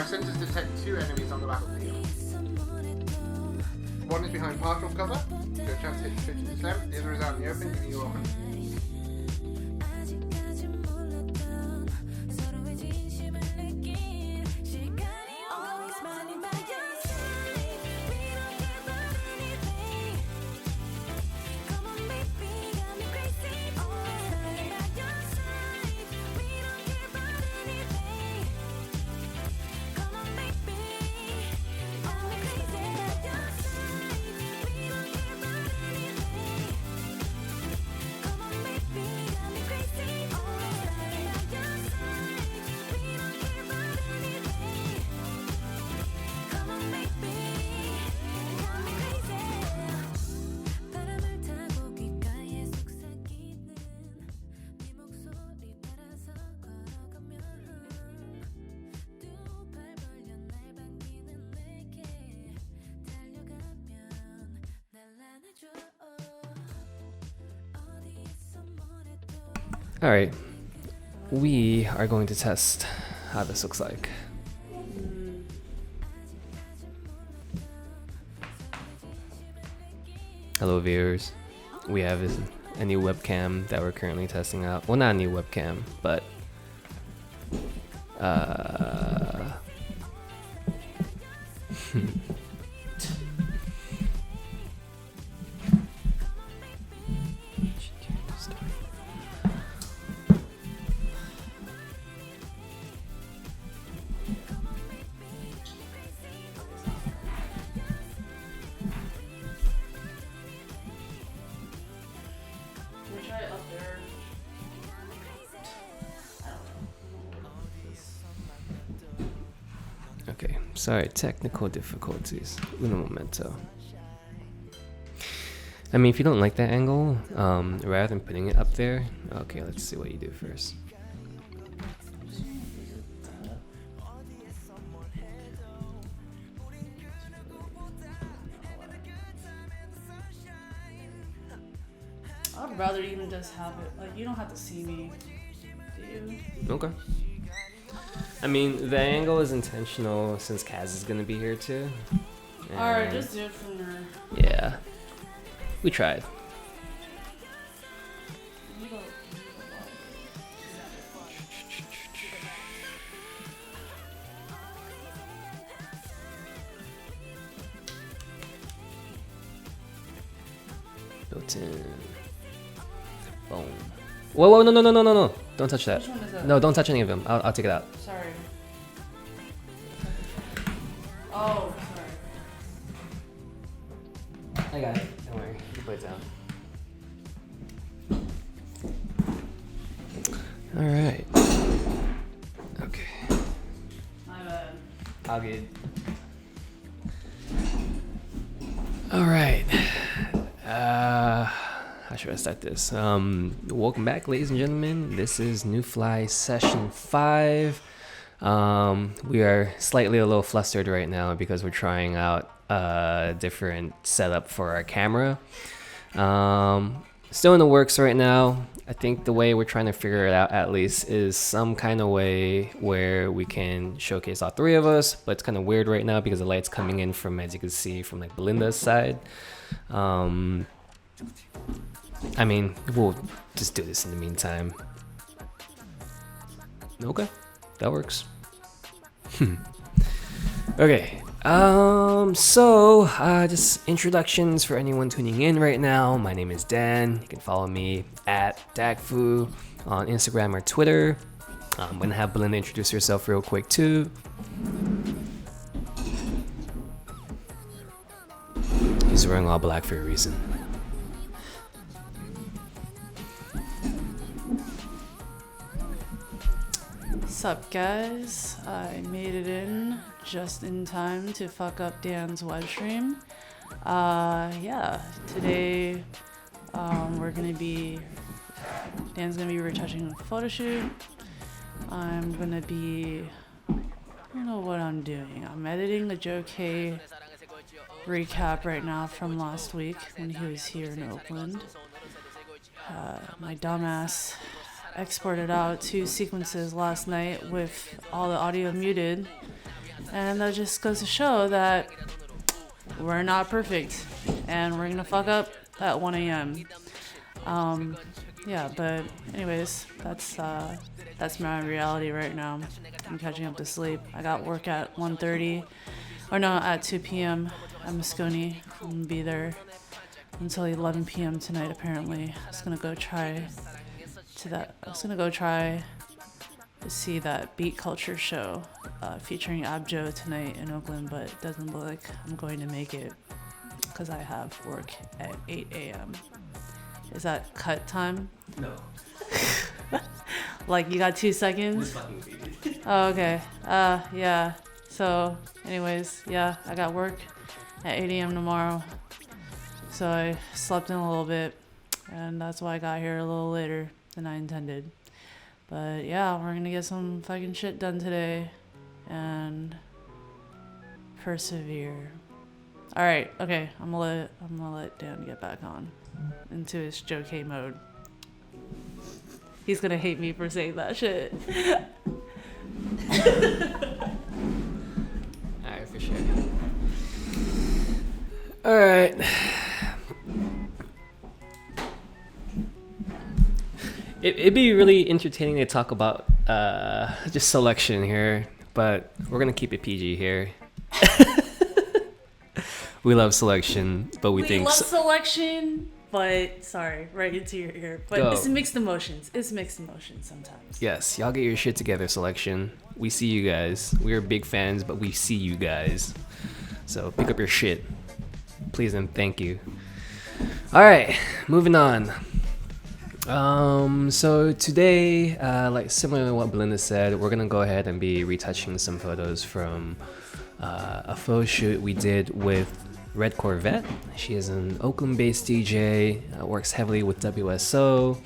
My sensors detect 2 enemies on the battlefield. One is behind partial cover, your chance to hit 50%. The other is out in the open, giving you 100. Alright, we are going to test how this looks like. Hello viewers, we have a new webcam that we're currently testing out. Well, not a new webcam, but okay, sorry, technical difficulties. Uno momento. I mean, if you don't like that angle, rather than putting it up there, okay, let's see what you do first. I'd rather even just have it, like, you don't have to see me, do you? Okay. I mean, the angle is intentional since Kaz is gonna be here too. Alright, just do it from there. Yeah. We tried. Built in. Boom. Whoa, no. Don't touch that. Which one is that? No, don't touch any of them. I'll take it out. Sorry. Oh, sorry. I got it. Don't worry. You put it down. Alright. Okay. My bad. All good. Alright. How should I start this? Welcome back, ladies and gentlemen. This is Nüfly session 5. We are slightly a little flustered right now because we're trying out a different setup for our camera. Still in the works right now. I think the way we're trying to figure it out, at least, is some kind of way where we can showcase all 3 of us, but it's kind of weird right now because the light's coming in from, as you can see, from like Belinda's side. I mean, we'll just do this in the meantime. Okay, that works. Okay, so just introductions for anyone tuning in right now. My name is Dan. You can follow me at Dagfu on Instagram or Twitter. I'm gonna have Belinda introduce herself real quick too. He's wearing all black for a reason. Sup guys, I made it in just in time to fuck up Dan's web stream. Yeah, today Dan's gonna be retouching a photo shoot. I'm gonna be, I don't know what I'm doing. I'm editing the Joe K recap right now from last week when he was here in Oakland. My dumbass exported out 2 sequences last night with all the audio muted, And that just goes to show that we're not perfect. And we're going to fuck up at 1 a.m. Yeah, but anyways, that's my reality right now. I'm catching up to sleep. I got work at 1:30, or no, at 2 p.m. at Moscone. I'm gonna be there until 11 p.m. tonight. Apparently, I was gonna go try to see that beat culture show featuring Abjo tonight in Oakland, but it doesn't look like I'm going to make it because I have work at 8 a.m. Is that cut time? No. Like, you got 2 seconds? Oh, okay. Yeah. So, anyways, yeah, I got work at 8 a.m. tomorrow. So I slept in a little bit, and that's why I got here a little later than I intended. But yeah, we're gonna get some fucking shit done today and persevere. All right, okay, I'm gonna let Dan get back on into his jokey mode. He's gonna hate me for saying that shit. Alright, for sure. Alright. It'd be really entertaining to talk about just selection here, but we're gonna keep it PG here. We love selection, but we think selection, but sorry, right into your ear. But Go. It's mixed emotions. It's mixed emotions sometimes. Yes, y'all get your shit together, selection. We see you guys. We're big fans, but we see you guys. So pick up your shit, please and thank you. All right, moving on. So today, like similar to what Belinda said, we're gonna go ahead and be retouching some photos from a photo shoot we did with Red Corvette. She is an Oakland-based DJ, works heavily with WSO.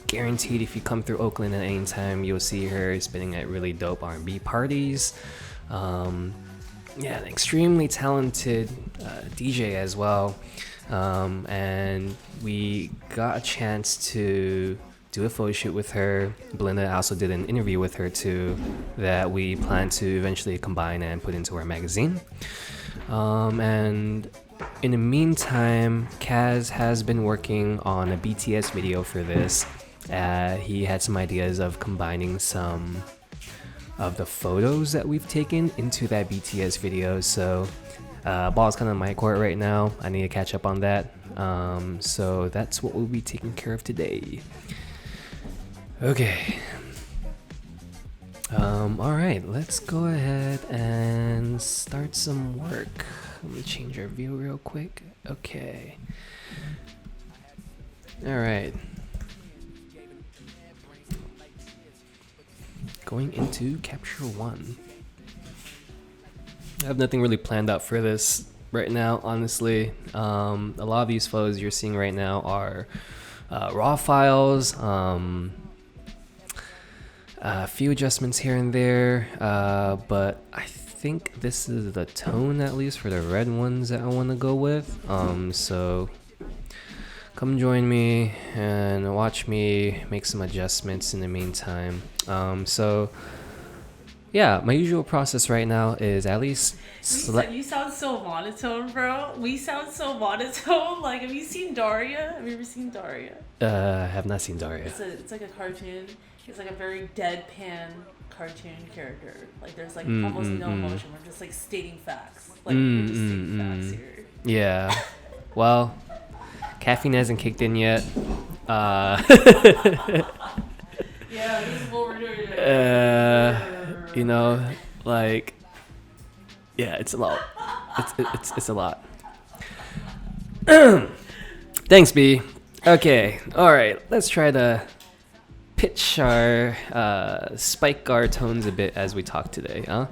Guaranteed if you come through Oakland at any time, you'll see her spinning at really dope R&B parties. An extremely talented DJ as well. And we got a chance to do a photo shoot with her. Belinda also did an interview with her too that we plan to eventually combine and put into our magazine. And in the meantime, Kaz has been working on a BTS video for this. He had some ideas of combining some of the photos that we've taken into that BTS video. So ball's kind of in my court right now. I need to catch up on that. So that's what we'll be taking care of today. Okay. All right, let's go ahead and start some work. Let me change our view real quick. Okay. All right. Going into capture one. I have nothing really planned out for this right now, honestly. A lot of these photos you're seeing right now are raw files. A few adjustments here and there, but I think this is the tone, at least for the red ones, that I want to go with. So come join me and watch me make some adjustments in the meantime. So yeah, my usual process right now is at least You sound so monotone, bro. We sound so monotone. Like, have you seen Daria? Have you ever seen Daria? I have not seen Daria. It's like a cartoon. It's like a very deadpan cartoon character. Like, there's like almost no emotion. We're just like stating facts. Like, we're just stating facts here. Yeah. Well, caffeine hasn't kicked in yet. Yeah, this is what we're doing. You know, like, yeah, it's a lot. It's a lot. Thanks, B. Okay, all right. Let's try to pitch our spike our tones a bit as we talk today, huh?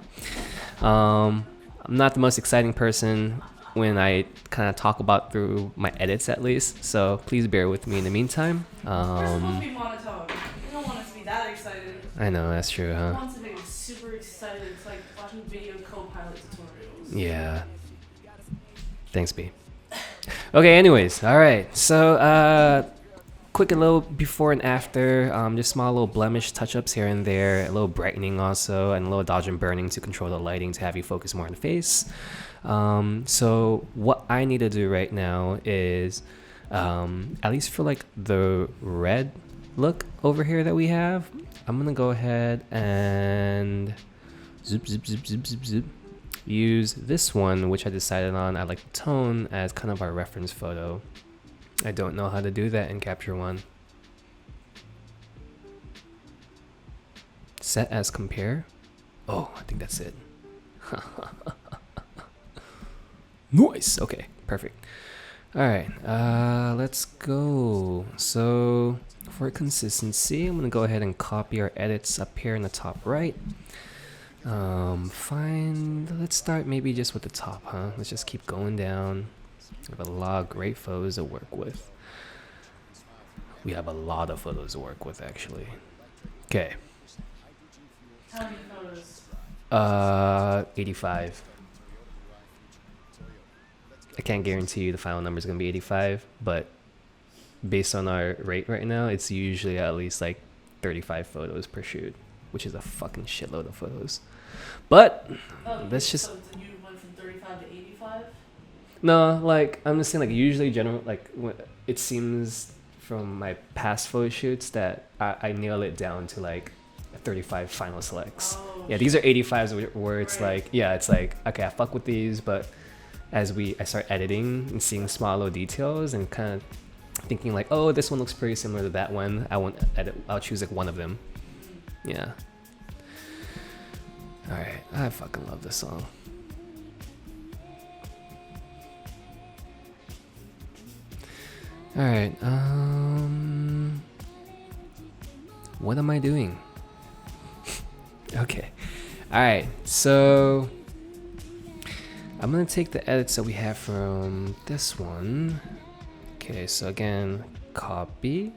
I'm not the most exciting person when I kind of talk about through my edits, at least. So please bear with me in the meantime. We're supposed to be monotone. We don't want us to be that excited. I know, that's true, huh? We want to be super excited. It's like watching video co-pilot tutorials. Yeah. Thanks, B. Okay, anyways, all right. So, quick a little before and after, just small little blemish touch-ups here and there, a little brightening also, and a little dodge and burning to control the lighting to have you focus more on the face. So what I need to do right now is, at least for like the red look over here that we have, I'm gonna go ahead and use this one, which I decided on. I like the tone as kind of our reference photo. I don't know how to do that in Capture One. Set as compare. Oh, I think that's it. Nice. Okay, perfect. All right, let's go. So for consistency, I'm gonna go ahead and copy our edits up here in the top right. Let's start maybe just with the top, huh? Let's just keep going down. We have a lot of great photos to work with. We have a lot of photos to work with, actually. Okay. How many photos? 85. I can't guarantee you the final number is gonna be 85, but based on our rate right now, it's usually at least like 35 photos per shoot, which is a fucking shitload of photos. But that's just. So you went from 35 to 85? No, like I'm just saying, like usually general, like it seems from my past photo shoots that I nail it down to like 35 final selects. Oh, yeah, these are 85s where it's right. like, yeah, it's like, okay, I fuck with these, but as I start editing and seeing small little details and kind of thinking like, oh, this one looks pretty similar to that one, I'll choose like one of them. Yeah. All right, I fucking love this song. All right, what am I doing? Okay, all right, so I'm gonna take the edits that we have from this one. Okay, so again, copy.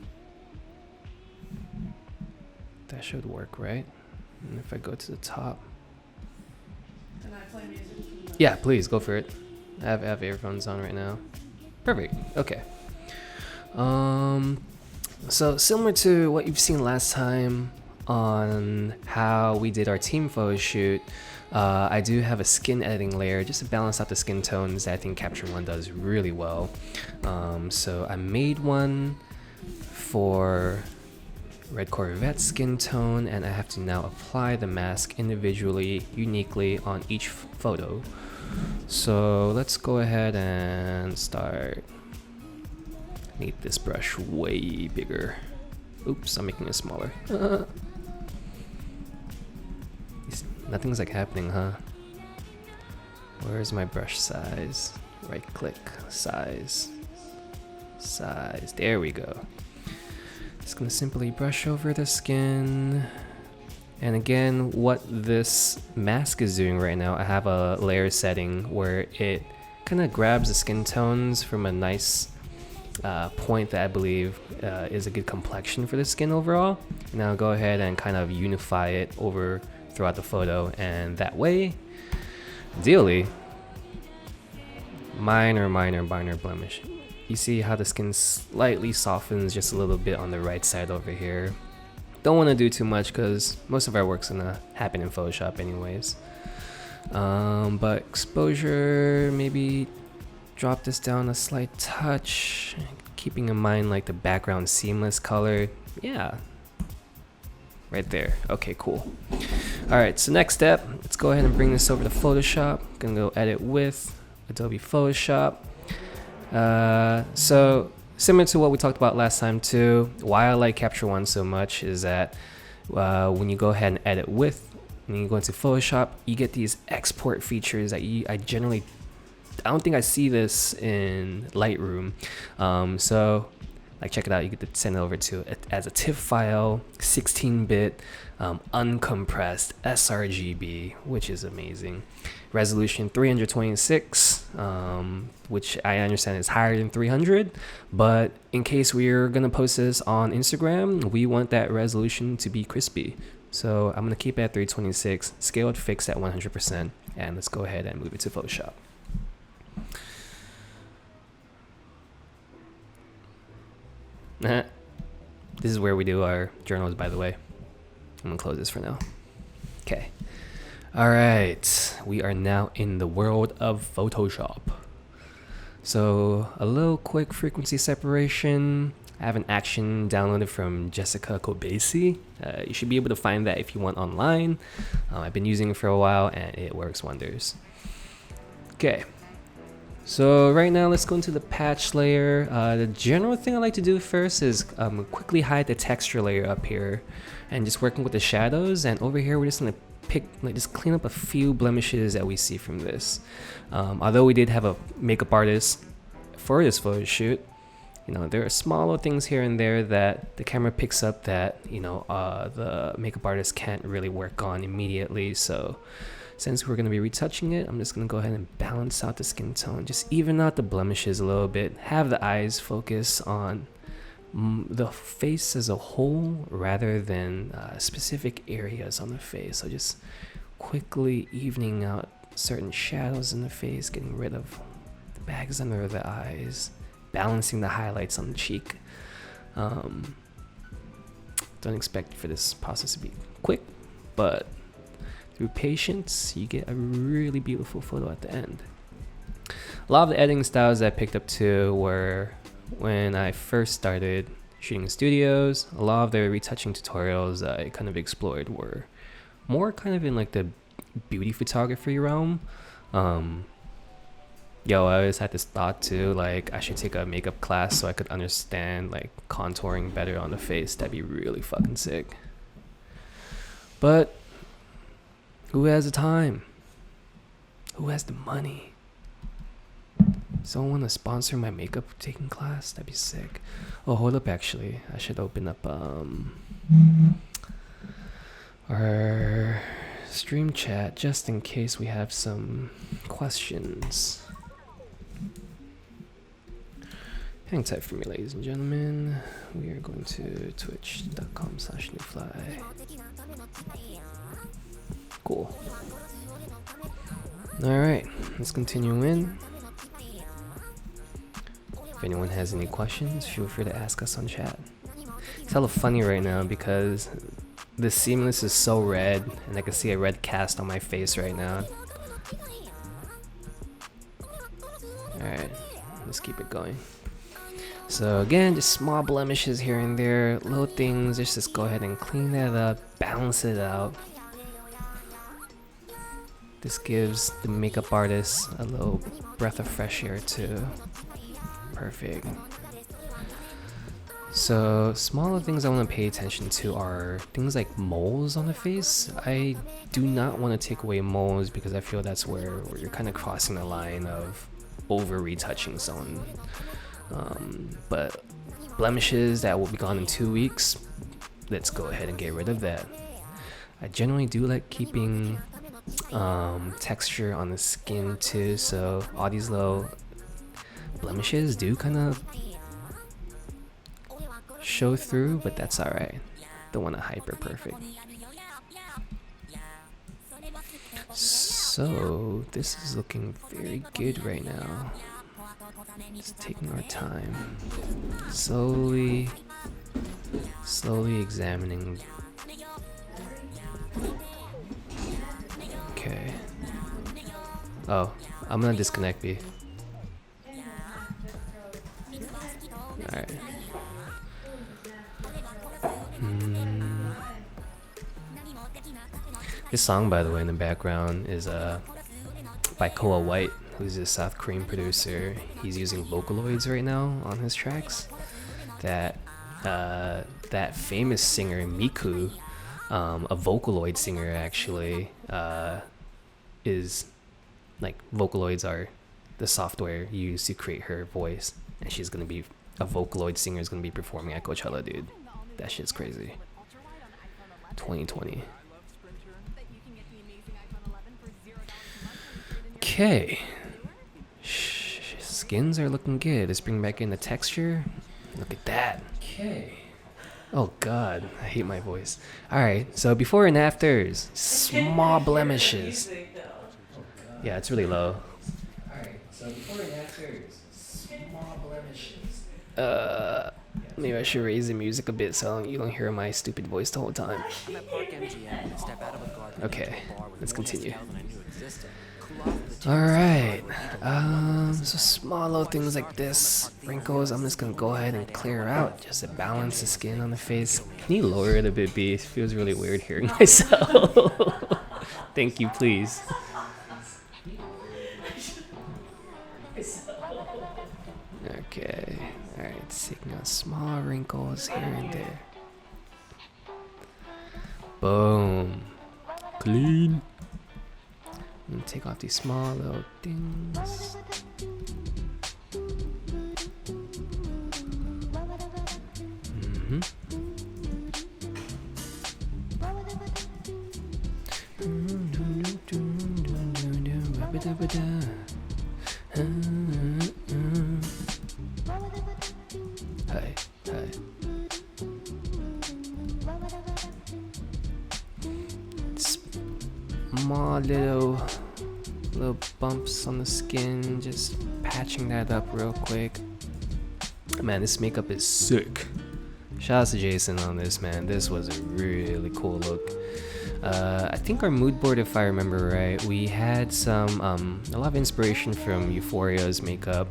That should work, right? And if I go to the top. Can I play music? Yeah, please go for it. I have earphones on right now. Perfect. Okay. So similar to what you've seen last time on how we did our team photo shoot, I do have a skin editing layer just to balance out the skin tones that I think Capture One does really well. So I made one for red Corvette skin tone, and I have to now apply the mask individually, uniquely on each photo. So let's go ahead and start. Need this brush way bigger. Oops, I'm making it smaller. Nothing's like happening, huh? Where's my brush size? Right click, size. There we go. Just gonna simply brush over the skin. And again, what this mask is doing right now, I have a layer setting where it kind of grabs the skin tones from a nice point that I believe is a good complexion for the skin overall. And I'll go ahead and kind of unify it over throughout the photo, and that way, ideally, minor blemish. You see how the skin slightly softens just a little bit on the right side over here. Don't want to do too much because most of our work's gonna happen in Photoshop anyways. But exposure, maybe drop this down a slight touch, keeping in mind like the background seamless color. Yeah, right there. Okay, cool. All right, so next step, let's go ahead and bring this over to Photoshop. Gonna go edit with Adobe Photoshop. So similar to what we talked about last time too, why I like Capture One so much is that when you go ahead and edit with, and you go into Photoshop, you get these export features that I don't think I see this in Lightroom. So like check it out, you get to send it over to it as a TIFF file, 16-bit, uncompressed sRGB, which is amazing. Resolution 326, which I understand is higher than 300, but in case we're gonna post this on Instagram, we want that resolution to be crispy. So I'm gonna keep it at 326, scaled fixed at 100%, and let's go ahead and move it to Photoshop. This is where we do our journals, by the way. I'm gonna close this for now. Okay. All right. We are now in the world of Photoshop. So a little quick frequency separation. I have an action downloaded from Jessica Kobesi. You should be able to find that if you want online. I've been using it for a while and it works wonders. Okay. So right now, let's go into the patch layer. The general thing I like to do first is quickly hide the texture layer up here and just working with the shadows. And over here, we're just gonna just clean up a few blemishes that we see from this. Although we did have a makeup artist for this photo shoot, you know, there are smaller things here and there that the camera picks up that, you know, the makeup artist can't really work on immediately. So since we're going to be retouching it, I'm just going to go ahead and balance out the skin tone, just even out the blemishes a little bit, have the eyes focus on the face as a whole rather than specific areas on the face. So just quickly evening out certain shadows in the face, getting rid of the bags under the eyes, balancing the highlights on the cheek. Don't expect for this process to be quick, but through patience, you get a really beautiful photo at the end. A lot of the editing styles that I picked up too were when I first started shooting in studios. A lot of the retouching tutorials I kind of explored were more kind of in like the beauty photography realm. I always had this thought too, like I should take a makeup class so I could understand like contouring better on the face. That'd be really fucking sick. But who has the time? Who has the money? Someone want to sponsor my makeup taking class? That'd be sick. Oh, hold up, actually. I should open up our stream chat just in case we have some questions. Hang tight for me, ladies and gentlemen. We are going to twitch.com/Nüfly. Cool. Alright, let's continue in. If anyone has any questions, feel free to ask us on chat. It's hella funny right now because the seamless is so red and I can see a red cast on my face right now. Alright, let's keep it going. So again, just small blemishes here and there, little things, just go ahead and clean that up, balance it out. This gives the makeup artist a little breath of fresh air too. Perfect. So smaller things I want to pay attention to are things like moles on the face. I do not want to take away moles because I feel that's where you're kind of crossing the line of over retouching someone. But blemishes that will be gone in 2 weeks, let's go ahead and get rid of that. I generally do like keeping texture on the skin too, so all these little blemishes do kind of show through, but that's alright. Don't want to hyper perfect. So this is looking very good right now. Just taking our time, slowly examining. Okay. Oh, I'm gonna disconnect B. Alright. This song, by the way, in the background is by Koa White, who's a South Korean producer. He's using Vocaloids right now on his tracks. That famous singer Miku, a Vocaloid singer actually, is like Vocaloids are the software used to create her voice, and she's gonna be a Vocaloid singer is gonna be performing at Coachella, dude. That shit's crazy. 2020. Okay. Skins are looking good. Let's bring back in the texture. Look at that. Okay. Oh god, I hate my voice. Alright, so before and afters, small blemishes. Yeah, it's really low. Alright, so before and afters, small blemishes. Maybe I should raise the music a bit so you don't hear my stupid voice the whole time. Okay, let's continue. Alright, so small little things like this, wrinkles, I'm just gonna go ahead and clear out just to balance the skin on the face. Can you lower it a bit, B? It feels really weird hearing myself. Thank you, please. Okay, alright, taking out small wrinkles here and there. Boom. Clean. And take off these small little things. Hi, hi. Small little bumps on the skin, just patching that up real quick. Man, this makeup is sick. Shout out to Jason on this, man. This was a really cool look. I think our mood board, if I remember right, we had some a lot of inspiration from Euphoria's makeup.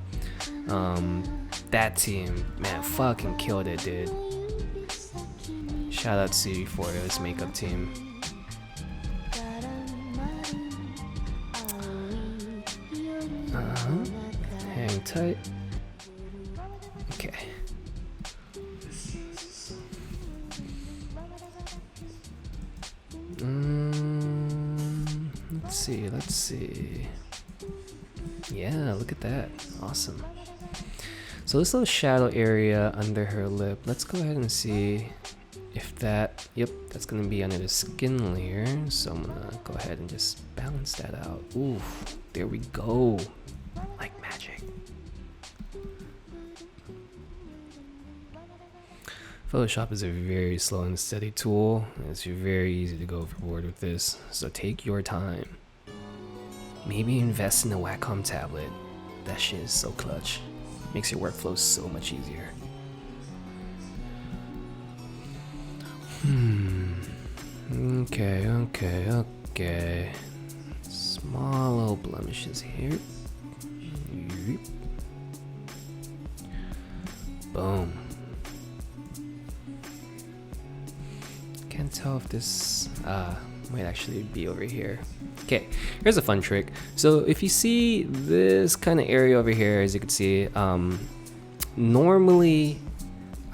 That team, man, fucking killed it, dude. Shout out to Euphoria's makeup team. Hang tight. Okay. Let's see. Yeah, look at that. Awesome. So this little shadow area under her lip, let's go ahead and see if that, yep, that's gonna be under the skin layer. So I'm gonna go ahead and just balance that out. Ooh, there we go. Like magic. Photoshop is a very slow and steady tool. It's very easy to go overboard with this, so take your time. Maybe invest in a Wacom tablet. That shit is so clutch. Makes your workflow so much easier. Okay. Small little blemishes here. Boom. Can't tell if this might actually be over here. Okay, here's a fun trick. So if you see this kind of area over here, as you can see, normally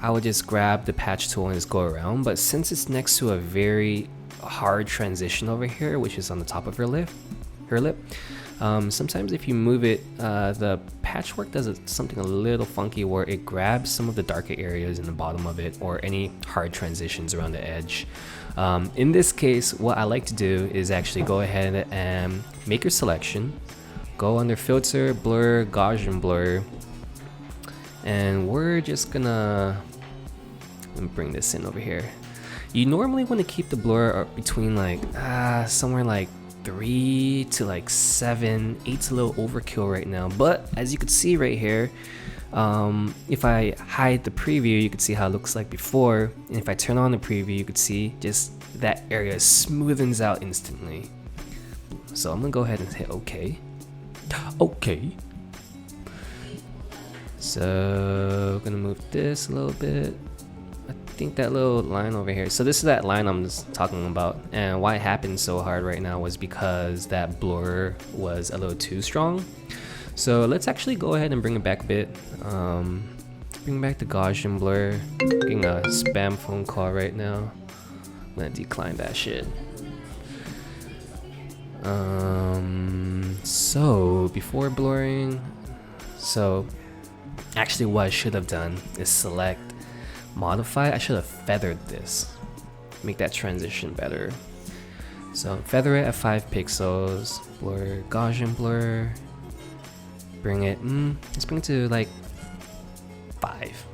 I would just grab the patch tool and just go around, but since it's next to a very hard transition over here, which is on the top of her lip, sometimes if you move it, the patchwork does something a little funky where it grabs some of the darker areas in the bottom of it or any hard transitions around the edge. In this case, what I like to do is actually go ahead and make your selection, go under filter, blur, Gaussian blur, and we're just gonna, let me bring this in over here. You normally want to keep the blur between like somewhere like 3 to like 7. 8's a little overkill right now, but as you can see right here, if I hide the preview, you can see how it looks like before, and if I turn on the preview, you can see just that area smoothens out instantly. So I'm gonna go ahead and hit OK. So gonna move this a little bit. I think that little line over here, so this is that line I'm just talking about, and why it happened so hard right now was because that blur was a little too strong. So let's actually go ahead and bring it back a bit. Bring back the Gaussian blur. Getting a spam phone call right now. I'm gonna decline that shit. So before blurring, so actually what I should have done is select modify. I should have feathered this, make that transition better. So feather it at 5 pixels, blur, Gaussian blur, bring it, let's bring it to like 5.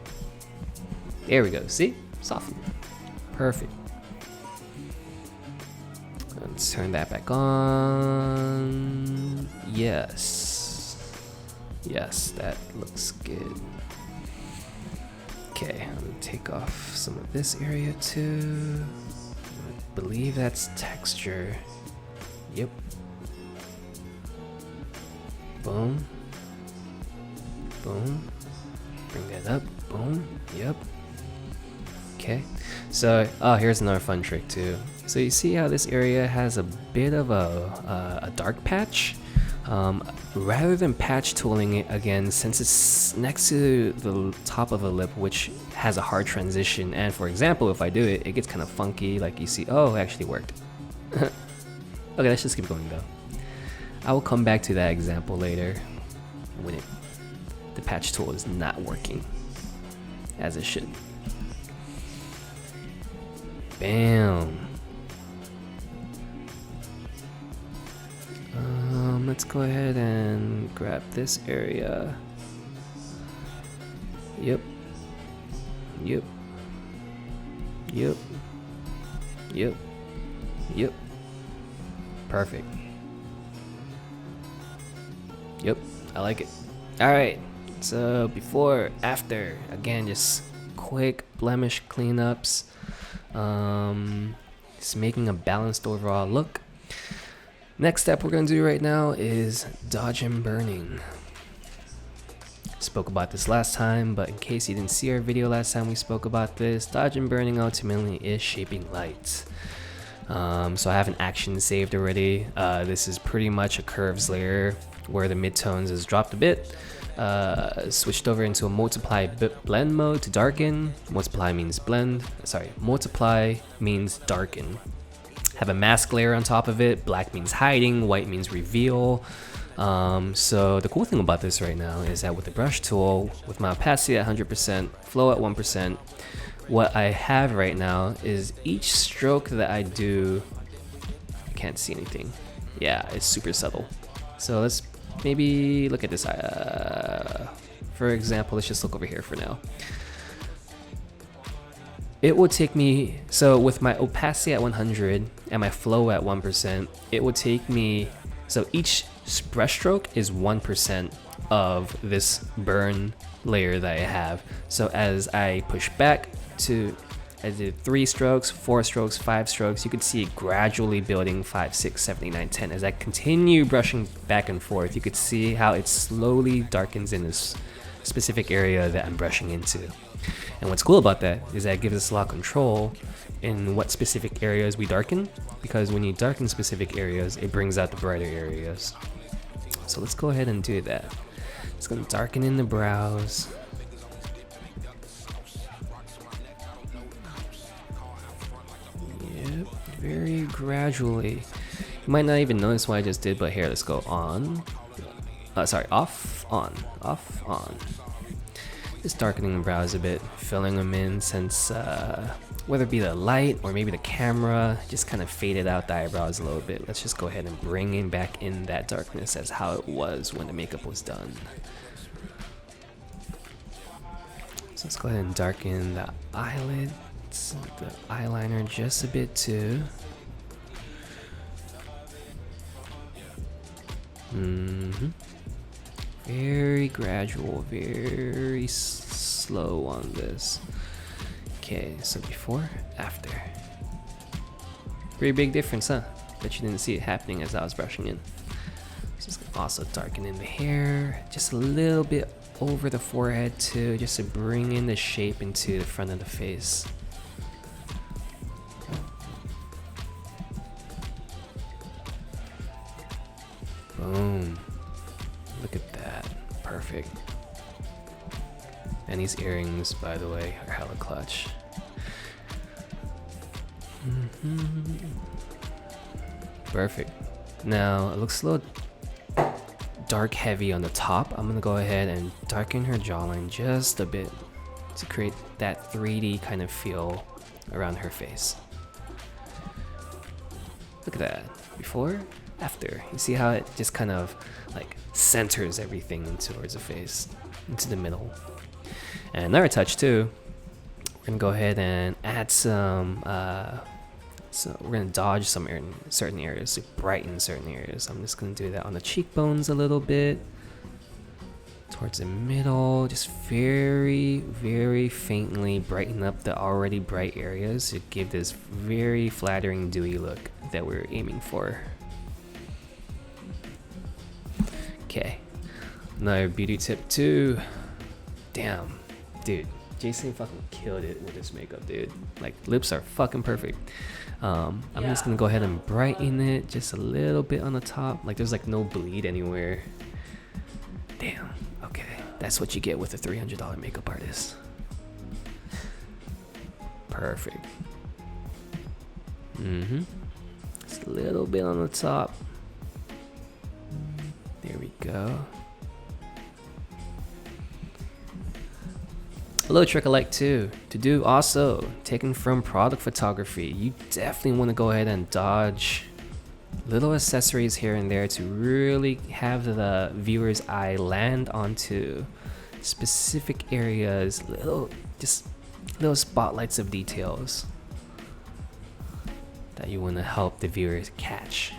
There we go, see? Soften. Perfect. Let's turn that back on. Yes, that looks good. Okay, I'm gonna take off some of this area too. I believe that's texture. Yep. Boom. Boom. Bring that up. Boom. Yep. Okay. So, here's another fun trick too. So you see how this area has a bit of a dark patch? Rather than patch tooling it again, since it's next to the top of a lip, which has a hard transition, and for example, if I do it, it gets kind of funky, like you see, oh, it actually worked. Okay, let's just keep going though. I will come back to that example later when the patch tool is not working as it should. Bam. Let's go ahead and grab this area. Yep. Yep. Yep. Yep. Yep. Perfect. Yep, I like it. Alright, so before, after, again, just quick blemish cleanups. Just making a balanced overall look. Next step we're going to do right now is dodge and burning. Spoke about this last time, but in case you didn't see our video last time we spoke about this, dodge and burning ultimately is shaping light. So I have an action saved already. This is pretty much a curves layer where the midtones is dropped a bit. Switched over into a multiply blend mode to darken. Multiply means blend. Sorry, multiply means darken. Have a mask layer on top of it. Black means hiding, white means reveal. So the cool thing about this right now is that with the brush tool, with my opacity at 100%, flow at 1%, what I have right now is each stroke that I do, I can't see anything. Yeah, it's super subtle. So let's maybe look at this. For example, let's just look over here for now. It will take me, so with my opacity at 100 and my flow at 1%, it will take me, so each brush stroke is 1% of this burn layer that I have. So as I push back to, I did 3 strokes, 4 strokes, 5 strokes, you can see it gradually building 5, 6, 7, 8, 9, 10. As I continue brushing back and forth, you could see how it slowly darkens in this specific area that I'm brushing into. And what's cool about that is that it gives us a lot of control in what specific areas we darken, because when you darken specific areas, it brings out the brighter areas. So let's go ahead and do that. It's gonna darken in the brows. Yep, very gradually. You might not even notice what I just did, but here, let's go on. Sorry, off, on, off, on. Just darkening the brows a bit, filling them in, since whether it be the light or maybe the camera just kind of faded out the eyebrows a little bit. Let's just go ahead and bring in back in that darkness as how it was when the makeup was done. So let's go ahead and darken the eyelids, the eyeliner just a bit too. Very gradual, very slow on this. Okay, so before, after. Pretty big difference, huh? Bet you didn't see it happening as I was brushing in. Just also darken in the hair, just a little bit over the forehead too, just to bring in the shape into the front of the face. Boom. Look at that. Perfect. And these earrings, by the way, are hella clutch. Perfect. Now, it looks a little dark heavy on the top. I'm gonna go ahead and darken her jawline just a bit to create that 3D kind of feel around her face. Look at that. Before, after. You see how it just kind of like centers everything towards the face, into the middle. And another touch too, we're gonna go ahead and add some, so we're gonna dodge some certain areas, to brighten certain areas. I'm just gonna do that on the cheekbones a little bit. towards the middle, just very, very faintly brighten up the already bright areas to give this very flattering dewy look that we're aiming for. Okay, another beauty tip too. Damn, dude, Jason fucking killed it with this makeup, dude. Like, lips are fucking perfect. I'm just gonna go ahead and brighten it just a little bit on the top. Like, there's like no bleed anywhere. Damn. Okay, that's what you get with a $300 makeup artist. Perfect. Just a little bit on the top. There we go. A little trick I like to do also, taken from product photography. You definitely want to go ahead and dodge little accessories here and there to really have the viewer's eye land onto specific areas, little spotlights of details that you want to help the viewers catch.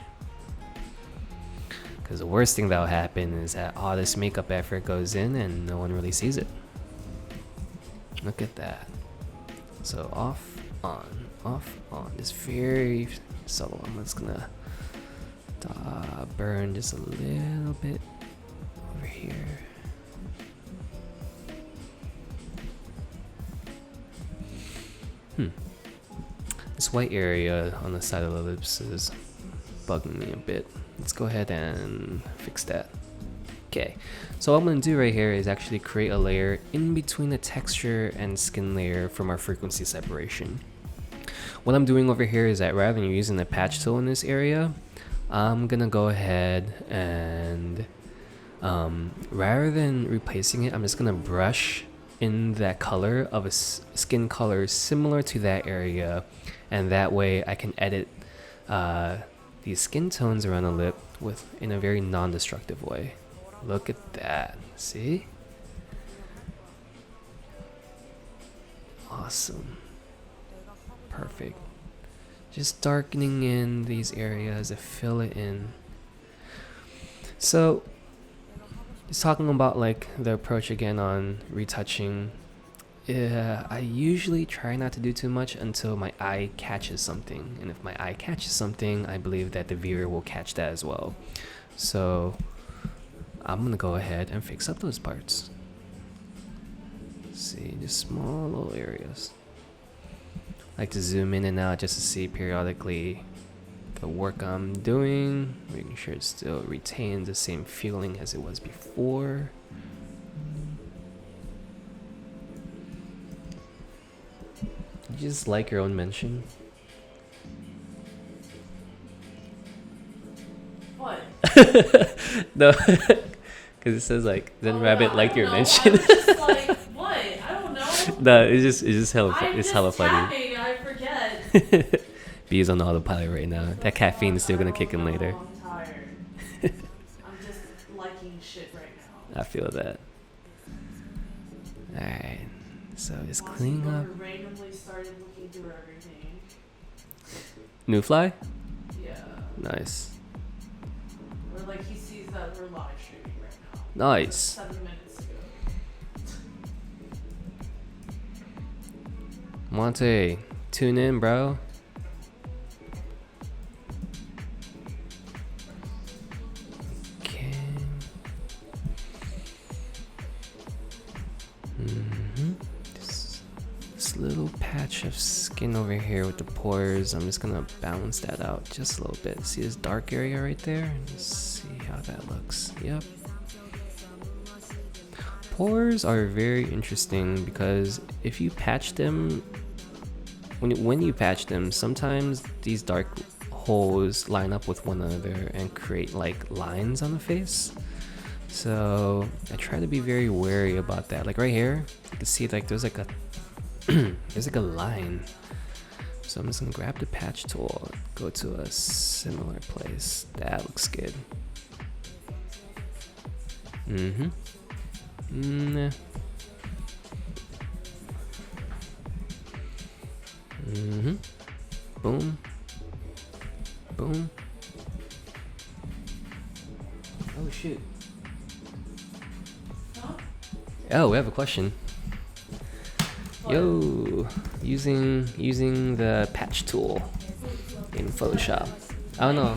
Because the worst thing that'll happen is that all this makeup effort goes in and no one really sees it. Look at that. So off, on, just very subtle. I'm just gonna burn just a little bit over here. This white area on the side of the lips is bugging me a bit. Let's go ahead and fix that. Okay, so what I'm going to do right here is actually create a layer in between the texture and skin layer from our frequency separation. What I'm doing over here is that rather than using the patch tool in this area, I'm going to go ahead and rather than replacing it, I'm just going to brush in that color of a skin color similar to that area, and that way I can edit these skin tones around the lip in a very non-destructive way. Look at that. See? Awesome. Perfect. Just darkening in these areas to fill it in. So, just talking about like the approach again on retouching. I usually try not to do too much until my eye catches something. And if my eye catches something, I believe that the viewer will catch that as well. So, I'm gonna go ahead and fix up those parts. See, just small little areas. I like to zoom in and out just to see periodically the work I'm doing, making sure it still retains the same feeling as it was before. You just like your own mention? What? No, because it says like, then Rabbit liked your mention. I was just like, what? I don't know. No, it's just hella, it's hella funny. Tapping, I forget. B's on autopilot right now. That caffeine is still gonna kick in later. I'm tired. I'm just liking shit right now. I feel that. Alright, so just cleaning up. Randomly started looking through everything. Nüfly? Yeah. Nice. Or like he sees that we're live streaming right now. Nice. 7 minutes ago. Monte, tune in, bro. Okay. This little patch of skin over here with the pores, I'm just gonna balance that out just a little bit. See this dark area right there? Just see how that looks. Yep. Pores are very interesting because if you patch them, when you patch them, sometimes these dark holes line up with one another and create like lines on the face. So I try to be very wary about that. Like right here, you can see like there's like a there's like a line. So I'm just gonna grab the patch tool, go to a similar place. That looks good. Boom. Boom. Oh shit. Huh? Oh, we have a question. Yo, using the patch tool in Photoshop. I don't know.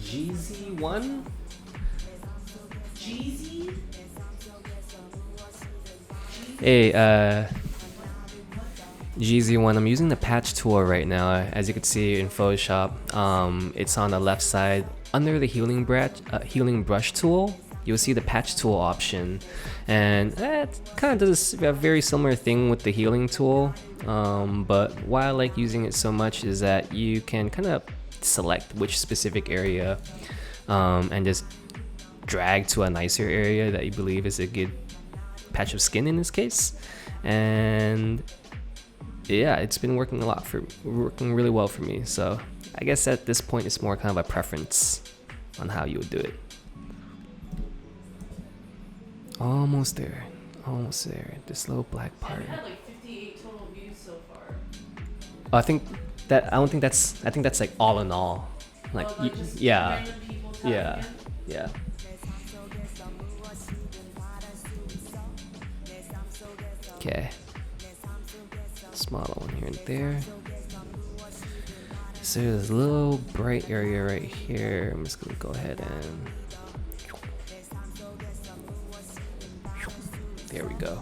GZ1? GZ? Hey, GZ1, I'm using the patch tool right now. As you can see in Photoshop, it's on the left side under the healing brush tool. You'll see the patch tool option, and it kind of does a very similar thing with the healing tool. But why I like using it so much is that you can kind of select which specific area and just drag to a nicer area that you believe is a good patch of skin in this case. And yeah, it's been working really well for me. So I guess at this point it's more kind of a preference on how you would do it. Almost there. This little black part. It had like 58 total views so far. Oh, I think that's like all in all. Like, yeah. Random people tagging Yeah. in? Yeah. Okay. Smaller one here and there. So there's a little bright area right here. I'm just gonna go ahead and there we go.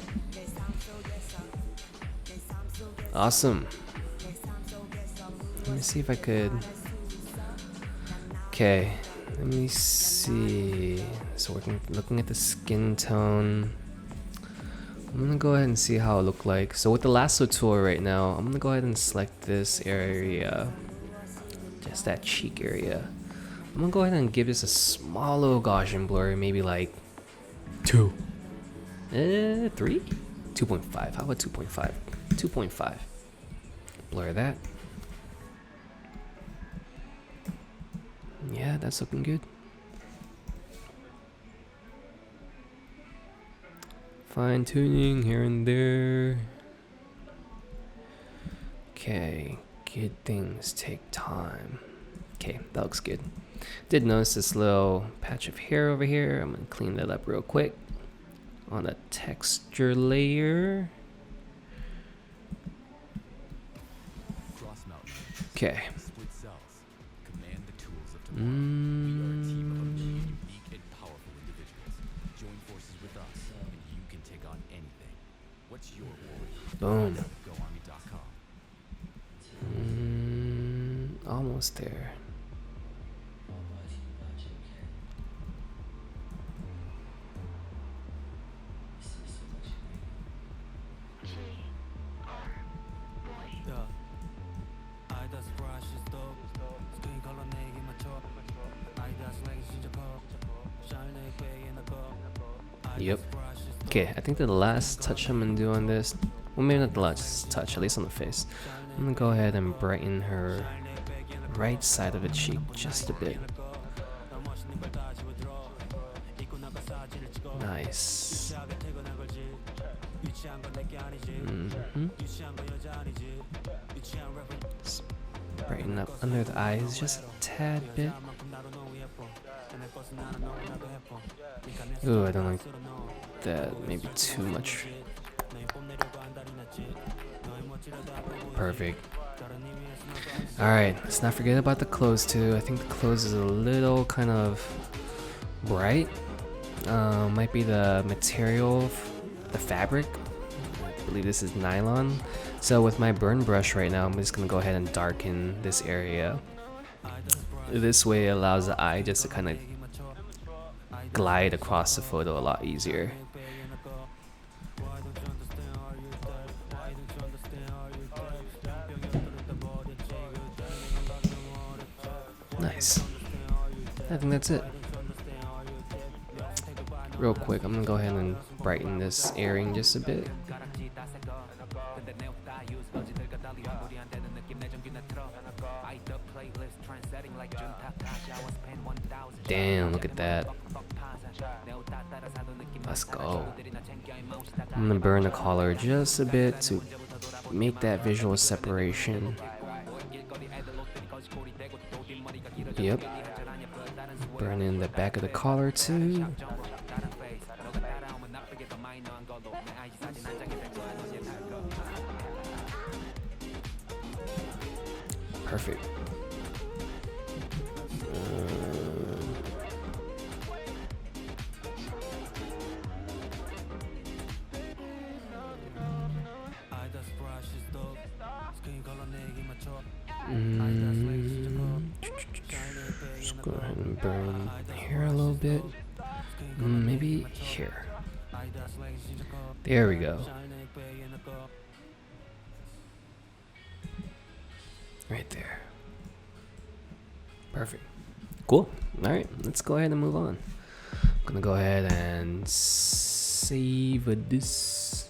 Awesome. Let me see if I could. Okay, let me see. So looking at the skin tone. I'm gonna go ahead and see how it look like. So with the lasso tool right now, I'm gonna go ahead and select this area, just that cheek area. I'm gonna go ahead and give this a small little Gaussian blur, maybe like 2. 3? 2.5. How about 2.5? 2.5. Blur that. Yeah, that's looking good. Fine tuning here and there. Okay, good things take time. Okay, that looks good. Did notice this little patch of hair over here. I'm gonna clean that up real quick on the texture layer. Okay. Boom. Almost there. Yep. Okay, I think the last touch I'm gonna do on this, well, maybe not the last touch, at least on the face. I'm gonna go ahead and brighten her right side of the cheek just a bit. Nice. Brighten up under the eyes just a tad bit. Ooh, I don't like that. Maybe too much. Perfect. Alright, let's not forget about the clothes too. I think the clothes is a little kind of bright. Might be the material, the fabric. I believe this is nylon. So with my burn brush right now, I'm just gonna go ahead and darken this area. This way it allows the eye just to kind of glide across the photo a lot easier. Nice. I think that's it. Real quick, I'm gonna go ahead and brighten this earring just a bit. Damn, look at that. Let's go. I'm gonna burn the collar just a bit to make that visual separation. Yep. Burn in the back of the collar too. Perfect. Just go ahead and burn here a little bit. Maybe here. There we go. Right there. Perfect. Cool. All right, let's go ahead and move on. I'm gonna go ahead and save this.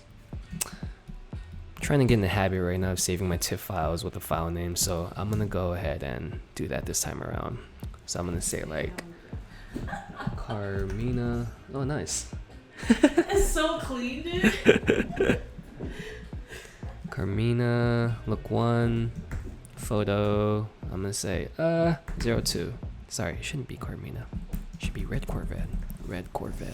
I'm trying to get in the habit right now of saving my TIFF files with a file name, so I'm gonna go ahead and do that this time around. So I'm gonna say like Carmina. Oh, nice. It's so clean, dude. Carmina, look 1, photo. I'm gonna say 02. Sorry, it shouldn't be Carmina. It should be red Corvette. Red Corvette.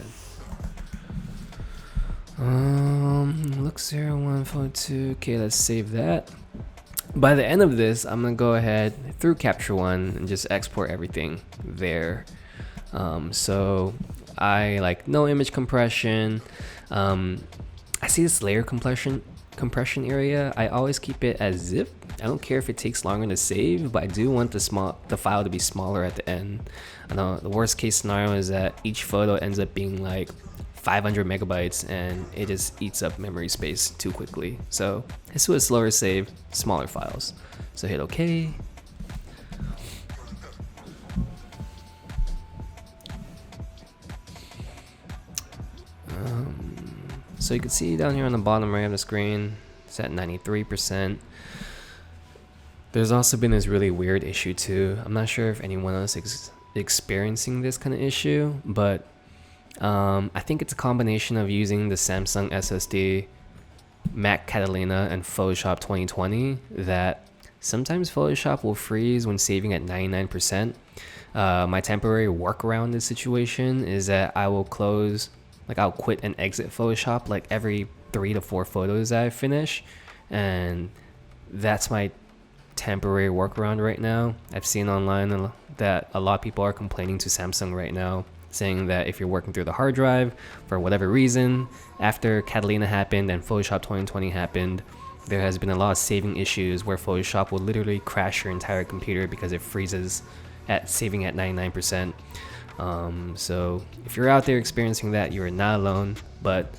Look 01, photo 2. Okay, let's save that. By the end of this, I'm gonna go ahead through Capture One and just export everything there. So I like no image compression. I see this layer compression area. I always keep it as zip. I don't care if it takes longer to save, but I do want the file to be smaller at the end. I know the worst case scenario is that each photo ends up being like 500 megabytes and it just eats up memory space too quickly. So let's do a slower save, smaller files. So hit OK. So you can see down here on the bottom right of the screen, it's at 93%. There's also been this really weird issue too. I'm not sure if anyone else is experiencing this kind of issue, but I think it's a combination of using the Samsung SSD, Mac Catalina, and Photoshop 2020 that sometimes Photoshop will freeze when saving at 99%. My temporary workaround this situation is that I will I'll quit and exit Photoshop like every 3 to 4 photos that I finish, and that's my temporary workaround right now. I've seen online that a lot of people are complaining to Samsung right now, saying that if you're working through the hard drive for whatever reason, after Catalina happened and Photoshop 2020 happened, there has been a lot of saving issues where Photoshop will literally crash your entire computer because it freezes at saving at 99%. So if you're out there experiencing that, you are not alone, but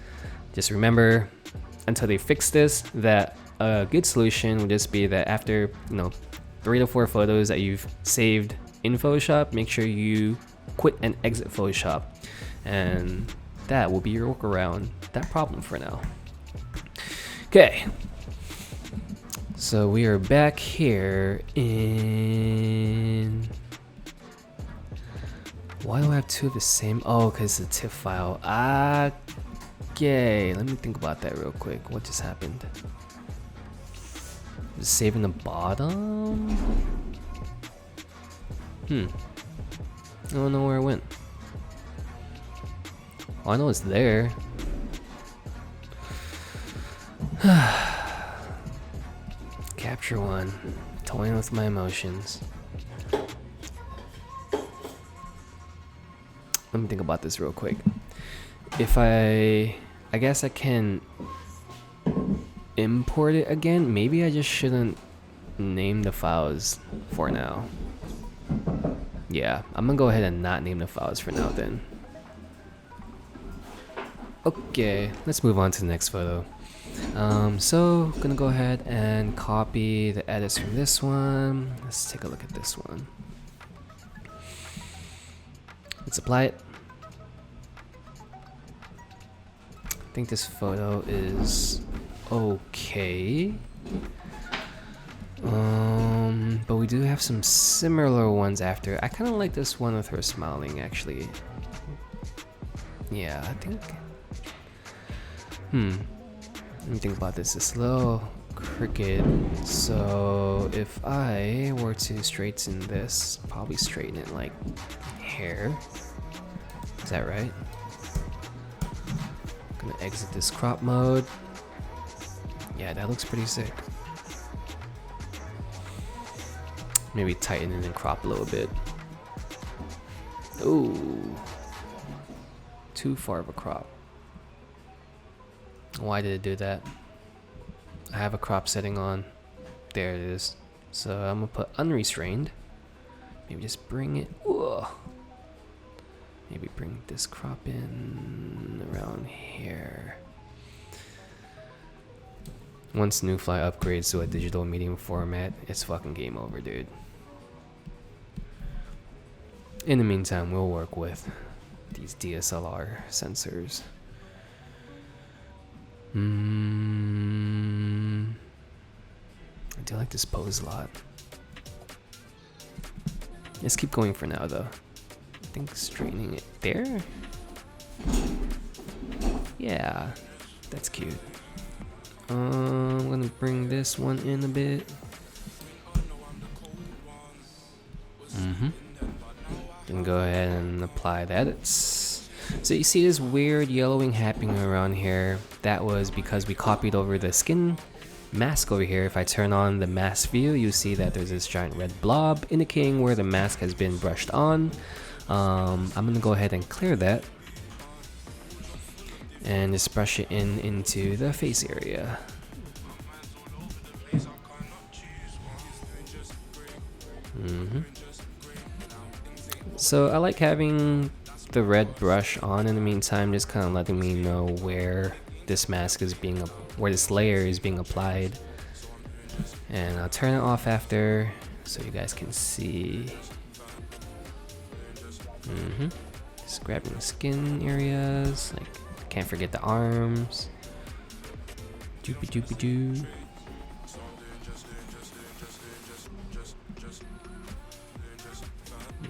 just remember, until they fix this, that a good solution would just be that after 3 to 4 photos that you've saved in Photoshop, make sure you quit and exit Photoshop, and that will be your workaround that problem for now. Okay, so we are back here in... Why do I have 2 of the same? Oh, because it's a TIFF file. Okay, let me think about that real quick. What just happened? Just saving the bottom? I don't know where it went. Oh, I know it's there. Capture One. Toying with my emotions. Let me think about this real quick. If I guess I can import it again. Maybe I just shouldn't name the files for now. Yeah, I'm gonna go ahead and not name the files for now then. Okay, let's move on to the next photo. So gonna go ahead and copy the edits from this one. Let's take a look at this one. Let's apply it. I think this photo is okay. But we do have some similar ones after. I kind of like this one with her smiling, actually. Yeah, I think... Let me think about this. It's a little crooked. So if I were to straighten this, probably straighten it like here. Is that right? I'm gonna exit this crop mode. Yeah, that looks pretty sick. maybe tighten it and crop a little bit. Ooh, too far of a crop. Why did it do that? I have a crop setting on. There it is. So I'm gonna put unrestrained. Maybe just bring it. Whoa. Maybe bring this crop in around here. Once Nüfly upgrades to a digital medium format, it's fucking game over, dude. In the meantime, we'll work with these DSLR sensors. I do like this pose a lot. Let's keep going for now, though. I think straightening it there. Yeah, that's cute. I'm gonna bring this one in a bit. Then go ahead and apply the edits. So you see this weird yellowing happening around here. That was because we copied over the skin mask over here. If I turn on the mask view, you see that there's this giant red blob indicating where the mask has been brushed on. I'm gonna go ahead and clear that and just brush it into the face area. So I like having the red brush on in the meantime, just kind of letting me know where this mask is being, where this layer is being applied. And I'll turn it off after, so you guys can see. Just grabbing the skin areas, like can't forget the arms. Doopy doopy doo.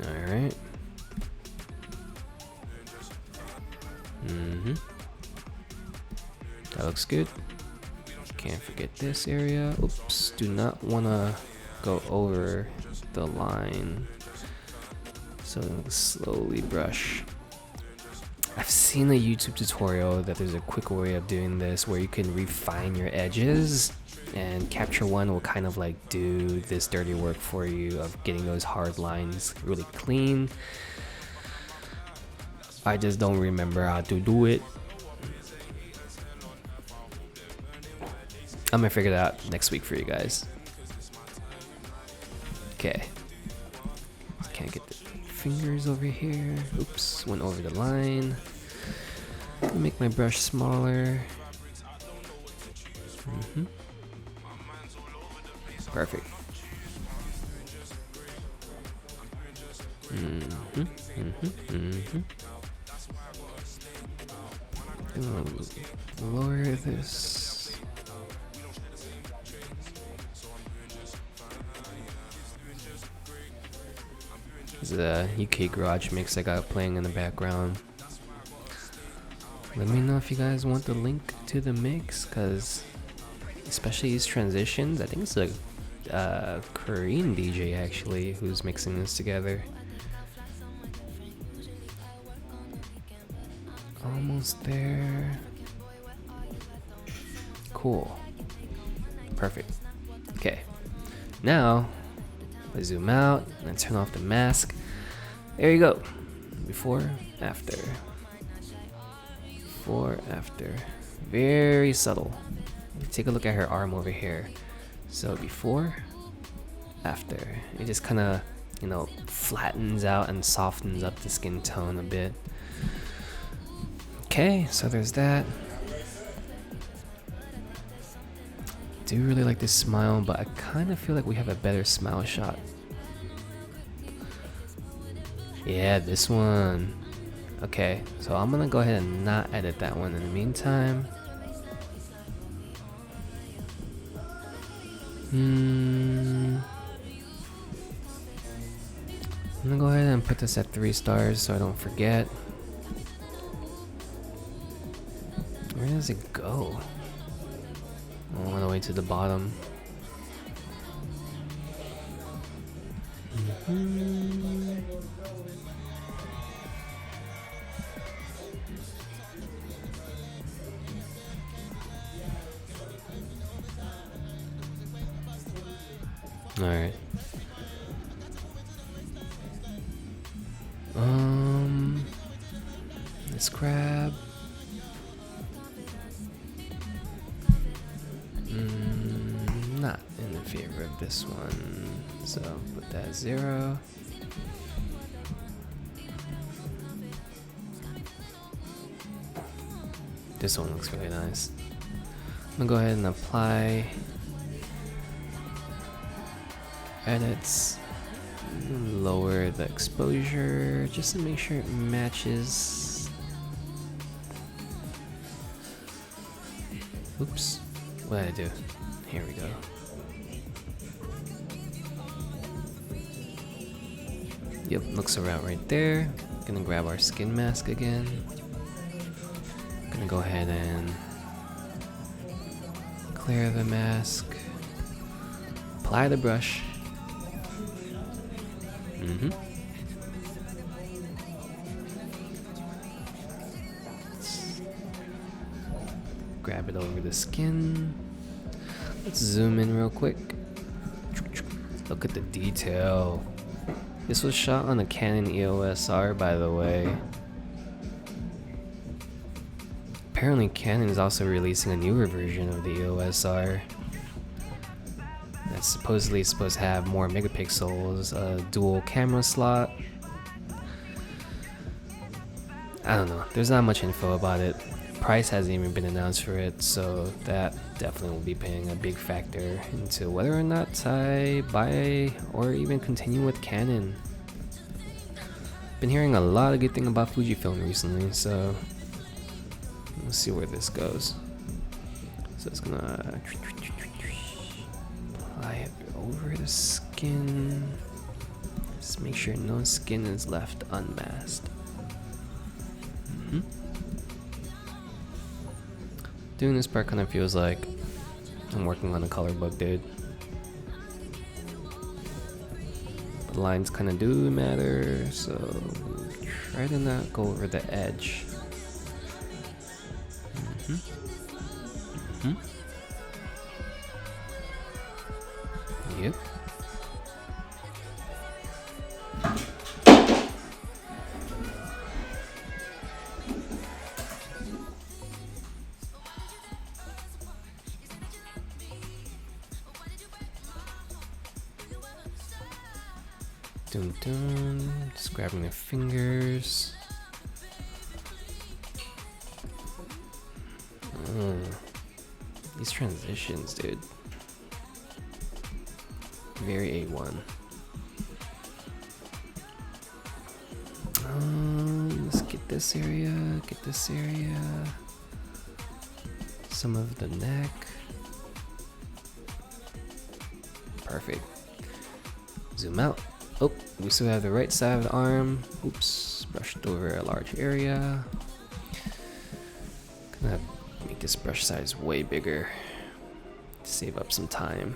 Alright. That looks good. Can't forget this area. Oops, do not want to go over the line. So slowly brush. I've seen a YouTube tutorial that there's a quick way of doing this where you can refine your edges, and Capture One will kind of like do this dirty work for you of getting those hard lines really clean. I just don't remember how to do it. I'm gonna figure it out next week for you guys. Okay. Can't get the fingers over here. Oops, went over the line. Make my brush smaller. Perfect. Lower this. The UK garage mix I got playing in the background. Let me know if you guys want the link to the mix, because especially these transitions, I think it's a Korean DJ actually who's mixing this together. Almost there. Cool. Perfect. Okay. Now I zoom out and turn off the mask. There you go. Before, after. Before, after. Very subtle. Take a look at her arm over here. So before, after. It just kind of, you know, flattens out and softens up the skin tone a bit. Okay, so there's that. Do really like this smile, but I kind of feel like we have a better smile shot. Yeah, this one. Okay, so I'm gonna go ahead and not edit that one in the meantime. I'm gonna go ahead and put this at 3 stars so I don't forget. Where does it go? All the way to the bottom. Alright. Let's grab. Not in favor of this one, so put that 0. This one looks really nice. I'm gonna go ahead and apply edits, lower the exposure just to make sure it matches. Oops, what did I do? Here we go. Yep, looks about right there. Gonna grab our skin mask again. Gonna go ahead and clear the mask. Apply the brush. Grab it over the skin. Let's zoom in real quick. Look at the detail. This was shot on a Canon EOS R, by the way. Apparently Canon is also releasing a newer version of the EOS R that's supposedly supposed to have more megapixels, a dual camera slot. I don't know, there's not much info about it. Price hasn't even been announced for it, so that definitely will be playing a big factor into whether or not I buy or even continue with Canon. Been hearing a lot of good things about Fujifilm recently, so let's see where this goes. So it's gonna apply it over the skin. Just make sure no skin is left unmasked. Doing this part kind of feels like I'm working on a color book, dude. But lines kind of do matter, so try to not go over the edge. Yep. Dun dun. Just grabbing the fingers. These transitions, dude. Very A1. Let's get this area, some of the neck. Perfect. Zoom out. Oh, we still have the right side of the arm. Oops, brushed over a large area. Gonna make this brush size way bigger. Save up some time.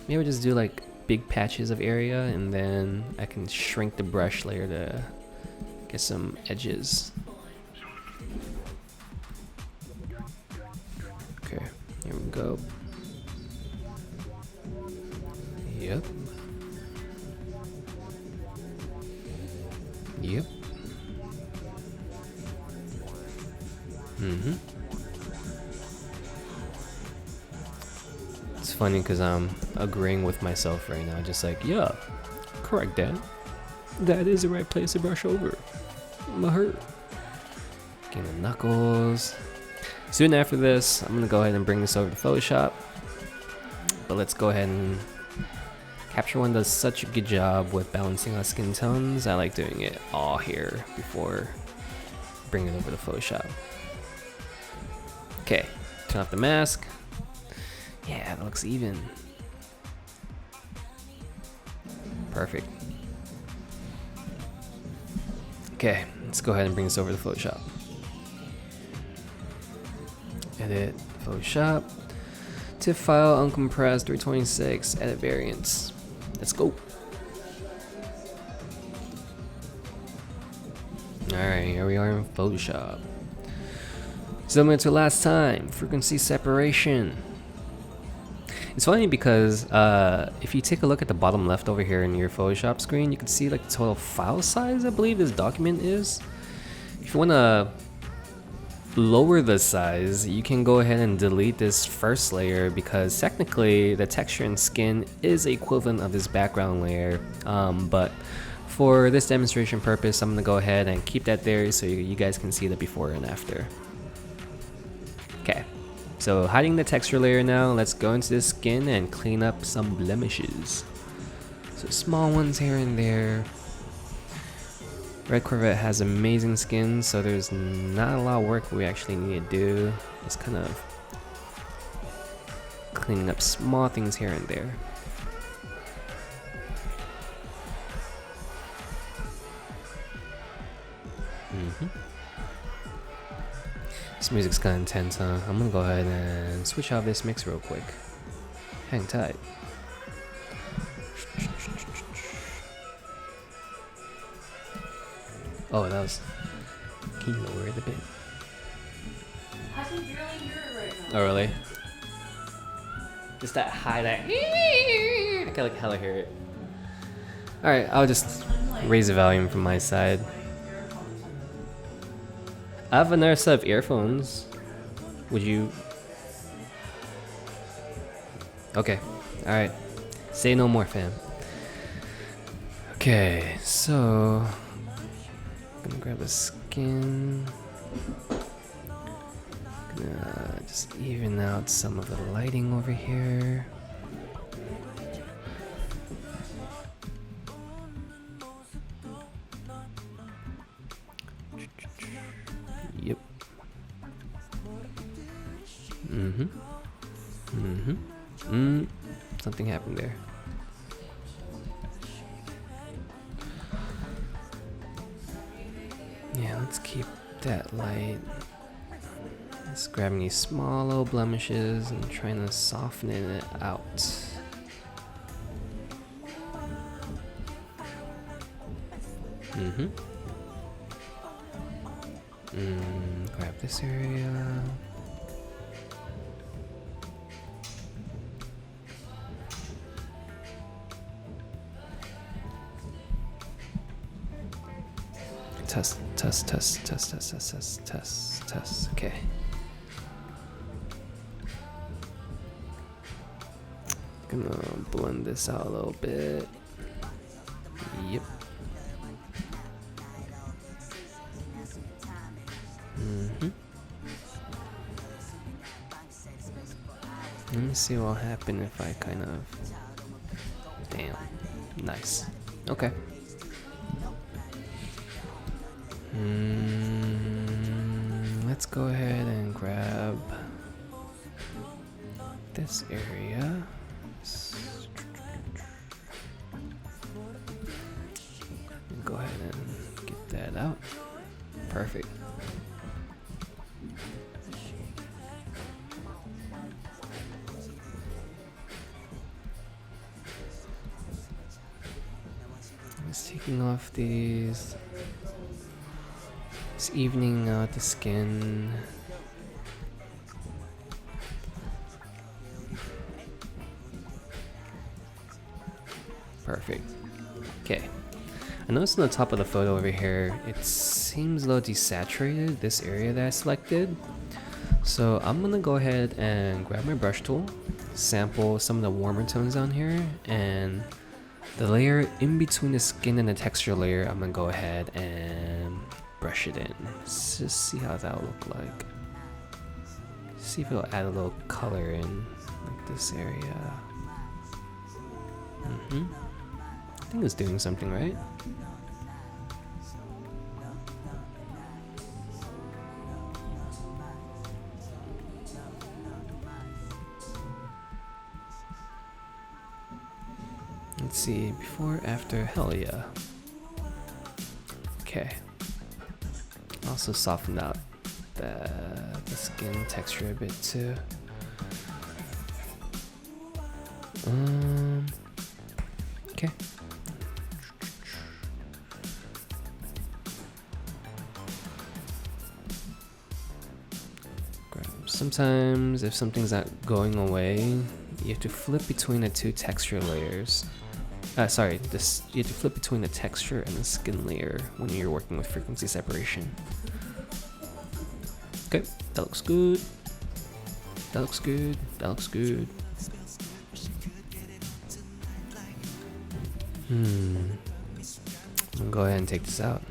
Maybe I'll just do like big patches of area and then I can shrink the brush layer to get some edges. Okay, here we go. Yep. Yep. It's funny because I'm agreeing with myself right now, just like, yeah, correct, Dad. That is the right place to brush over. My hurt. Getting the knuckles. Soon after this, I'm gonna go ahead and bring this over to Photoshop. But let's go ahead and Capture One does such a good job with balancing out skin tones. I like doing it all here before bringing it over to Photoshop. Okay, turn off the mask. Yeah, that looks even. Perfect. Okay, let's go ahead and bring this over to Photoshop. Edit, Photoshop. TIFF file, uncompressed, 326, edit variants. Let's go. Alright, here we are in Photoshop. Similar to last time, frequency separation. It's funny because if you take a look at the bottom left over here in your Photoshop screen, you can see like the total file size I believe this document is. If you want to lower the size, you can go ahead and delete this first layer because technically the texture and skin is equivalent of this background layer, but for this demonstration purpose I'm gonna go ahead and keep that there so you guys can see the before and after. Okay, so hiding the texture layer now, let's go into the skin and clean up some blemishes. So small ones here and there. Red Corvette has amazing skin, so there's not a lot of work we actually need to do. Just kind of cleaning up small things here and there. This music's kind of intense, huh? I'm gonna go ahead and switch off this mix real quick. Hang tight. Oh, that was... Can you lower it a bit? I can barely hear it right now. Oh, really? Just that high, that... I can like hella hear it. Alright, I'll just raise the volume from my side. I have another set of earphones. Would you... Okay, alright. Say no more, fam. Okay, so... I'm gonna grab a skin. Gonna just even out some of the lighting over here. Yep. Something happened there. Yeah, let's keep that light. Just grabbing these small little blemishes and trying to soften it out. Grab this area. Test. Okay. Gonna blend this out a little bit. Yep. Let me see what'll happen if I kind of... Damn. Nice. Okay. Let's go ahead and grab this area. Go ahead and get that out. Perfect. Just taking off these. Just evening out the skin. Perfect. Okay. I noticed on the top of the photo over here, it seems a little desaturated, this area that I selected. So I'm gonna go ahead and grab my brush tool, sample some of the warmer tones down here, and the layer in between the skin and the texture layer, I'm gonna go ahead and brush it in. Let's just see how that'll look like. See if it'll add a little color in like this area. I think it's doing something, right? Let's see, before, after, hell yeah. Okay. Also softened out the skin texture a bit too. Okay. Sometimes if something's not going away, you have to flip between the two texture layers. You have to flip between the texture and the skin layer when you're working with frequency separation. Okay, that looks good. That looks good. That looks good. I'm gonna go ahead and take this out.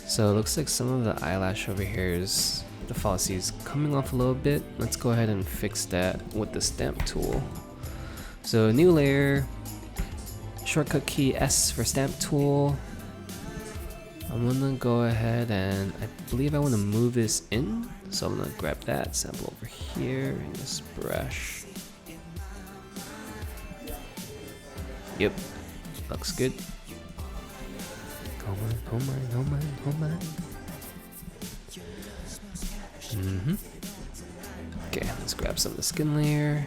So it looks like some of the eyelash over here is, the falsie is coming off a little bit. Let's go ahead and fix that with the stamp tool. So new layer, shortcut key S for stamp tool. I'm gonna go ahead and I believe I want to move this in. So I'm gonna grab that sample over here and just brush. Yep, looks good. Oh my. Okay, let's grab some of the skin layer.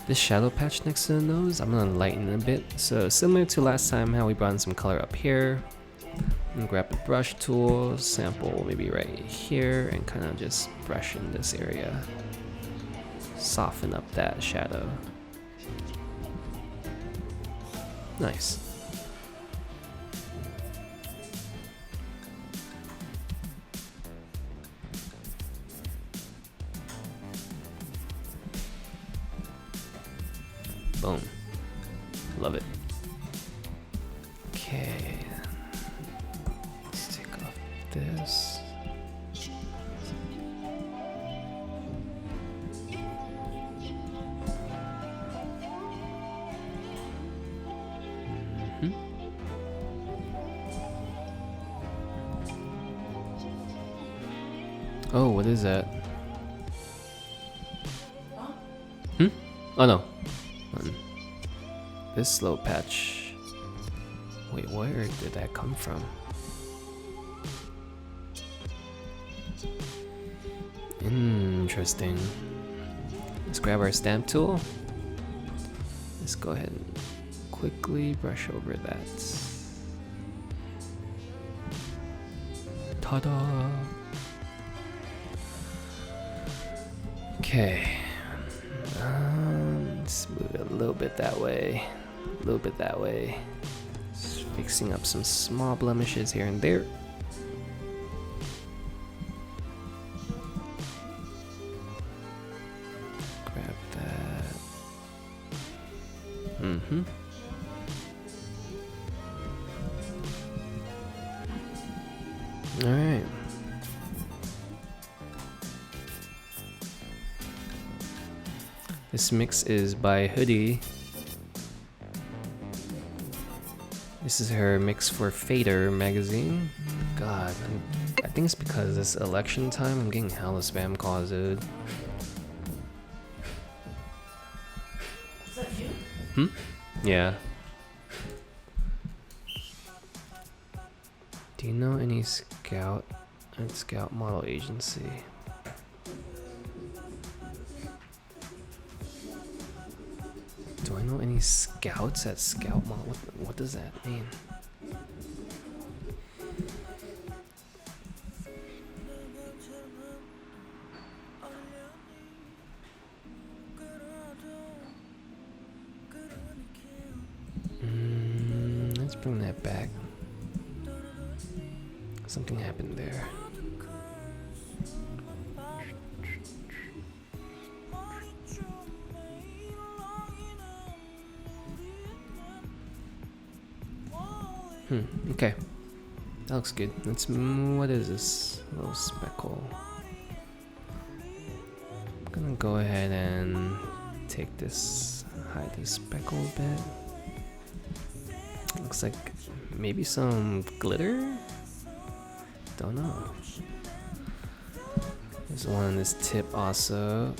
This shadow patch next to the nose, I'm gonna lighten a bit. So similar to last time, how we brought in some color up here. And grab the brush tool, sample maybe right here, and kind of just brush in this area. Soften up that shadow. Nice. Boom. Love it. Okay. This. Oh, what is that? Oh no. This slow patch. Wait, where did that come from? Interesting. Let's grab our stamp tool. Let's go ahead and quickly brush over that. Ta-da! Okay. Let's move it a little bit that way. A little bit that way. Just fixing up some small blemishes here and there. All right. This mix is by Hoodie. This is her mix for Fader magazine. God, I think it's because it's election time. I'm getting hella spam calls, dude. Is that you? Yeah. Do you know any Scout and Scout model agency? Do I know any Scouts at Scout model? What does that mean? Let's bring that back. Something happened there. Okay. That looks good. Let's, what is this little speckle? I'm gonna go ahead and take this, hide this speckle a bit. Looks like maybe some glitter? Don't know. There's one on this tip also.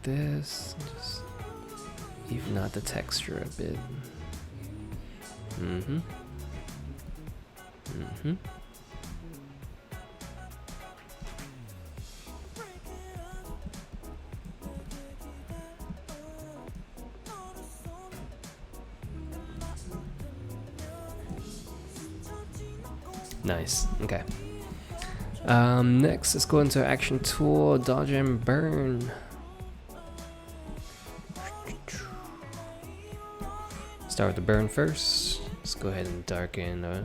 this. Just even out the texture a bit. Mm-hmm. Mm-hmm. Nice. Okay. Next, let's go into our action tool, dodge and burn. Start with the burn first. Let's go ahead and darken the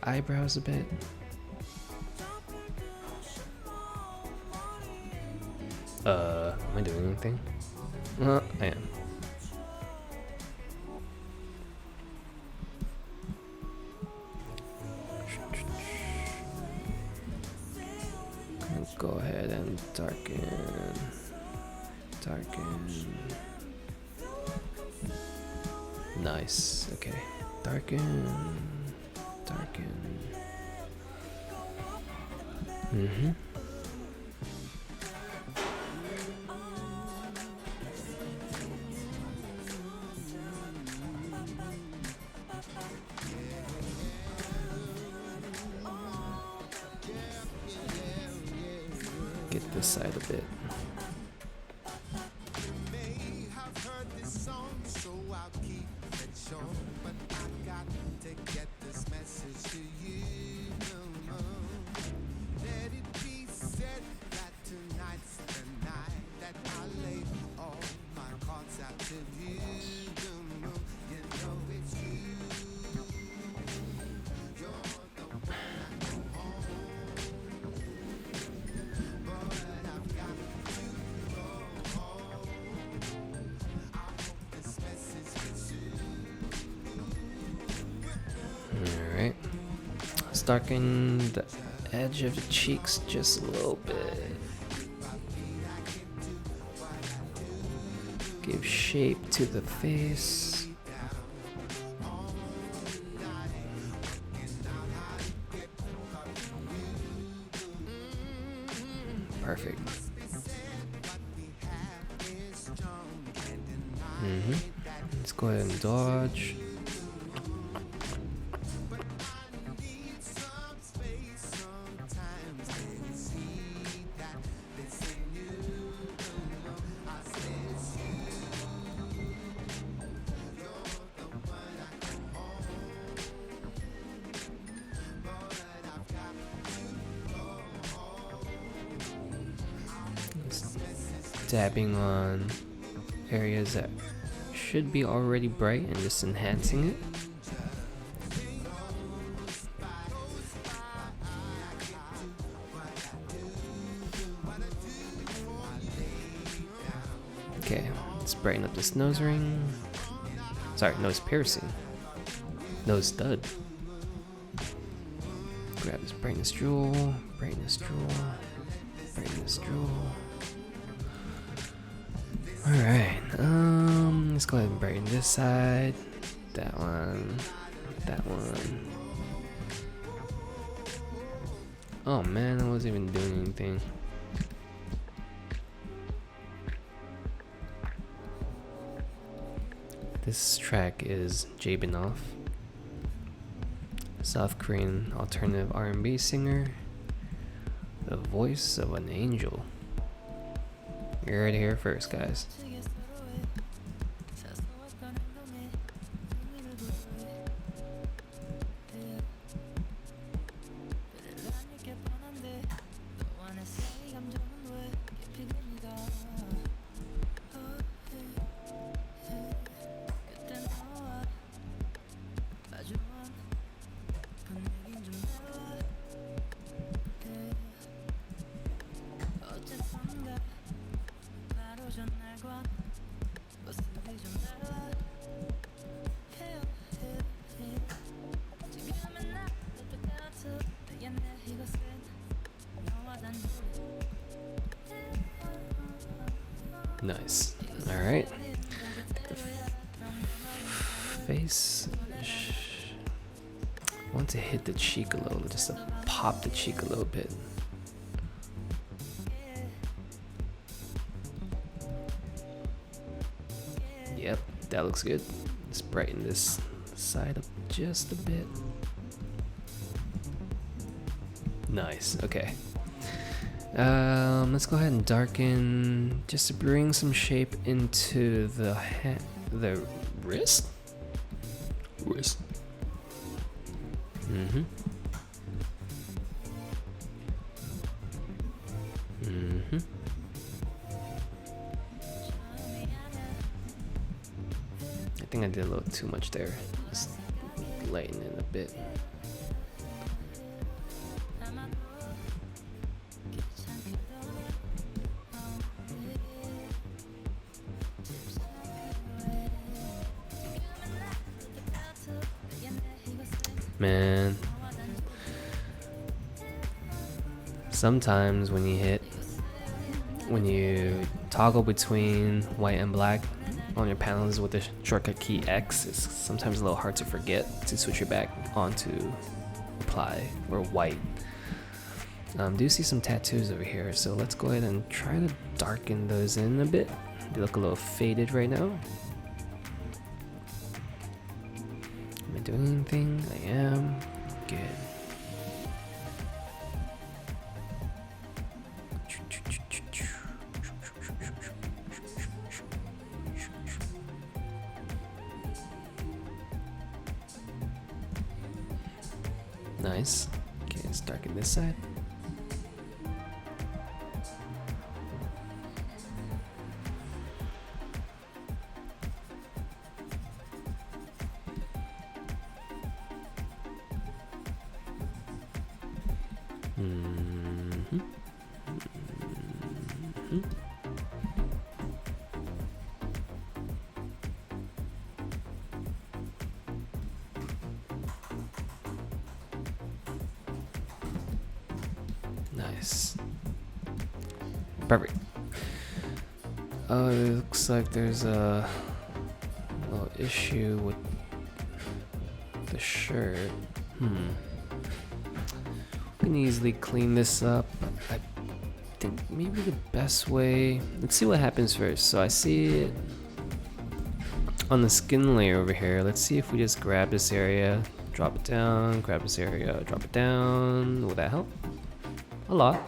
eyebrows a bit. Am I doing anything? I am. Go ahead and darken. Nice. Okay. Darken. Mm-hmm. Get this side a bit. Alright. Let's darken the edge of the cheeks just a little bit. Give shape to the face. Perfect. Let's go ahead and dodge. Dabbing on areas that should be already bright and just enhancing it. Okay, let's brighten up this nose ring. Sorry, nose piercing. Nose stud. Grab this brightness jewel, brightness jewel, brightness jewel. Alright, let's go ahead and brighten this side, that one. Oh man, I wasn't even doing anything. This track is Jabinoff, South Korean alternative R&B singer, the voice of an angel. You heard it here first, guys. Nice. All right. Face. I want to hit the cheek a little, just to pop the cheek a little bit. Yep, that looks good. Let's brighten this side up just a bit. Nice, okay. Let's go ahead and darken just to bring some shape into the wrist. I think I did a little too much there. Just lighten it a bit. Man, sometimes when you toggle between white and black on your panels with the shortcut key X, it's sometimes a little hard to forget to switch it back onto apply or white. Do see some tattoos over here, so let's go ahead and try to darken those in a bit. They look a little faded right now. Am I doing anything? I am. Good. Nice. Okay, let's darken this side. Nice. Perfect. Oh, it looks like there's a little issue with the shirt. We can easily clean this up. I think maybe the best way... Let's see what happens first. So I see it on the skin layer over here. Let's see if we just grab this area, drop it down, grab this area, drop it down. Will that help? A lot.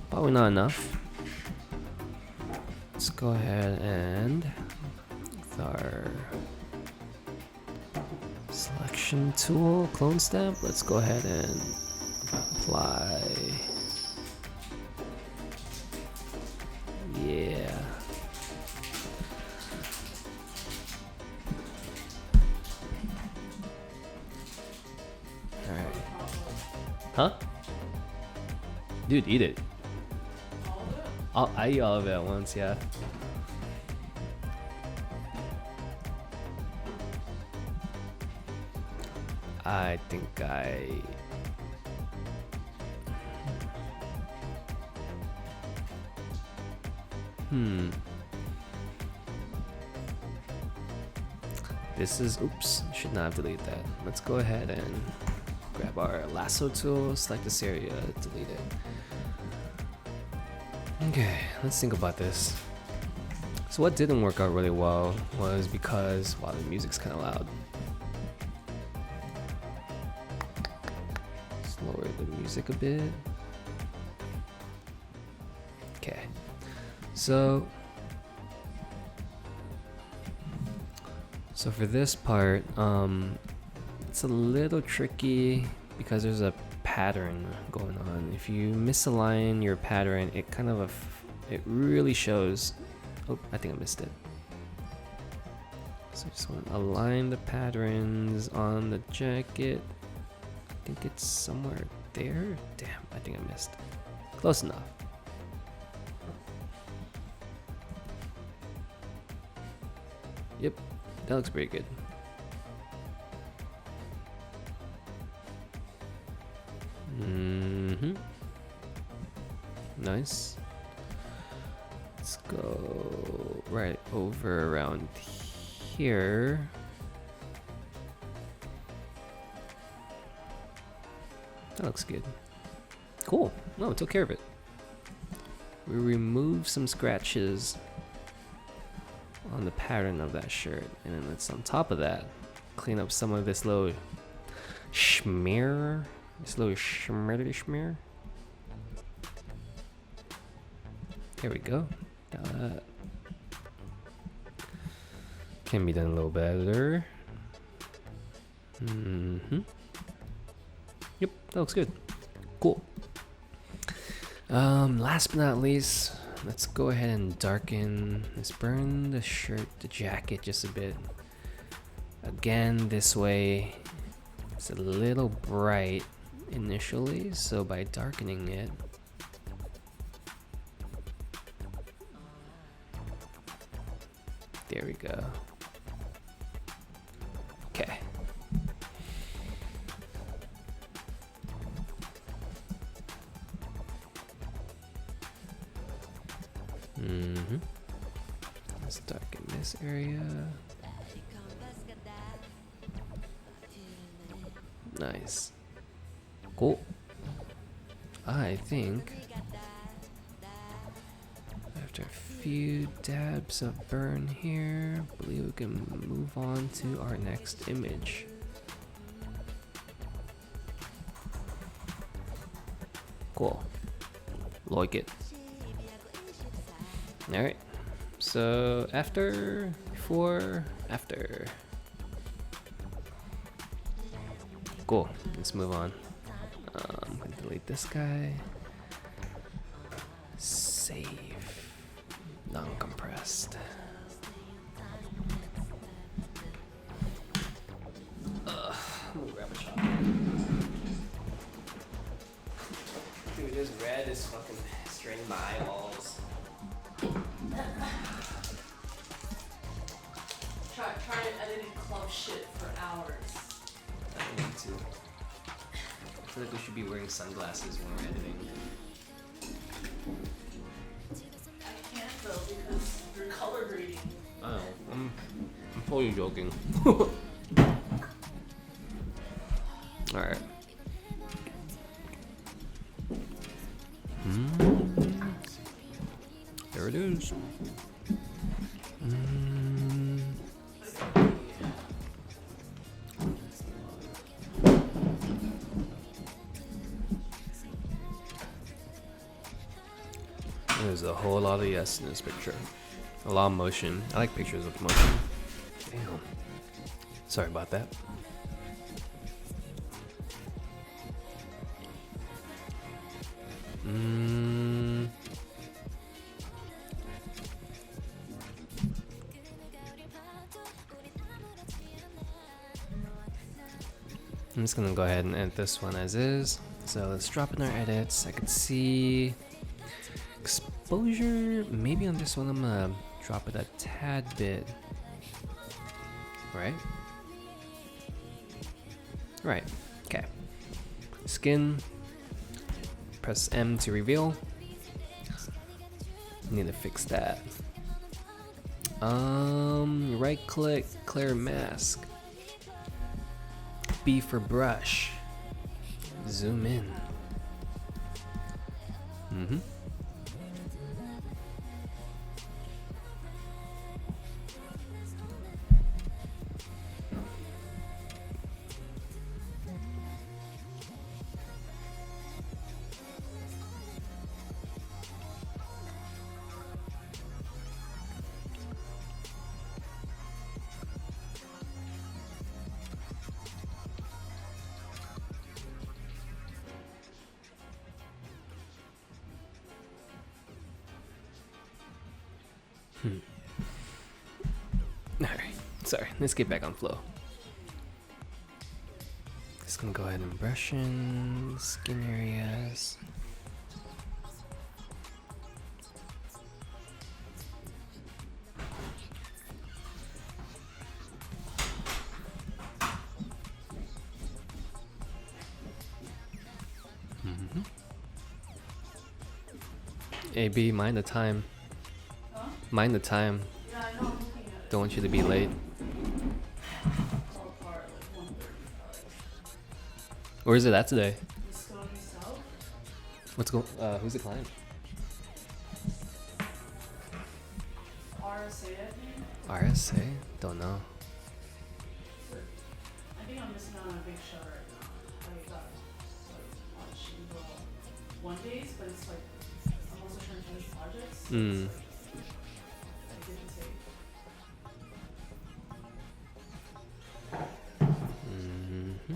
Probably not enough. Let's go ahead and with our selection tool, clone stamp, let's go ahead and apply. Yeah. Alright. Huh? Dude, eat it. I eat all of it at once, yeah. I think This is, oops, should not have deleted that. Let's go ahead and grab our lasso tool, select this area, delete it. Okay, let's think about this. So what didn't work out really well was because, wow, the music's kind of loud. Let's lower the music a bit. Okay, so for this part, it's a little tricky because there's a pattern going on. If you misalign your pattern, it kind of it really shows. Oh, I think I missed it. So I just want to align the patterns on the jacket. I think it's somewhere there. Damn, I think I missed. Close enough. Yep, that looks pretty good. Nice. Let's go right over around here. That looks good. Cool. No, it took care of it. We remove some scratches on the pattern of that shirt, and then let's on top of that clean up some of this little schmear, schmear. There we go. Now that can be done a little better. Yep, that looks good. Cool. Last but not least, let's go ahead and darken. Let's burn the shirt, the jacket just a bit. Again, this way it's a little bright initially, so by darkening it, there we go. Okay. Let's darken this area. Nice. Cool. I think after a few dabs of burn here, I believe we can move on to our next image. Cool. Like it. Alright. So after, before, after. Cool. Let's move on. I'm gonna delete this guy. Save. Non-compressed. I'm gonna grab a shot. Dude, this red is fucking straining my eyeballs. Try editing club shit for hours. I need to. I feel like we should be wearing sunglasses when we're editing. I can't though because you're color grading. Oh, I'm totally joking. Alright. There it is. There's a whole lot of yes in this picture. A lot of motion. I like pictures with motion. Damn. Sorry about that. I'm just gonna go ahead and edit this one as is. So let's drop in our edits. I can see exposure. Maybe on this one I'm gonna drop it a tad bit. Right? Right. Okay. Skin. Press M to reveal. Need to fix that. Right click, clear mask. B for brush. Zoom in. Alright, sorry, let's get back on flow. Just gonna go ahead and brush in skin areas. AB, mind the time. Huh? Mind the time. Yeah, I know, I'm looking at it. Don't want you to be late. It's all apart, like 1:35. Where is it at today? It's going south. What's going? Who's the client? RSA RSA, I think. RSA? Don't know. I think I'm missing out on a big show right now. I got like watching the one days, but it's like I'm also trying to finish projects. So it's like I didn't take. Mm-hmm.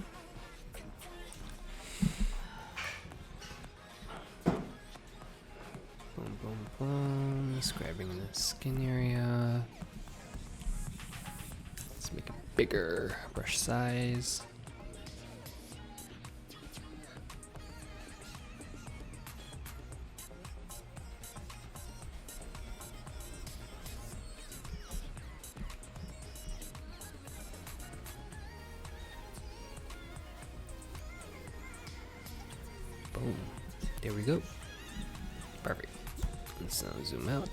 Boom, boom, boom. Just grabbing the skin area. Let's make it bigger. Brush size. Boom. There we go. Perfect. Let's now zoom out.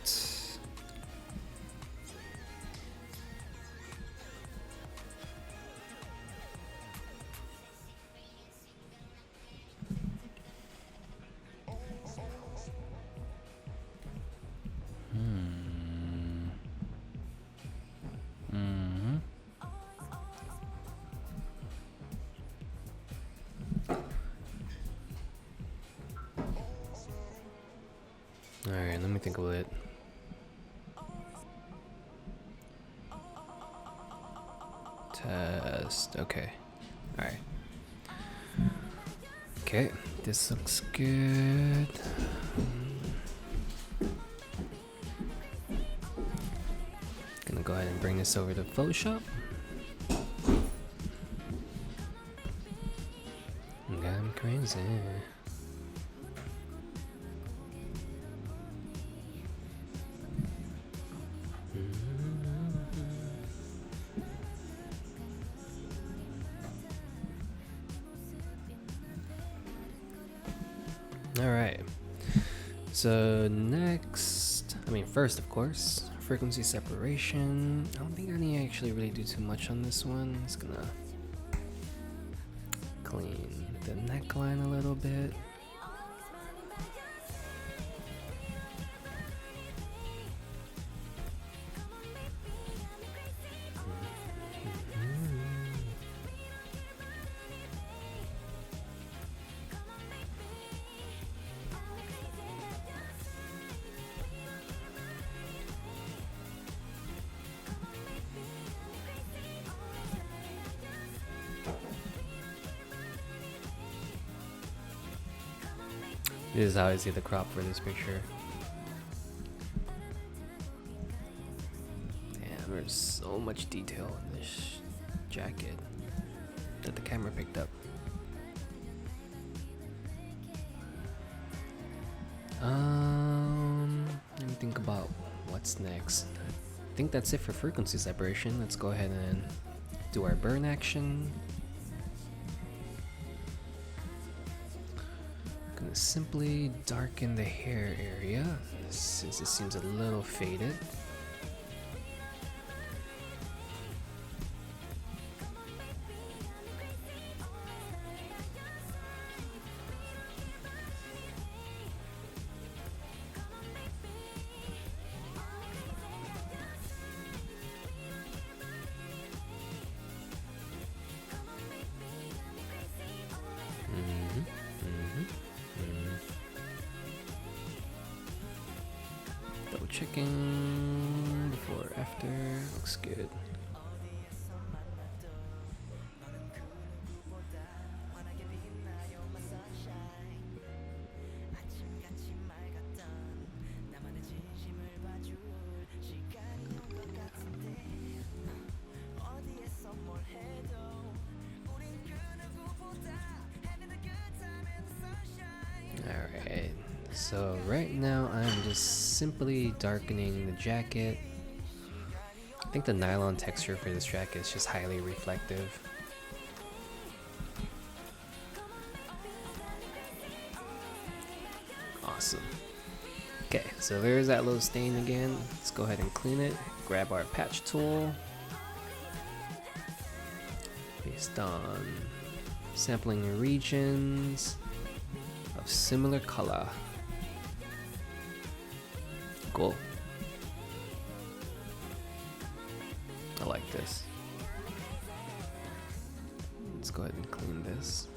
Alright, let me think of it. Test. Okay. Alright. Okay, this looks good. Gonna go ahead and bring this over to Photoshop. I'm crazy. Alright, so first of course, frequency separation. I don't think I need to actually really do too much on this one. Just gonna clean the neckline a little bit. This is how I see the crop for this picture. Damn, there's so much detail in this jacket that the camera picked up. Let me think about what's next. I think that's it for frequency separation. Let's go ahead and do our burn action. Gonna simply darken the hair area since it seems a little faded. Double checking before, after, looks good. Alright, so right now I'm just simply darkening the jacket. I think the nylon texture for this jacket is just highly reflective. Awesome. Okay, so there's that little stain again. Let's go ahead and clean it. Grab our patch tool. Based on sampling regions of similar color. Cool. I like this. Let's go ahead and clean this.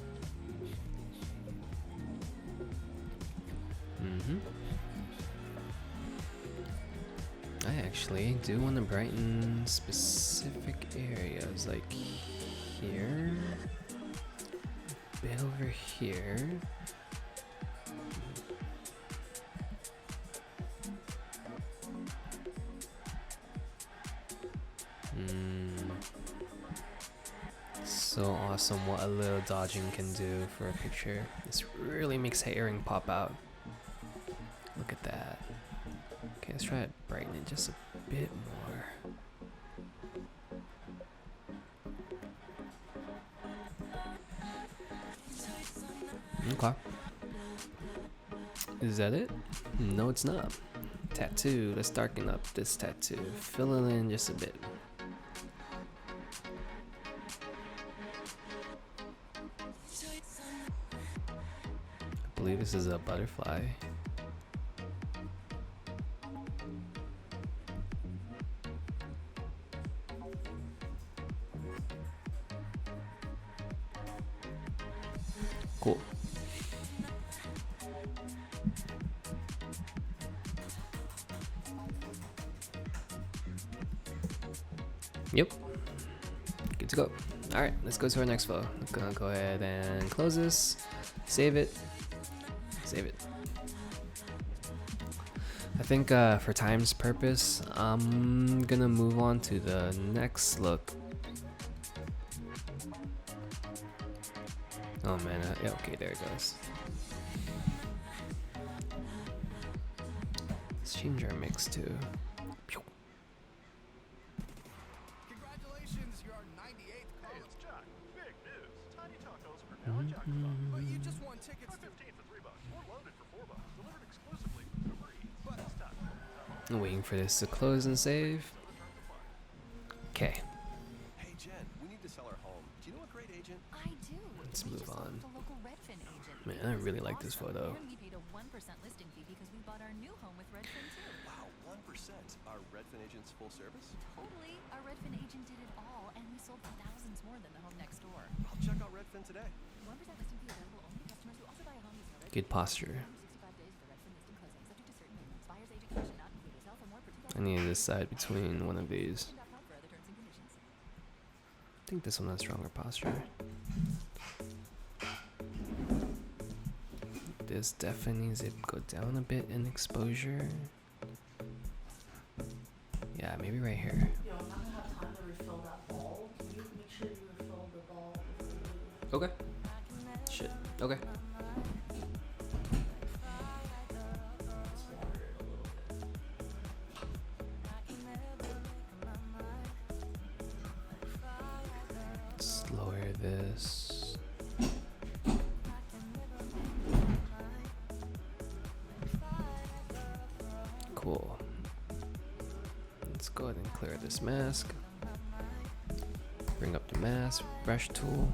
I actually do want to brighten specific areas, like here, a bit over here. So awesome what a little dodging can do for a picture. This really makes the earring pop out. Look at that. Okay, let's try to brighten it just a bit more. Okay. Is that it? No, it's not. Tattoo. Let's darken up this tattoo. Fill it in just a bit. I believe this is a butterfly. Cool. Yep. Good to go. Alright, let's go to our next photo. I'm gonna go ahead and close this. Save it. Save it. I think for time's purpose, I'm gonna move on to the next look. Oh man, yeah, okay, there it goes. Let's change our mix to. Congratulations, you're our 98th. Hey, it's Jack. Big news. Tiny tacos are now jackpot. But you just won tickets. 15 for $3 or loaded for $4. Delivered exclusively to Uber Eats. But it's time. I'm waiting for this to close and save. Okay. Hey Jen, we need to sell our home. Do you know a great agent? I do. Let's We move just on. sold the local Redfin agent. Man, I really like this photo. And we paid a 1% listing fee because we bought our new home with Redfin too. Wow, 1%. Are Redfin agents full service? Totally. Our Redfin agent did it all, and we sold for thousands more than the home next door. I'll check out Redfin today. 1% listing fee available only to customers who also buy a home using a Redfin. Good posture. 65 days for Redfin listing closing, subject to certain minimums. Buyer's agent commission not included. Sell for more for I need to decide between one of these. $20.com for other terms and conditions. I think this one has stronger posture. This definitely needs to go down a bit in exposure. Yeah, maybe right here. Yo, I'm not gonna have time to refill that ball. Can you make sure you refill the ball before you leave? Okay. Shit. Okay. Water it a little bit. Let's lower this. Cool. Let's go ahead and clear this mask. Bring up the mask, brush tool.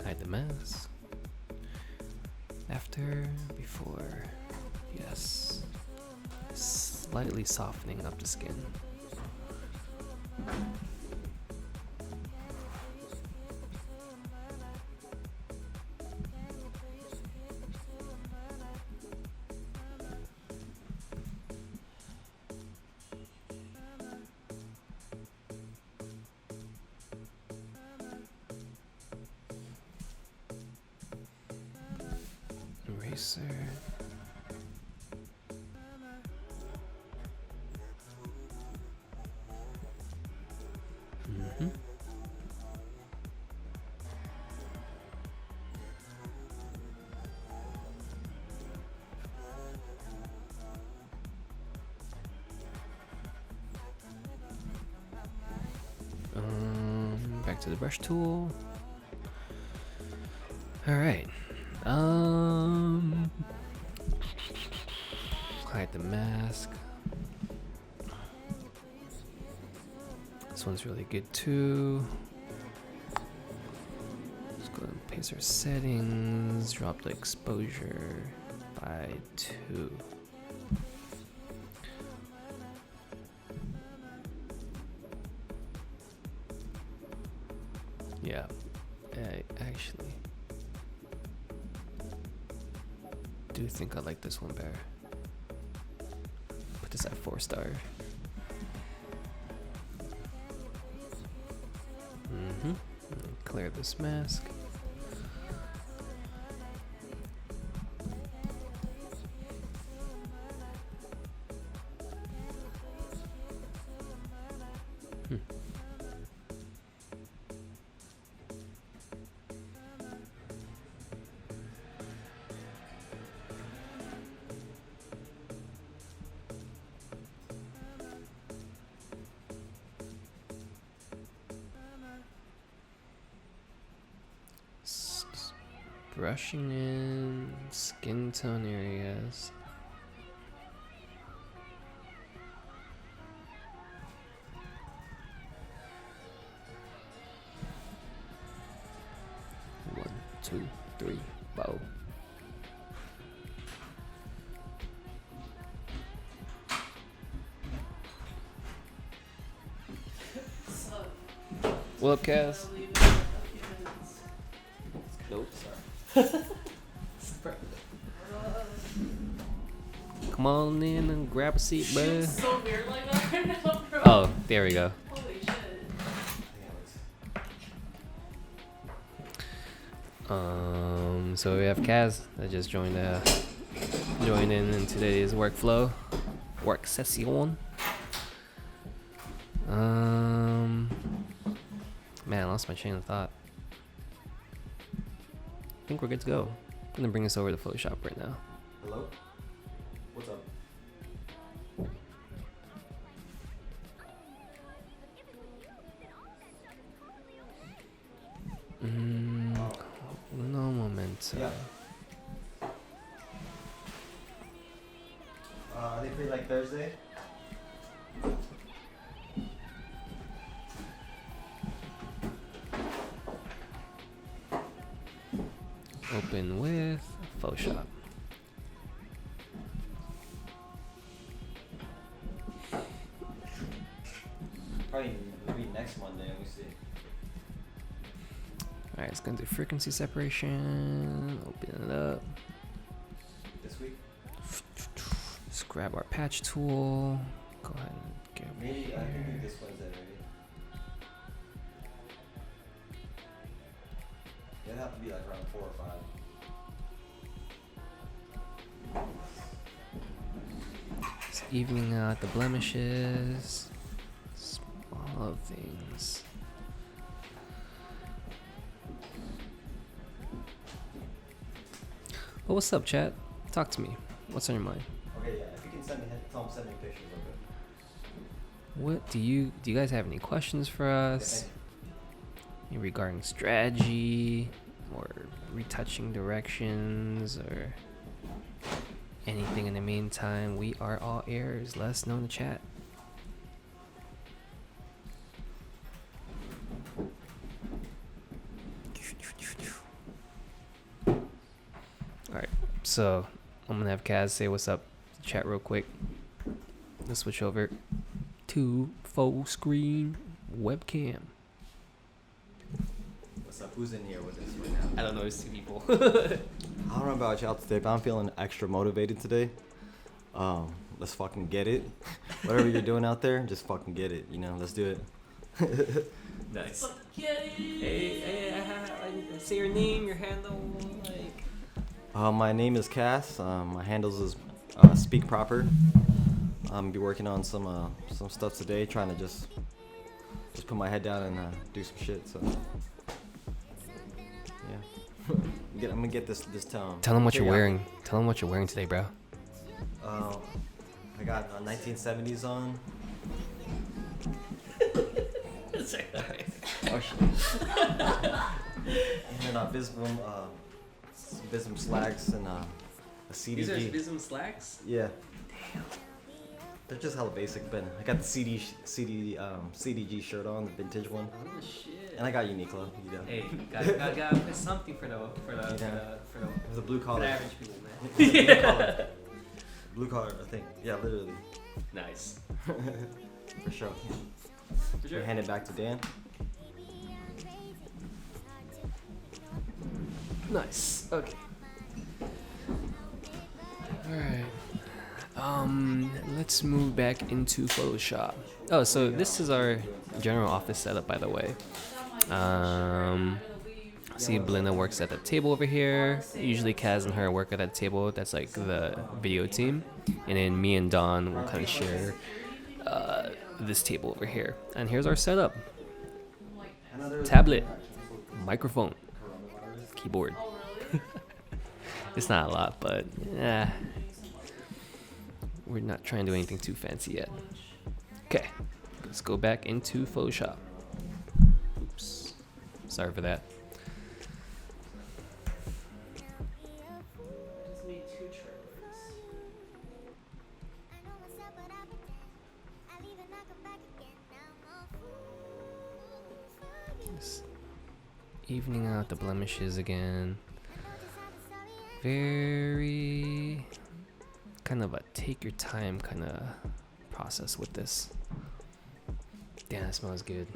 Hide the mask. After, before. Yes. Slightly softening up the skin. Eraser. back to the brush tool. All right. Hide the mask. This one's really good too. Let's go and paste our settings. Drop the exposure by 2. Yeah, I actually do think I like this one better. Put this at 4-star. Clear this mask. Brushing in skin tone areas. One, two, three, bow. What up, Cass? Nope. Come on in and grab a seat, bud. It's so weird like that right now, bro. Oh, there we go. Holy shit. So we have Kaz that just joined in today's workflow, work session. Man, I lost my chain of thought. I think we're good to go. I'm gonna bring this over to Photoshop right now. Hello? What's up? No moment. Yeah. Are they free like Thursday? Open with Photoshop. Probably maybe next Monday, let me see. Alright, it's gonna do frequency separation. Open it up. This week? Just grab our patch tool. Go ahead and get over Maybe, I here. can do this Wednesday maybe. It'd have to be like around 4 or 5. Just evening out the blemishes. Small things. Well, what's up, chat? Talk to me. What's on your mind? Okay, yeah, if you can send me pictures, okay. What do you guys have any questions for us regarding strategy or retouching directions or anything in the meantime? We are all ears. Let us know in the chat. Alright, so I'm gonna have Kaz say what's up to chat real quick. Let's switch over to full screen webcam. What's up? Who's in here with us right now? I don't know, it's 2 people. I don't know about y'all today, but I'm feeling extra motivated today. Let's fucking get it. Whatever you're doing out there, just fucking get it. You know, let's do it. Nice. Hey, say your name, your handle, like. My name is Cass. My handles is Speak Proper. I'm be working on some stuff today, trying to just put my head down and do some shit. So yeah, I'm gonna get this tone. Tell them what you're Check it out. wearing. Tell them what you're wearing today, bro. I got 1970s on. Oh shit. And then Vism slacks and a CDG. These are Vism slacks? Yeah. Damn. They're just hella basic, but I got the CDG shirt on, the vintage one. Oh shit. And I got Uniqlo, you know. Hey, gotta put something for the blue collar. average people, man. Blue collar, I think. Yeah, literally. Nice. For sure. For sure. Hand it back to Dan. Nice. Okay. Alright. Let's move back into Photoshop. Oh, so this is our general office setup, by the way. See, Belinda works at the table over here. Usually Kaz and her work at that table. That's like the video team. And then me and Don will kind of share this table over here. And here's our setup. Tablet, microphone, keyboard. It's not a lot, but yeah. We're not trying to do anything too fancy yet. Okay, let's go back into Photoshop. Oops, sorry for that. Just made 2 trailers. Just evening out the blemishes again. Very kind of a take your time kind of process with this. Damn, that smells good.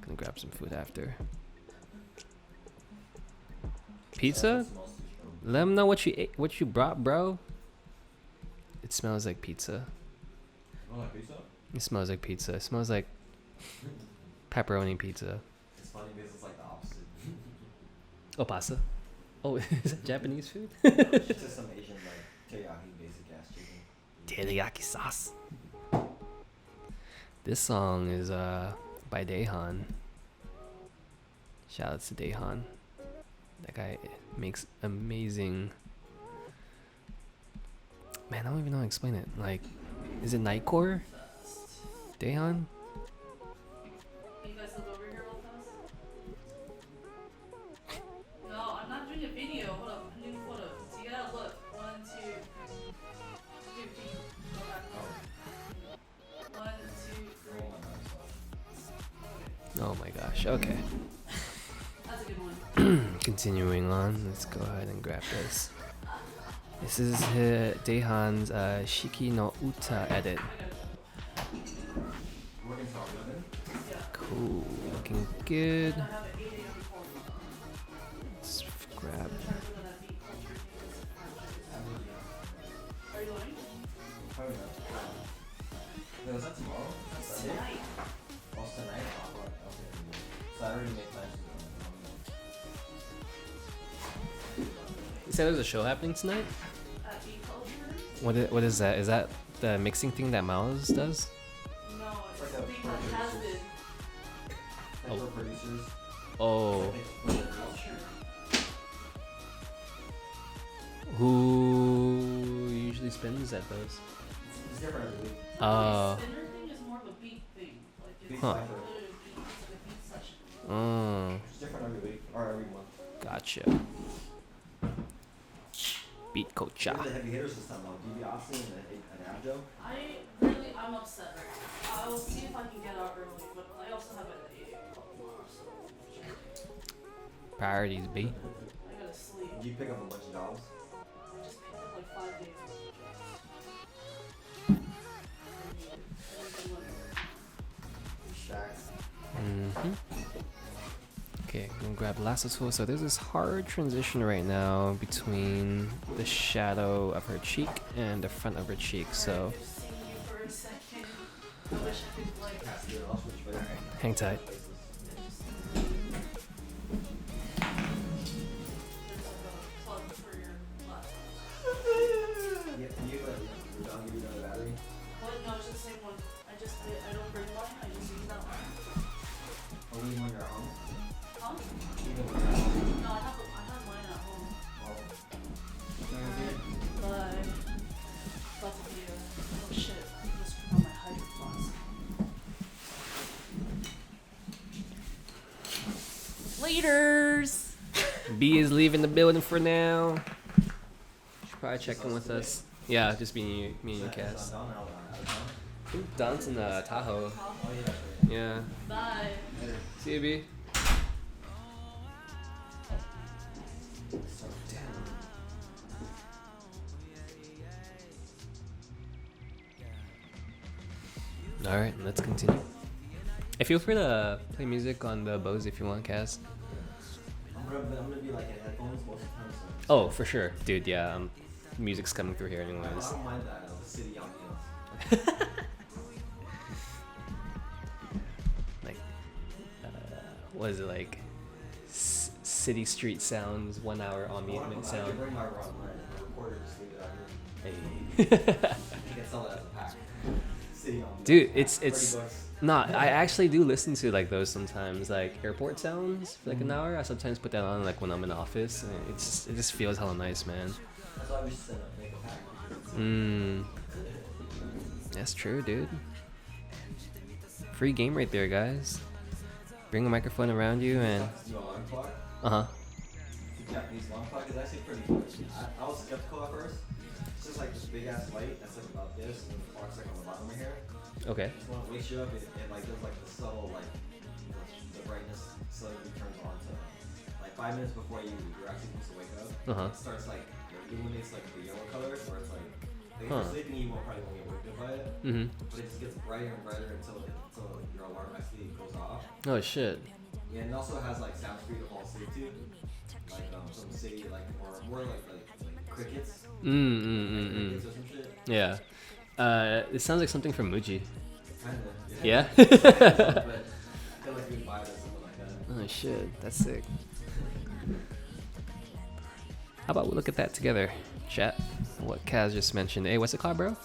Gonna grab some food after. Pizza? Let them know what you ate, what you brought, bro. It smells like pizza. It smells like pizza. It smells like pepperoni pizza. It's funny because it's like the opposite. Oh, pasta. Oh, is that Japanese food? It's just some Asian like teriyaki basic ass chicken. Teriyaki sauce. This song is by Daehan. Shout out to Daehan. That guy makes amazing. Man, I don't even know how to explain it. Like, is it Nightcore? Daehan? You guys look over here with us? No, I'm not doing a video. Hold up, I'm doing photos. So you gotta look. 1, 2, 3. Go back. 1, 2, 3. Oh my gosh, okay. That's a good one. Continuing on, let's go ahead and grab this. This is Daehan's Shiki no Uta edit. Cool, looking good. Let's grab. Are you going? Wait, was that tomorrow? Tonight. Oh, it's tonight? Oh, okay. So I already made plans You said there's a show happening tonight? Culture? What is that? Is that the mixing thing that Miles does? No, it's the thing that has been like for producers. Oh, culture. who usually spins at those? It's different every week. Oh, Spinner thing is more of a beat thing. Like it's Huh. literally a beat, it's like a beat session. It's different every week or every month. Gotcha. Beat Kocha. The heavy hitters this time though. DB Austin and Abjo. I'm upset right now. I will see if I can get out early, but I also have an 8 o'clock tomorrow, so Priorities, B. I gotta sleep. Do you pick up a bunch of jobs? I just picked up like 5 days of Stacks. Okay, I'm gonna grab last of all. So there's this hard transition right now between the shadow of her cheek and the front of her cheek. So for a second. I wish I could like I'll switch for that. hang tight. there's like a plug for your laptop. You give a dog give you another battery? What? No, it's the same one. I don't bring mine, I just use that one. Or leave one at home? Huh? Even when you're at home? No, I have mine at home. Oh. But about to be oh shit, I just put on my hydro flask. Laters. B is leaving the building for now. Should probably check in with us. Yeah, just me and you, Cass. I think Don's in Tahoe. Yeah. Bye. See you, B. All right, let's continue. Hey, feel free to play music on the Bose if you want, Cass. I'm gonna be like in headphones most of the time. So. Oh, for sure, dude. Yeah, music's coming through here anyways. I don't mind that. The city ambiance. Like, what is it like? City street sounds, 1 hour ambient I can sound. bring my recorder, just leave it out here. Hey. You can sell it as a pack. City ambiance. Dude, it's $30. not. I actually do listen to like those sometimes, like airport sounds for like an hour. I sometimes put that on like when I'm in the office, and it just feels hella nice, man. That's why we should make a pack. That's true, dude. Free game right there, guys. Bring a microphone around you and. New alarm clock. The Japanese alarm clock is actually pretty good. I was skeptical at first. It's just like this big ass light that's like about this, and then the clock's like on the bottom of here. Okay. So when it wakes you up, it like does like the subtle like the brightness suddenly turns on to like 5 minutes before you're actually supposed to wake up. It starts like it illuminates like the yellow color, where it's like if you're sleeping, you probably won't get waked up by it. But it just gets brighter and brighter until your alarm actually goes off. Oh shit. Yeah, and it also has like sounds for you to fall asleep to, like some city like or more like crickets. Crickets or some shit. Yeah. It sounds like something from Muji. Kinda. Yeah? But I feel like we'd buy it or something like that. Oh shit, that's sick. How about we look at that together, chat? What Kaz just mentioned. Hey, what's it called, bro?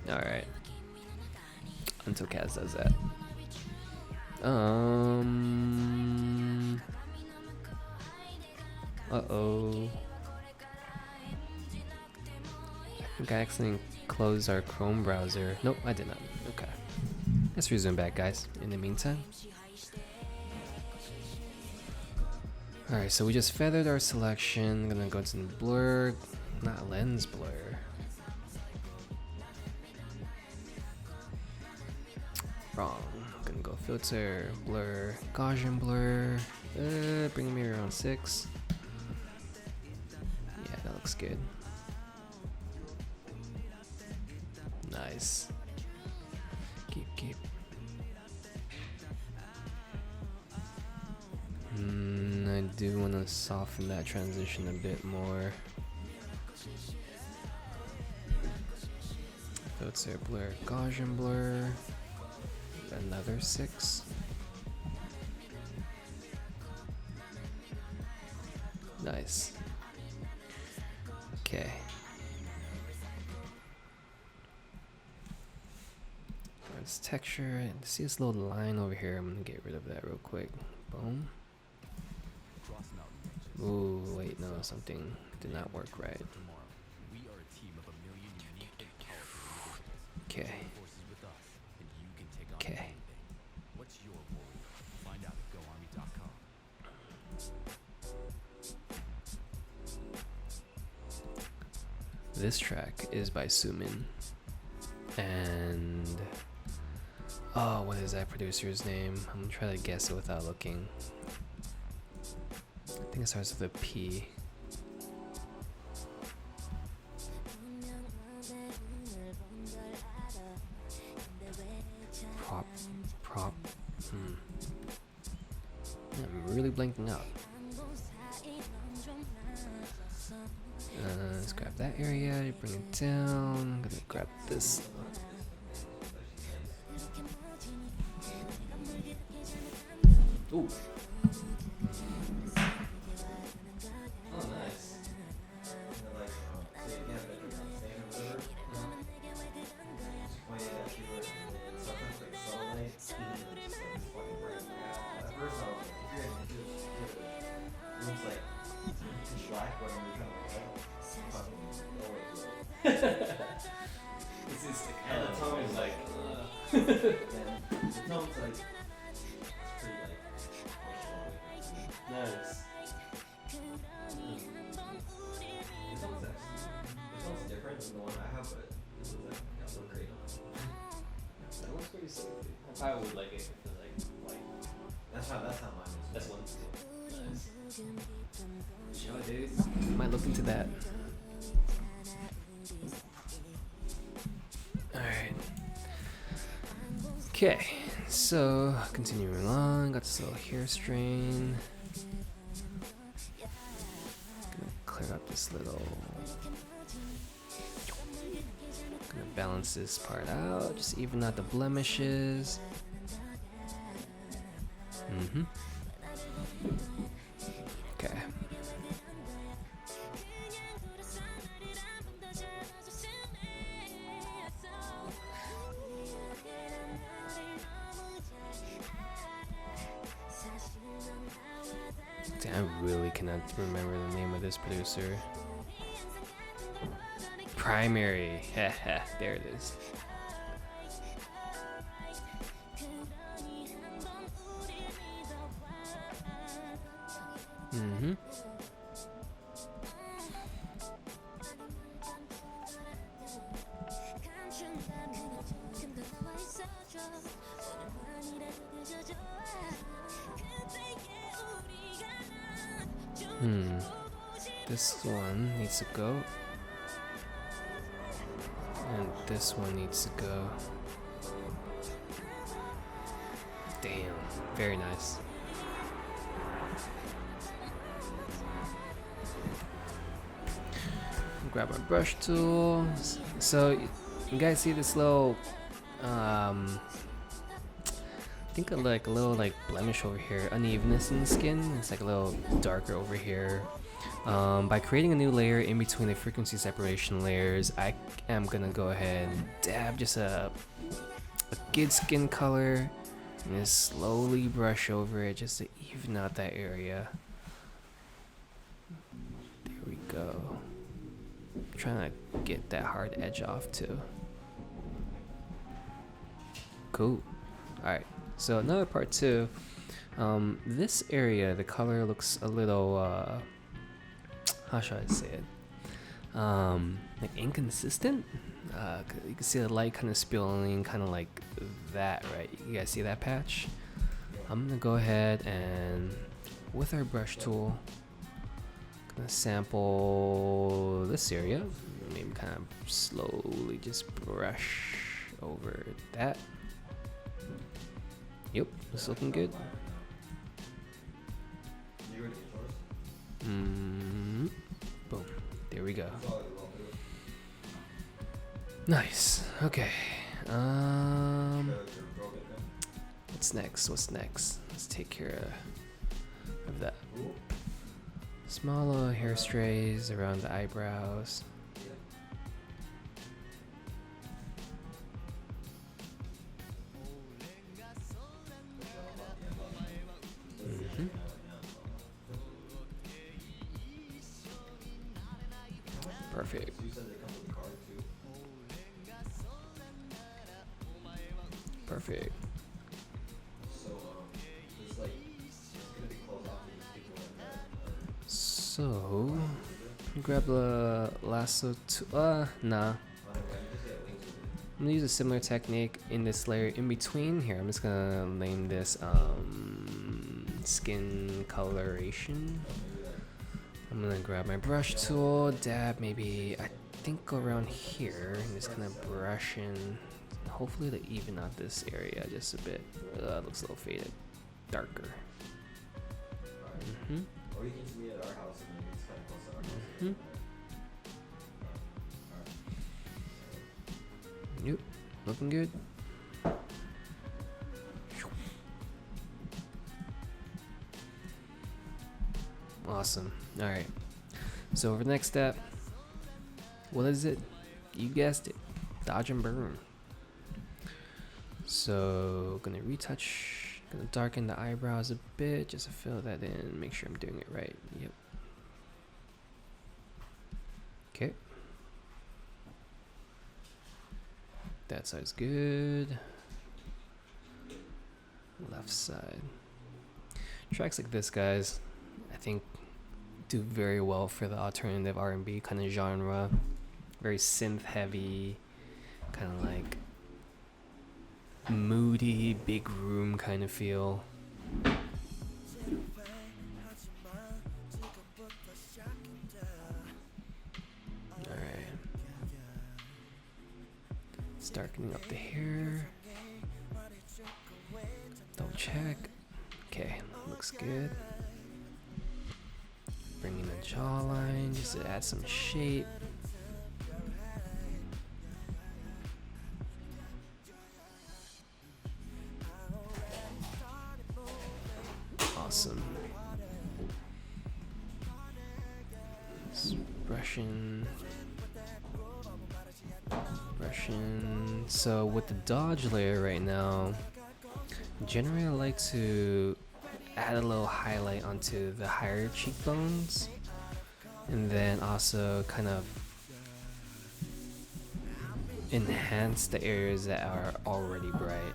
Alright. Until Kaz does that. Uh-oh. I think I accidentally closed our Chrome browser. Nope, I did not. Okay. Let's resume back, guys, in the meantime. Alright, so we just feathered our selection. I'm gonna go to the blur, not lens blur. Wrong. I'm gonna go filter, blur, Gaussian blur. Bring me around 6. Yeah, that looks good. Nice. Keep. I do want to soften that transition a bit more. Filter, blur, Gaussian blur. Another 6. Nice. Okay. It's texture, and see this little line over here. I'm gonna get rid of that real quick. Boom. Ooh, wait, no, something did not work right. Okay. Okay. What's your role? Find out at GoArmy.com. This track is by Sumin. And oh, what is that producer's name? I'm gonna try to guess it without looking. I think it starts with a P. Prop. I'm really blanking out. Let's grab that area, bring it down. I'm gonna grab this. Ooh. Oh, nice. This is the And the tone is like, no, it's like, it's pretty like, Nice. This one's different than the one I have, but this one's like got one grade on it. That one's pretty sick. I probably would like it if it was like white. That's how mine is. That's one. Nice. Show it, dude. Might look into that. Alright. Okay, so continuing along, got this little hair strain. Gonna clear up this little. Gonna balance this part out, just even out the blemishes. Okay. I really cannot remember the name of this producer. Primary. Haha, there it is. This one needs to go. And this one needs to go. Damn, very nice. Grab our brush tool. So you guys see this little I think like a little like blemish over here, unevenness in the skin. It's like a little darker over here. By creating a new layer in between the frequency separation layers, I am gonna go ahead and dab just a good skin color and just slowly brush over it just to even out that area. There we go. I'm trying to get that hard edge off too. Cool. Alright, so another part too. This area, the color looks a little how should I say it? Like inconsistent. You can see the light kind of spilling, kind of like that, right? You guys see that patch? I'm gonna go ahead and with our brush tool, gonna sample this area. Maybe kind of slowly just brush over that. Yep, it's looking good. Boom. There we go. Nice. Okay. What's next? What's next? Let's take care of that. Small little hair strays around the eyebrows. Perfect. Perfect. So, grab the lasso tool. Nah. I'm gonna use a similar technique in this layer in between. Here, I'm just gonna name this skin coloration. I'm gonna grab my brush tool, dab maybe, I think go around here, and just kind of brush in, hopefully to even out this area just a bit. Looks a little faded, darker. Or you can just meet at our house and then it's kind of close to our house. Yep, looking good. Awesome. Alright. So for the next step, what is it? You guessed it. Dodge and burn. So gonna retouch, gonna darken the eyebrows a bit just to fill that in, make sure I'm doing it right. Yep. Okay. That side's good. Left side. Tracks like this, guys. I think do very well for the alternative R&B kind of genre. Very synth heavy, kind of like moody, big room kind of feel. Alright. It's darkening up the hair. Double check. Okay, looks good. Bring in the jawline just to add some shape. Awesome. Just brushing. So with the dodge layer right now, generally I like to add a little highlight onto the higher cheekbones, and then also kind of enhance the areas that are already bright.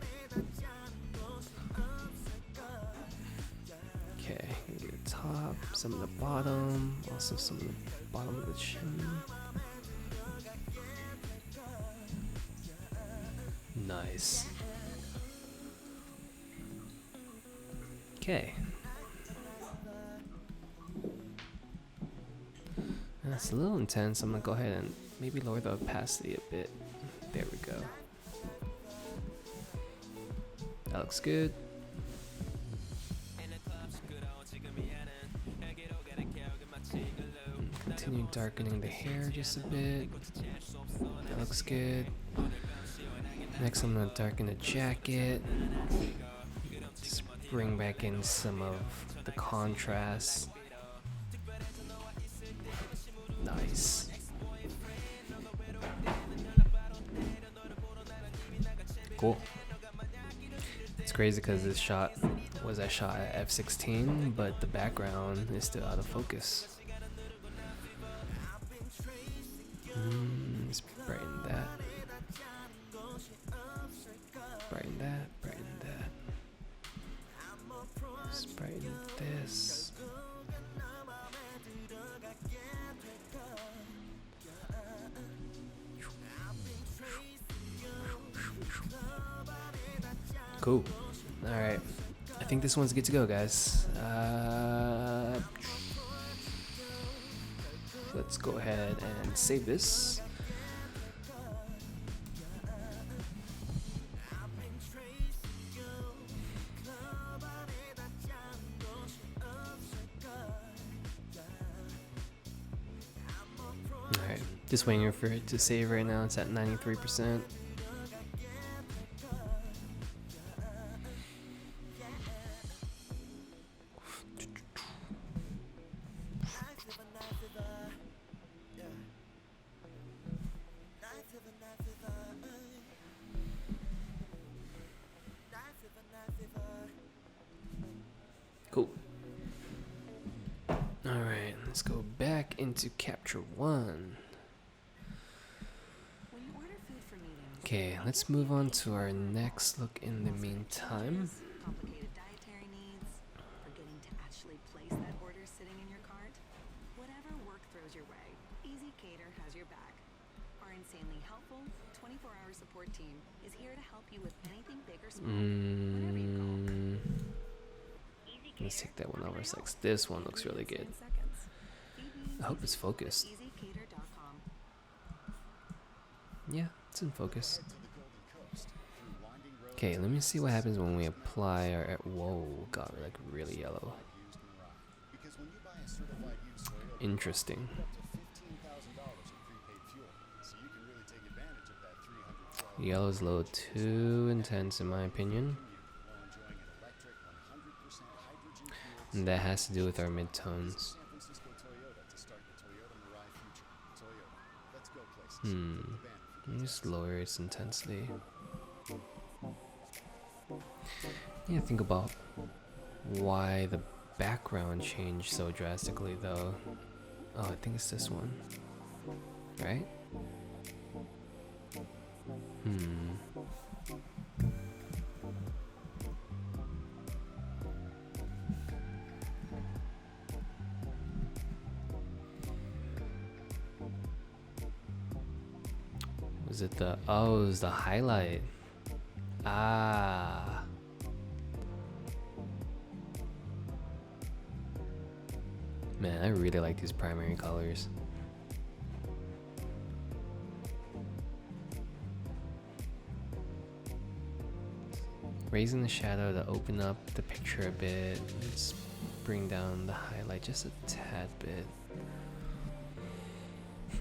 Okay, the top, some of the bottom, also some of the bottom of the chin. Nice. Okay. That's a little intense. I'm gonna go ahead and maybe lower the opacity a bit. There we go. That looks good. Continue darkening the hair just a bit. That looks good. Next, I'm gonna darken the jacket. Just bring back in some of the contrast. Nice. Cool. It's crazy because this shot was I shot at f16, but the background is still out of focus. Let's brighten that. Brighten that, brighten that. Just brighten this. Cool. Alright. I think this one's good to go, guys. Let's go ahead and save this. Alright, just waiting for it to save right now. It's at 93%. Cool. Alright, let's go back into Capture One. Okay, let's move on to our next look in the meantime. Complicated dietary needs, forgetting to actually place that order sitting in your cart. Whatever work throws your way, Easy Cater has your back. Our insanely helpful 24-hour support team is here to help you with anything big or small, whatever you call. Let's take that one over. Like, this one looks really good. I hope it's focused. Yeah, it's in focus. Okay, let me see what happens when we apply our. Whoa, got like really yellow. Interesting. Yellow's a little too intense in my opinion. And that has to do with our midtones. Let me just lower its intensity. Yeah, think about why the background changed so drastically though. Oh, I think it's this one. Right? is it the... Oh, it's the highlight. Ah. Man, I really like these primary colors. Raising the shadow to open up the picture a bit. Let's bring down the highlight just a tad bit.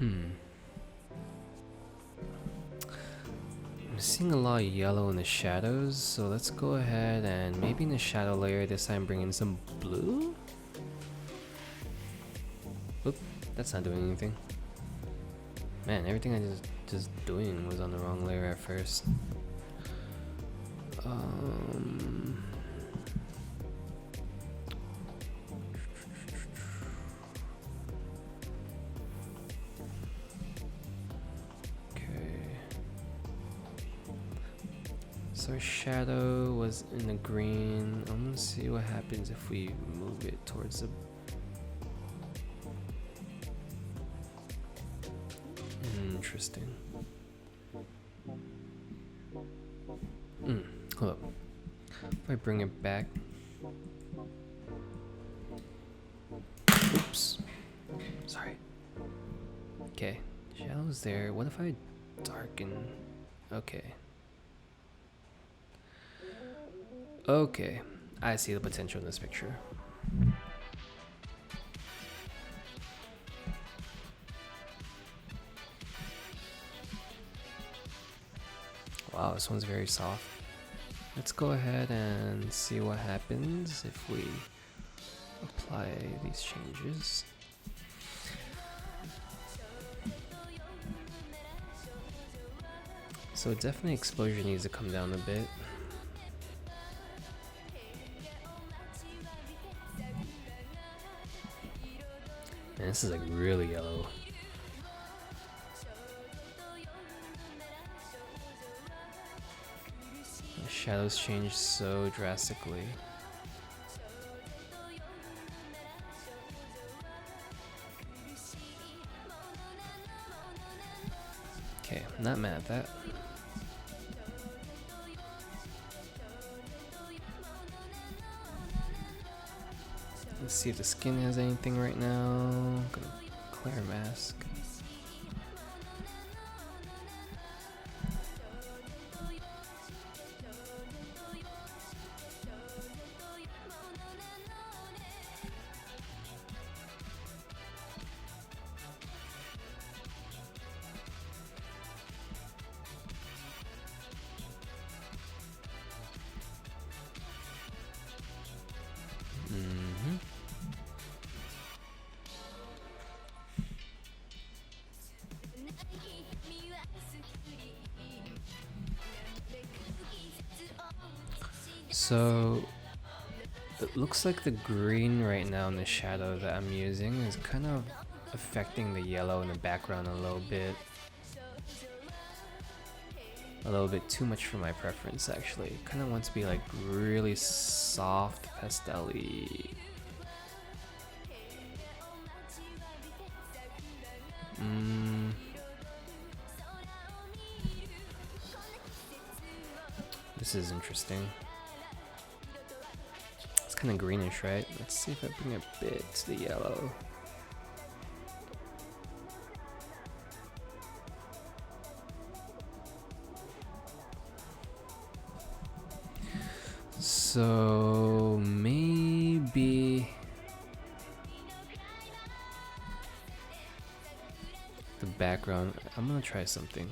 I'm seeing a lot of yellow in the shadows, so let's go ahead and maybe in the shadow layer this time bring in some blue? Oop, that's not doing anything. Man, everything I just doing was on the wrong layer at first. So our shadow was in the green. I'm gonna see what happens if we move it towards the... Interesting. Hold up. If I bring it back... Oops. Sorry. Okay. Shadow's there. What if I darken... Okay. Okay. I see the potential in this picture. Wow, this one's very soft. Let's go ahead and see what happens if we apply these changes. So definitely exposure needs to come down a bit. And this is like really yellow. The shadows change so drastically. Okay, I'm not mad at that. Let's see if the skin has anything right now. I'm gonna clear mask. So it looks like the green right now in the shadow that I'm using is kind of affecting the yellow in the background a little bit. A little bit too much for my preference actually. Kind of want to be like really soft pastel-y. This is interesting. It's kind of greenish, right? Let's see if I bring a bit to the yellow. So maybe the background. I'm gonna try something.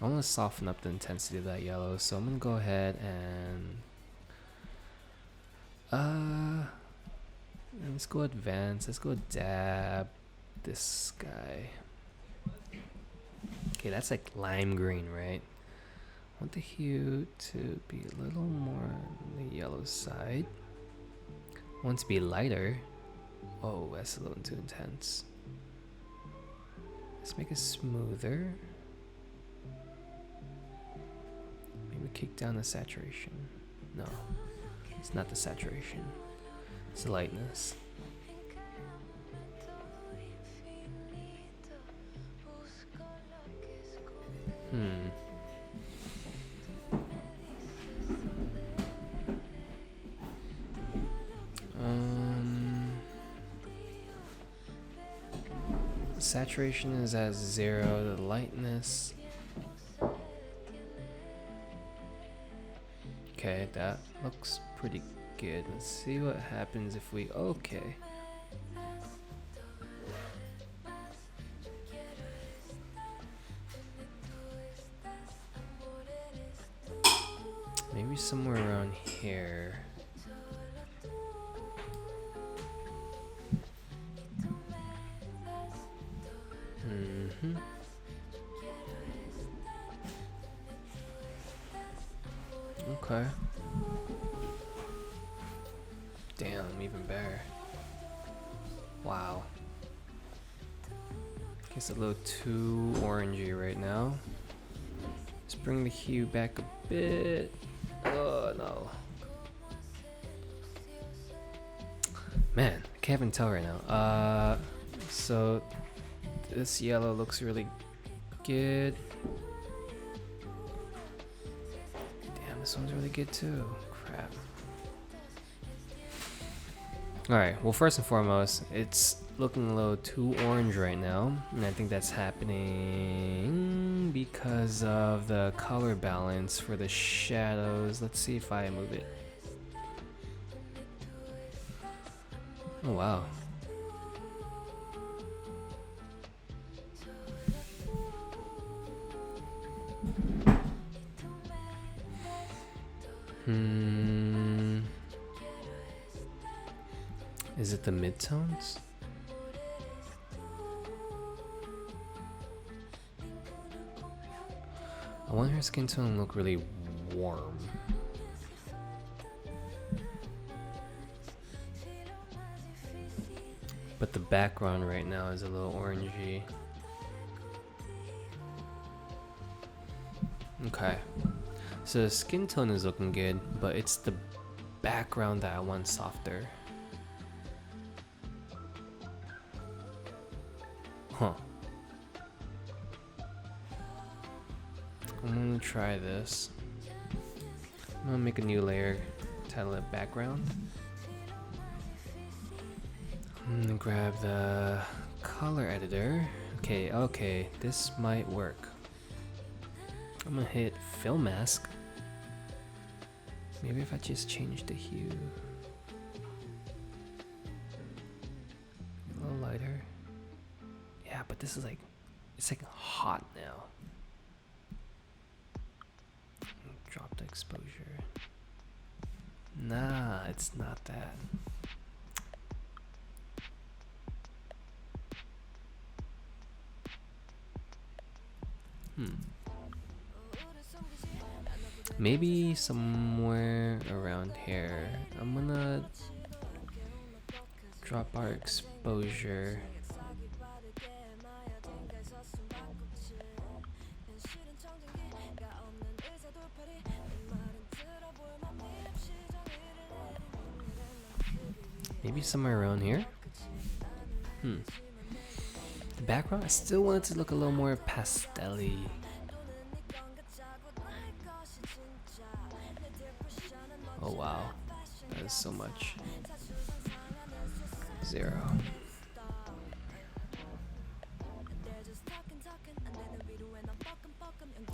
I want to soften up the intensity of that yellow, so I'm gonna go ahead and let's go advanced. Let's go dab this guy. Okay, that's like lime green, right? I want the hue to be a little more on the yellow side. I want it to be lighter. Oh, that's a little too intense. Let's make it smoother. Maybe kick down the saturation. No, it's not the saturation. It's the lightness. Saturation is at 0. The lightness. Okay, that looks pretty good. Let's see what happens if we. Okay. Maybe somewhere around here. Okay. Damn, even better. Wow. Guess a little too orangey right now. Let's bring the hue back a bit. Oh no. Man, I can't even tell right now. So this yellow looks really good. Damn, this one's really good too. Crap. Alright, well, first and foremost, it's looking a little too orange right now, and I think that's happening because of the color balance for the shadows. Let's see if I move it. Oh wow. Is it the midtones? I want her skin tone to look really warm. But the background right now is a little orangey. Okay. So the skin tone is looking good, but it's the background that I want softer. Huh. I'm gonna try this. I'm gonna make a new layer, title it background. I'm gonna grab the color editor. Okay, this might work. I'm gonna hit fill mask. Maybe if I just change the hue a little lighter. Yeah, but this is like, it's like hot now. Drop the exposure. Nah, it's not that. Maybe somewhere around here. I'm gonna drop our exposure. Maybe somewhere around here. The background, I still want it to look a little more pastel-y. Oh wow, that is so much. 0.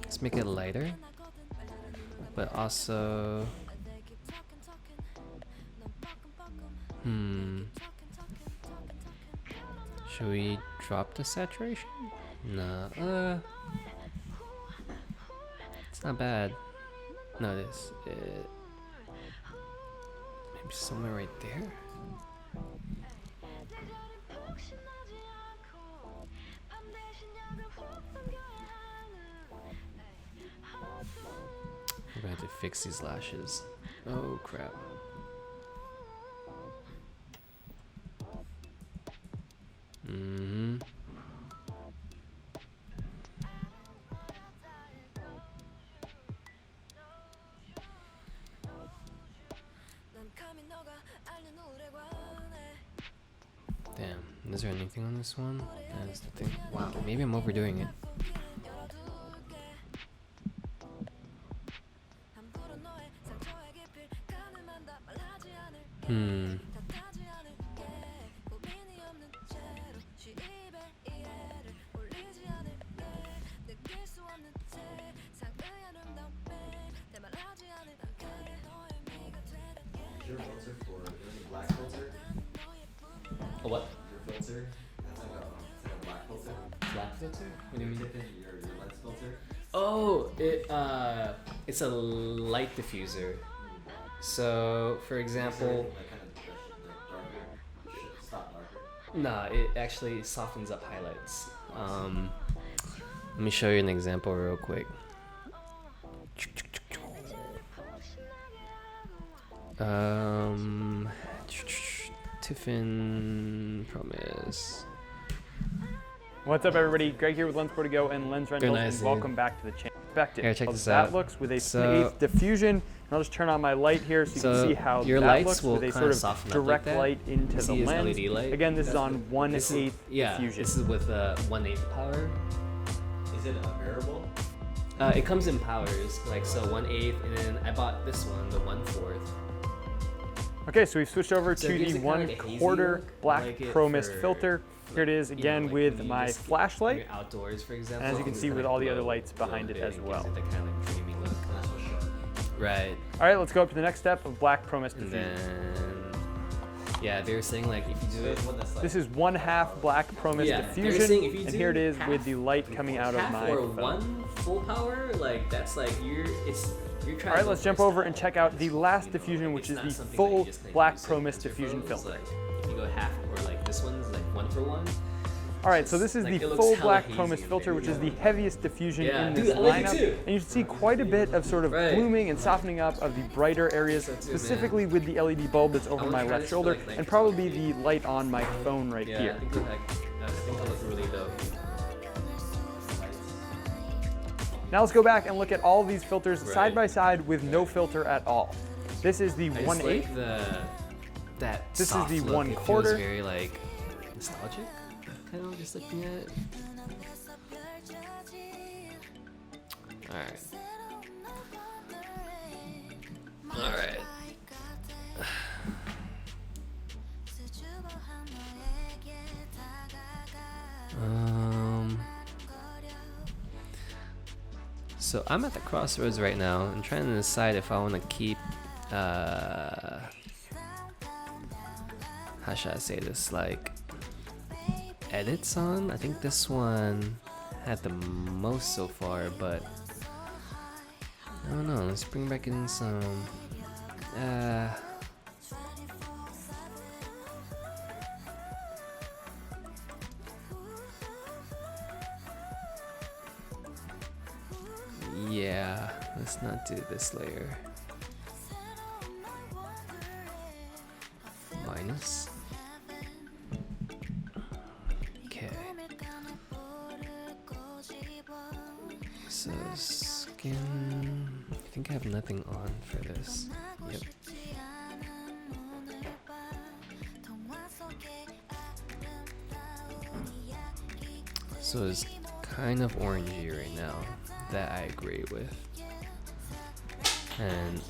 Let's make it lighter, but also should we drop the saturation? Nah, it's not bad. No, it is. Maybe somewhere right there. We're gonna have to fix these lashes. Oh crap. Damn, is there anything on this one? That's the thing. Wow, maybe I'm overdoing it. Your filter for the black filter? A what? Your filter? That's like a black filter. Black filter? What do you mean? Your lens filter? Oh, it's a light diffuser. So, for example, Like kind of darker. Stop darker. nah, it actually softens up highlights. Let me show you an example real quick. Tiffin Promise. What's up, everybody? Greg here with Lens Go and Lens Rentals, nice, and dude. welcome back to the channel. Here, check How this that out. looks with a So- 1/8 diffusion. And I'll just turn on my light here so you can see how your that lights looks will with a kinda sort of soften up direct like that. light into You the see this lens. LED light? Again, this is on 1/8 Yeah, diffusion. this is with 1/8 power. Is it variable? It comes in powers, like so 1/8, and then I bought this one, the 1/4. Okay, so we've switched over So to it gives the it kinda like a hazy 1/4 look. black I like it Pro Mist for, filter. Here it is again like with when you my just- when flashlight. you're outdoors, for example. And as you can it's see kinda with all the other glow- lights behind glow it bit, as gives well. it the kind of dreamy look. Right. All right, let's go up to the next step of black Pro Mist And diffusion. then, yeah, they were saying like if you do it, This is 1/2 black Pro Mist Yeah, they were diffusion, saying if you and do here it is half- with the light coming out of half my or phone. one full power, like that's like you're trying. All right, let's jump over and check out the last diffusion, which is the full black Pro Mist diffusion filter. Like, if you go half or like this one's like 1-for-1. All right, so this is Like, the it looks full hella black hazy Pro Mist and filter, very which is the heaviest diffusion Yeah, in dude, this I like it lineup. too. And you can see quite a bit of sort of Right. blooming and softening up of the brighter areas, So too, specifically with the LED bulb that's over wanna my try left this for, shoulder, like, night and or probably something. the light on my phone right Yeah, here. I think it'll look really dope. Now let's go back and look at all of these filters Right. side by side with no filter at all. This is the I just 1/8. like that This is soft the look. 1/4. It feels very like nostalgic, kind of just looking at it. All right. All right. So I'm at the crossroads right now and trying to decide if I want to keep how should I say this, like edits on. I think this one had the most so far, but I don't know. Let's bring back in some yeah, let's not do this layer. Minus. Okay. So skin. I think I have nothing on for this. Yep. So it's kind of orangey right now. That I agree with. And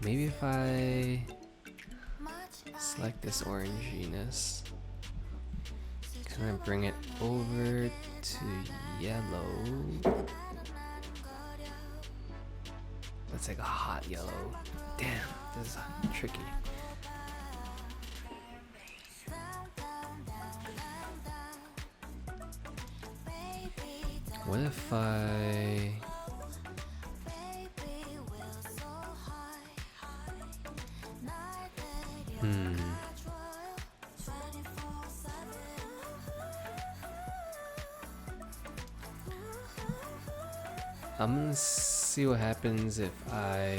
maybe if I select this oranginess, can I bring it over to yellow? That's like a hot yellow. Damn, this is tricky. What if I... I'm gonna see what happens if I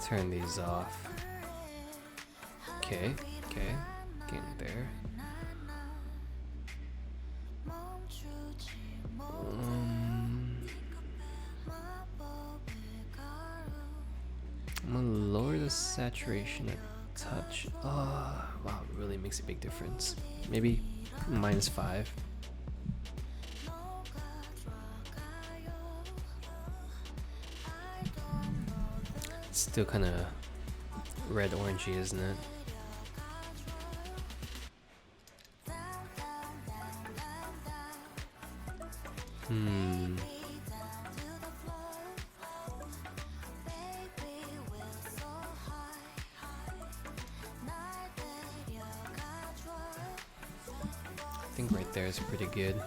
turn these off. Okay, getting there. I'm gonna lower the saturation a touch. Oh, wow, it really makes a big difference. Maybe -5. It's still kind of red orangey, isn't it? I think right there is pretty good.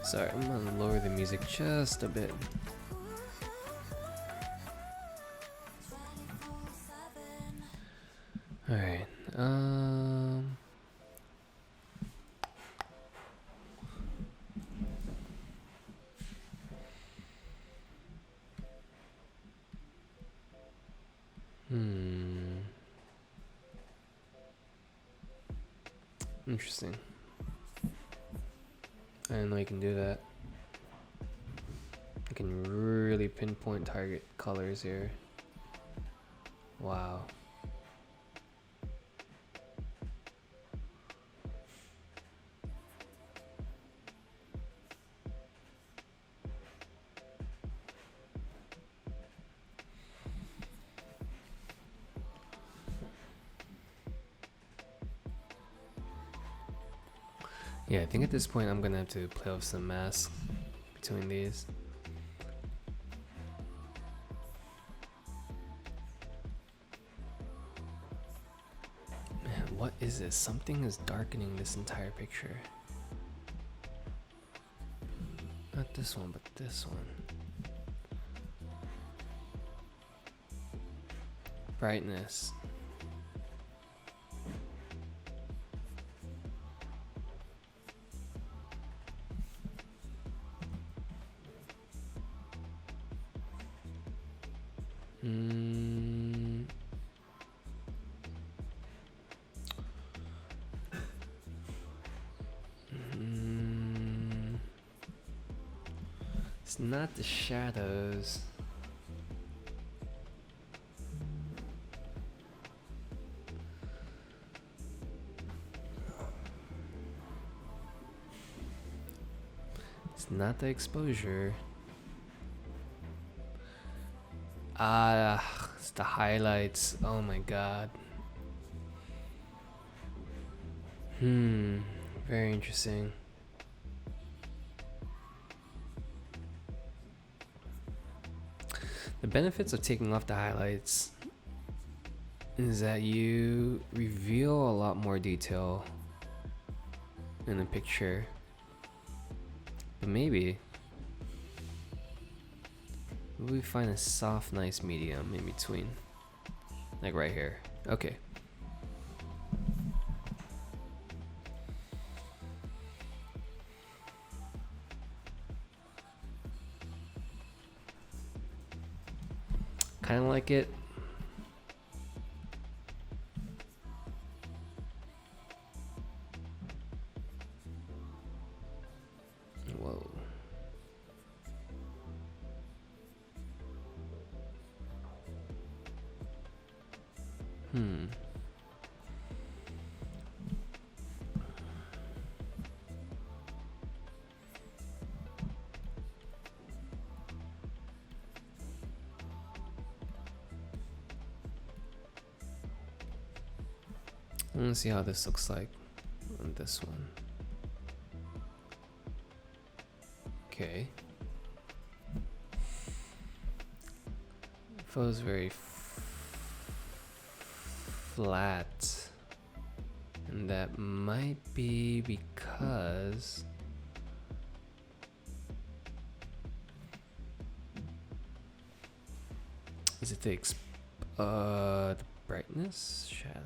Sorry, I'm gonna lower the music just a bit. Alright, Interesting. I didn't know you can do that. You can really pinpoint target colors here. Wow. Yeah, I think at this point I'm gonna have to play with some masks between these. Man, what is this? Something is darkening this entire picture. Not this one, but this one. Brightness. It's not the shadows. It's not the exposure. It's the highlights. Oh my god. Very interesting. The benefits of taking off the highlights is that you reveal a lot more detail in the picture. But maybe we find a soft, nice medium in between. Like right here. Okay. Kind of like it. Whoa. I want to see how this looks like on this one. Okay. Feels very flat, and that might be because is it the brightness shadow?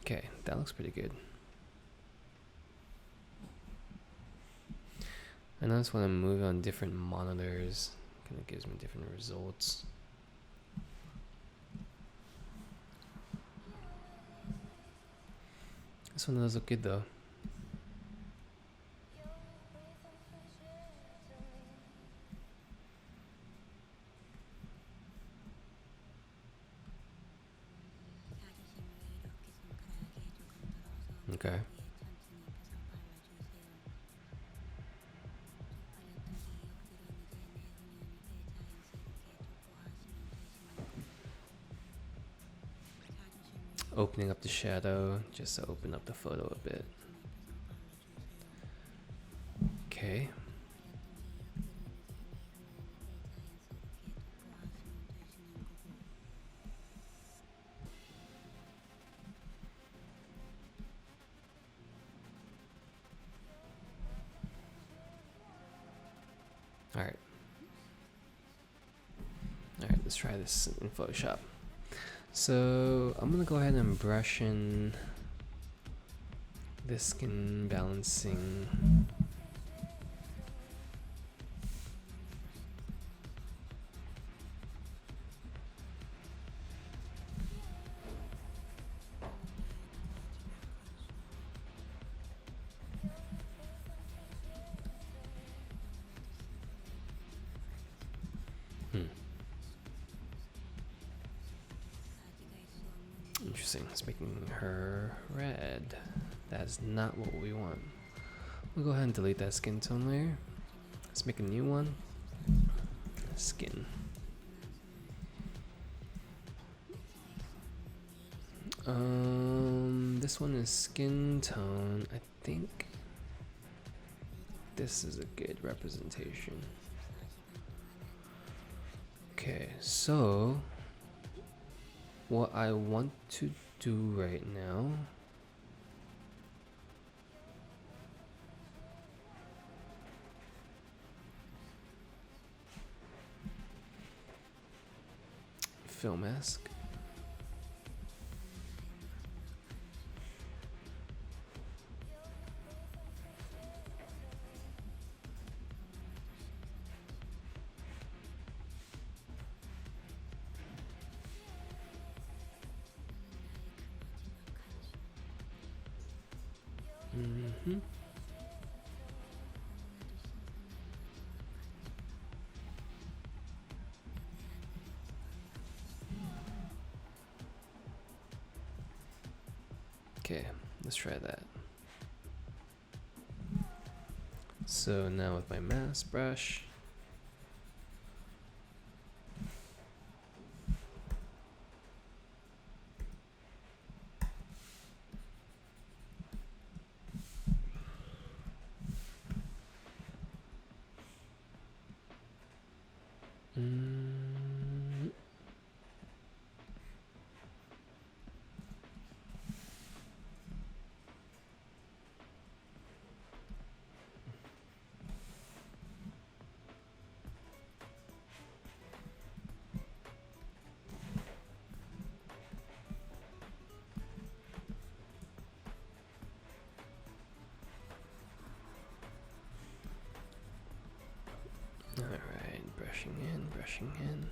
Okay, that looks pretty good. I notice when I'm moving on different monitors, it kind of gives me different results. This one does look good though. Okay. Opening up the shadow just to open up the photo a bit. Okay. Alright. Alright, let's try this in Photoshop. So I'm gonna go ahead and brush in this skin balancing. Interesting. It's making her red. That's not what we want. We'll go ahead and delete that skin tone layer. Let's make a new one. Skin. This one is skin tone. I think this is a good representation. Okay, so what I want to do right now fill mask. Okay, let's try that. So now with my mask brush, alright, brushing in, brushing in.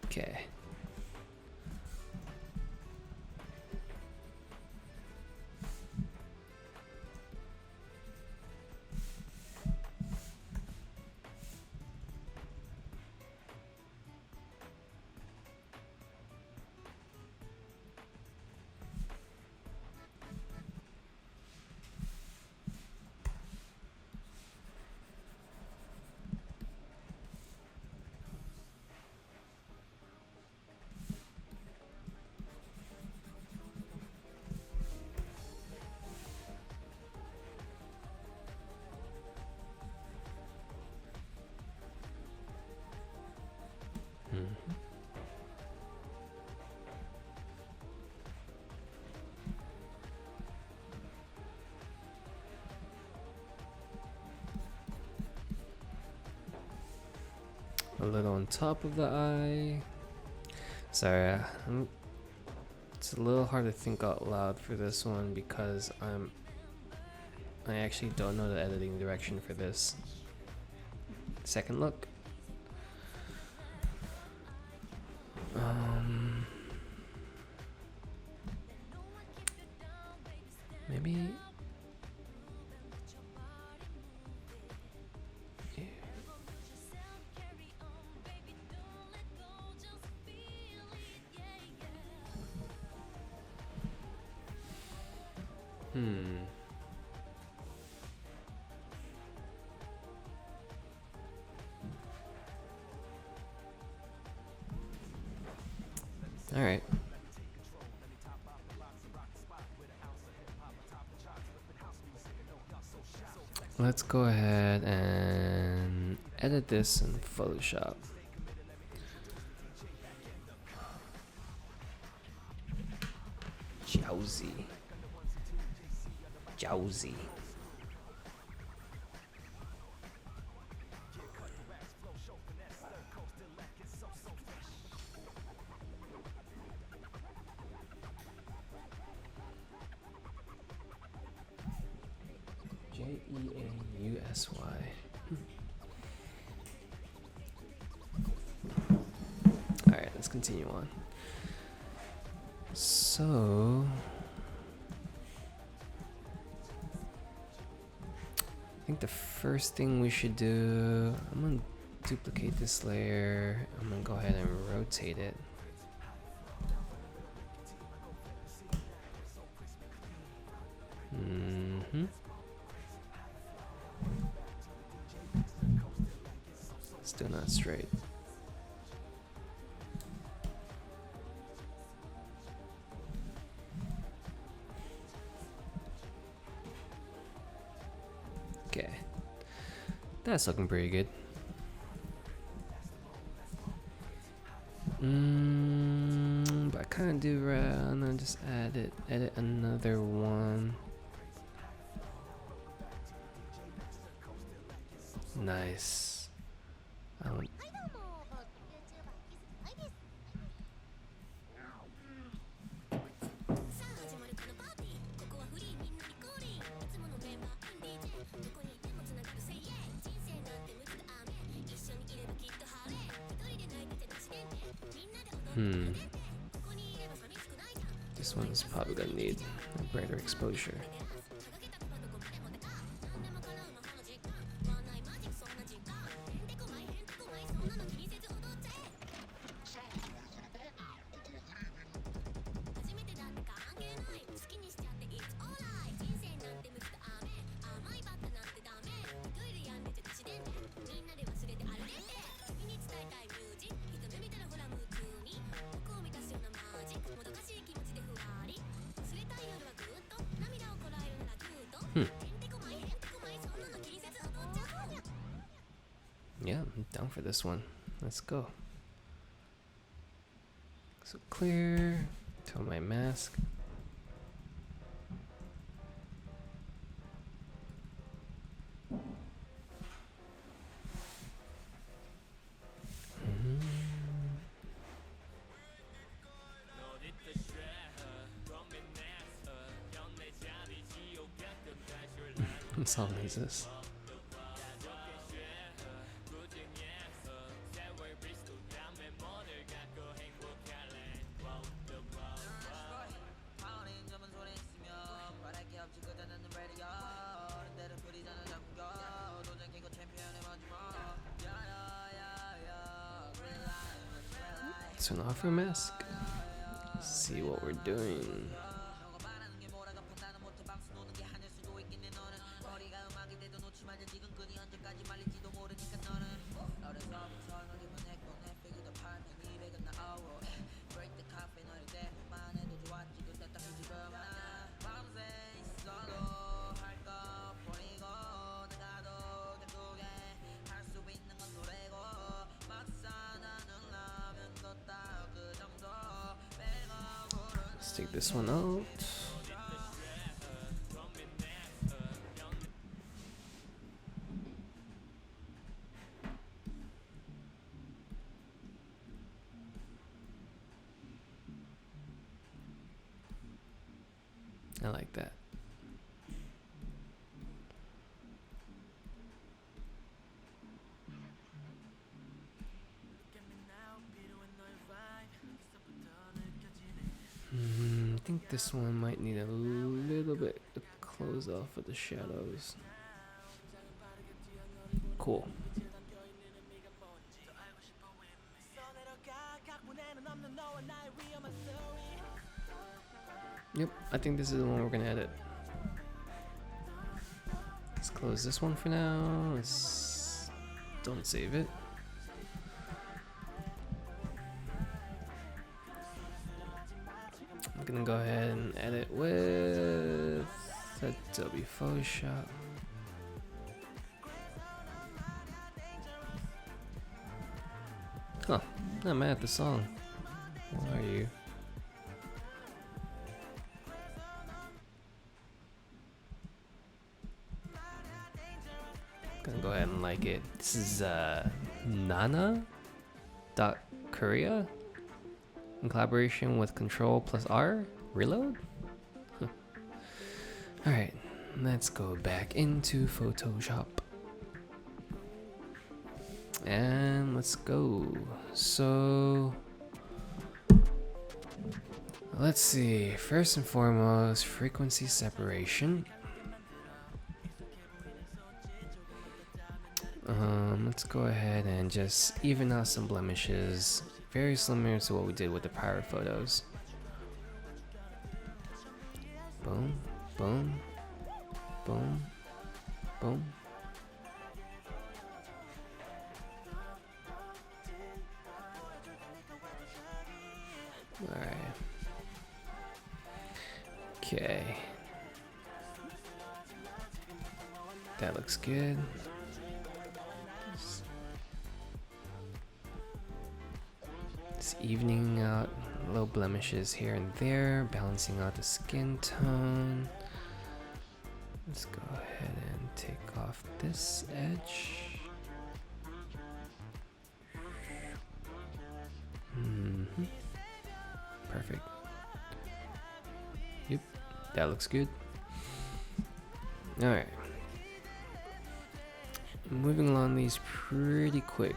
Okay. A little on top of the eye. Sorry, it's a little hard to think out loud for this one because I actually don't know the editing direction for this second look. Maybe. All right. Let's go ahead and edit this in Photoshop. Jowsy. Jowsy. Jeausy. Alright, let's continue on. So I think the first thing we should do, I'm gonna duplicate this layer. I'm gonna go ahead and rotate it. Still not straight. Okay, that's looking pretty good. But I kind of do and then just edit another one. Nice. This one's probably gonna need a brighter exposure. Yeah, I'm down for this one. Let's go. So clear, tone my mask. What song is this? Turn off your mask. See what we're doing. Let's take this one out. I like that. I think this one might need a little bit to close off of the shadows. Cool. Yep, I think this is the one we're gonna edit. close this one for now. Let's don't save it. I'm gonna go ahead and edit with Adobe Photoshop. Huh, not mad at the song. What are you? Gonna go ahead and like it. This is Nana.Korea in collaboration with Control plus R. Reload? Huh. Alright, let's go back into Photoshop. And let's go. So let's see. First and foremost, frequency separation. Let's go ahead and just even out some blemishes, very similar to what we did with the prior photos. Boom, boom, boom, boom. Alright. Okay. That looks good. Just evening out little blemishes here and there, balancing out the skin tone. Let's go ahead and take off this edge. Perfect. Yep, that looks good. Alright. Moving along these pretty quick.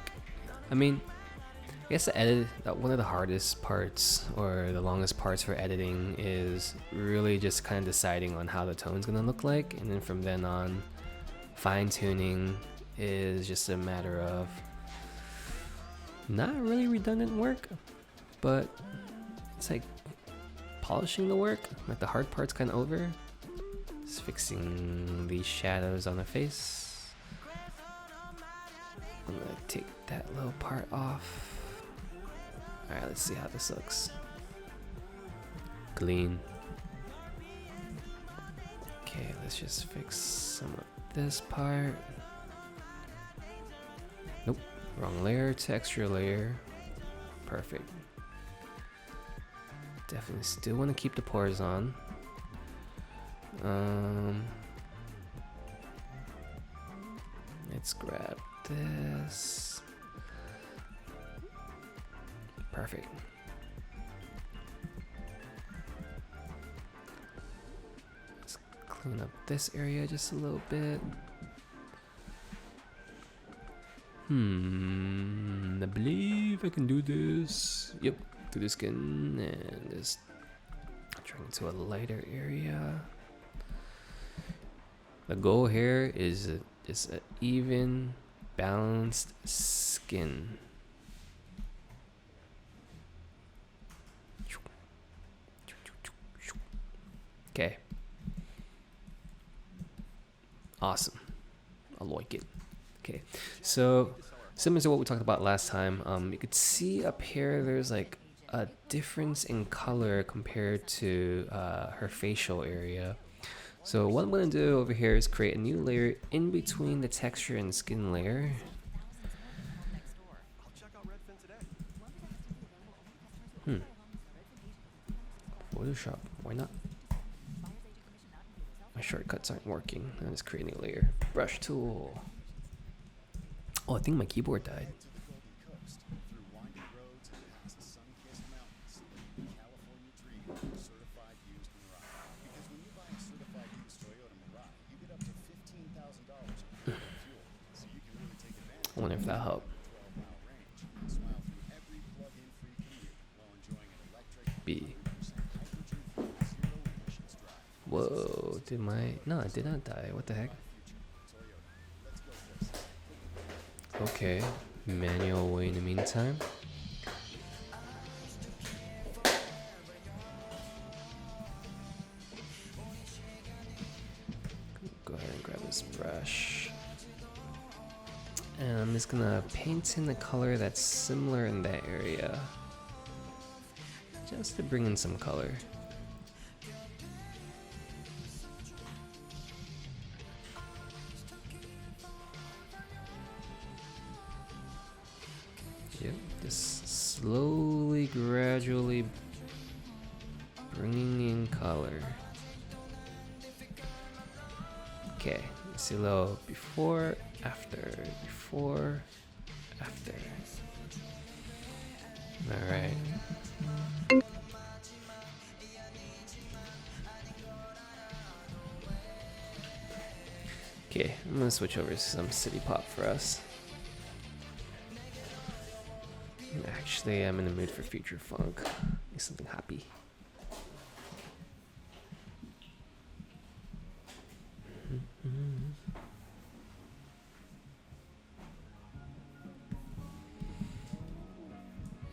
I mean, I guess the edit, one of the hardest parts or the longest parts for editing is really just kind of deciding on how the tone's gonna look like, and then from then on, fine tuning is just a matter of not really redundant work, but it's like polishing the work. Like the hard part's kind of over. Just fixing these shadows on the face. I'm gonna take that little part off. Alright, let's see how this looks. Clean. Okay, let's just fix some of this part. Nope, wrong layer, texture layer. Perfect. Definitely still want to keep the pores on. Let's grab this. Perfect. Let's clean up this area just a little bit. I believe I can do this. Yep, do the skin and just trying to a lighter area. The goal here is just an even, balanced skin. Okay. Awesome. I like it. Okay. So, similar to what we talked about last time, you could see up here there's like a difference in color compared to her facial area. So what I'm going to do over here is create a new layer in between the texture and skin layer. Photoshop, why not? My shortcuts aren't working. I'm just creating a layer. Brush tool. Oh, I think my keyboard died. I wonder if that helped. B. Whoa, no, it did not die. What the heck? Okay, manual way in the meantime. Go ahead and grab this brush. And I'm just gonna paint in the color that's similar in that area. Just to bring in some color. Yep, just slowly, gradually bringing in color. Okay, see a little before, after, before, after. Alright. Okay, I'm gonna switch over to some city pop for us. Actually, I'm in the mood for future funk. Need something happy.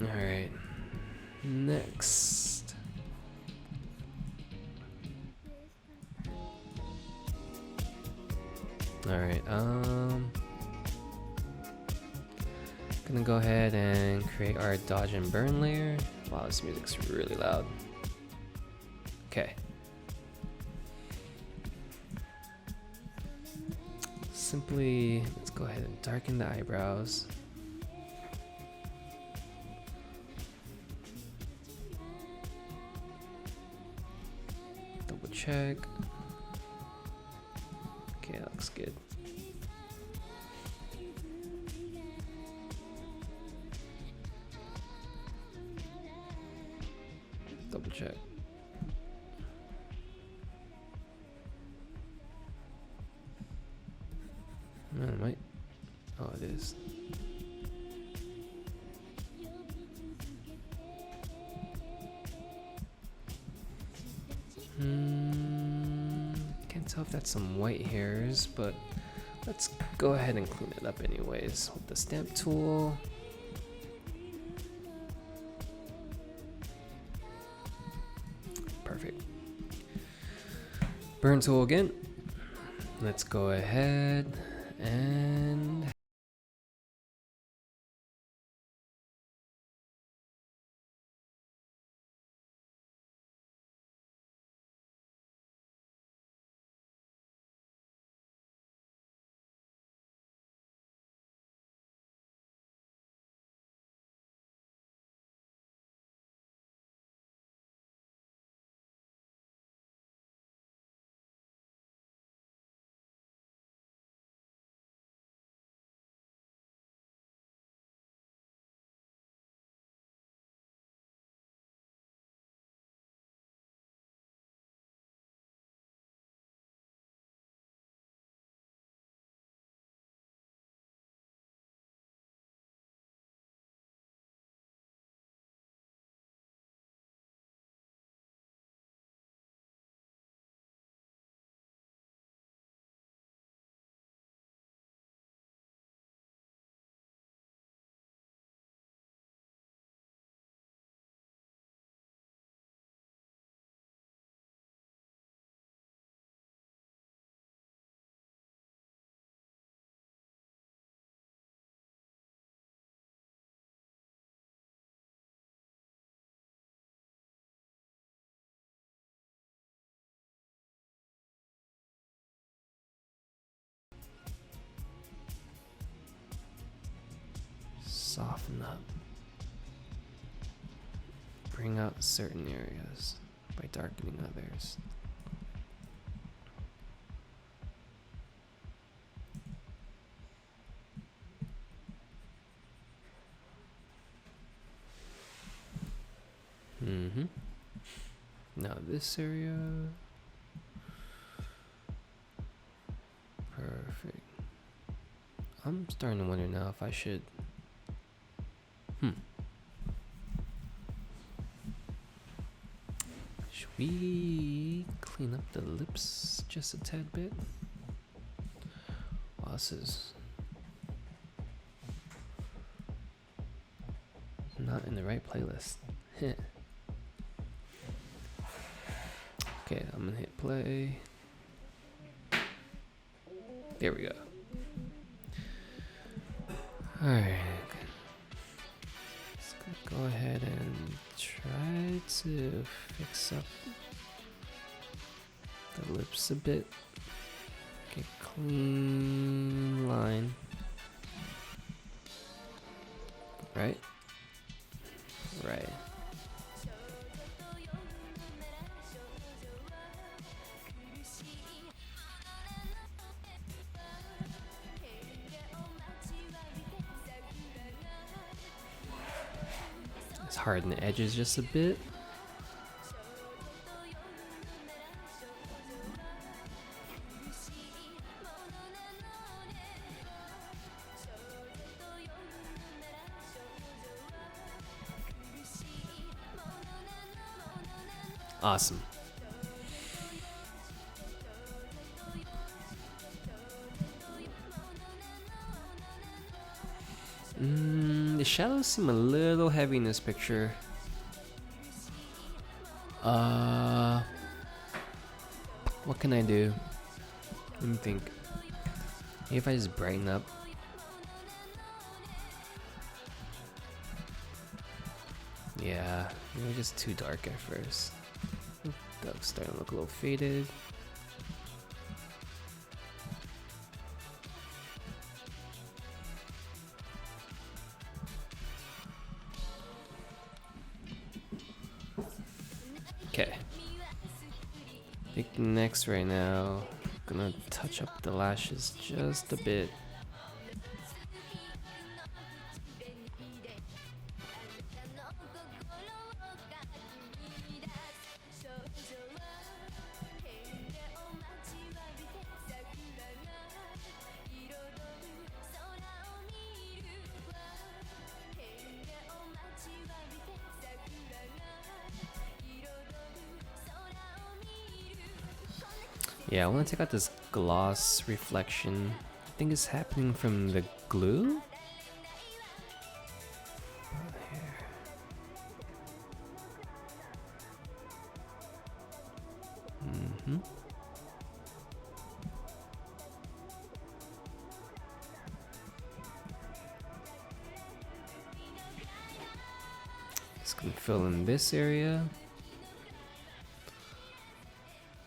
Alright. Next. Alright, gonna go ahead and create our dodge and burn layer. Wow, this music's really loud. Okay. Simply, let's go ahead and darken the eyebrows. Double check. Okay, that looks good. Double check. No, it might. Oh, it is. Can't tell if that's some white hairs, but let's go ahead and clean it up anyways with the stamp tool. Perfect. Burn tool again. Let's go ahead and soften up. Bring out certain areas by darkening others. Now this area. Perfect. I'm starting to wonder now if I should. Should we clean up the lips just a tad bit? Wow, this is not in the right playlist. Okay, I'm gonna hit play. There we go. Alright. Just gonna go ahead and try to fix up the lips a bit. Get clean line. Right? Right. Let's harden the edges just a bit. Awesome. The shadows seem a little heavy in this picture. What can I do? Let me think. Maybe if I just brighten up. Yeah, it was just too dark at first. That's starting to look a little faded. Okay. I think next right now, gonna touch up the lashes just a bit. Yeah, I want to take out this gloss reflection. I think it's happening from the glue. Here. Just gonna fill in this area.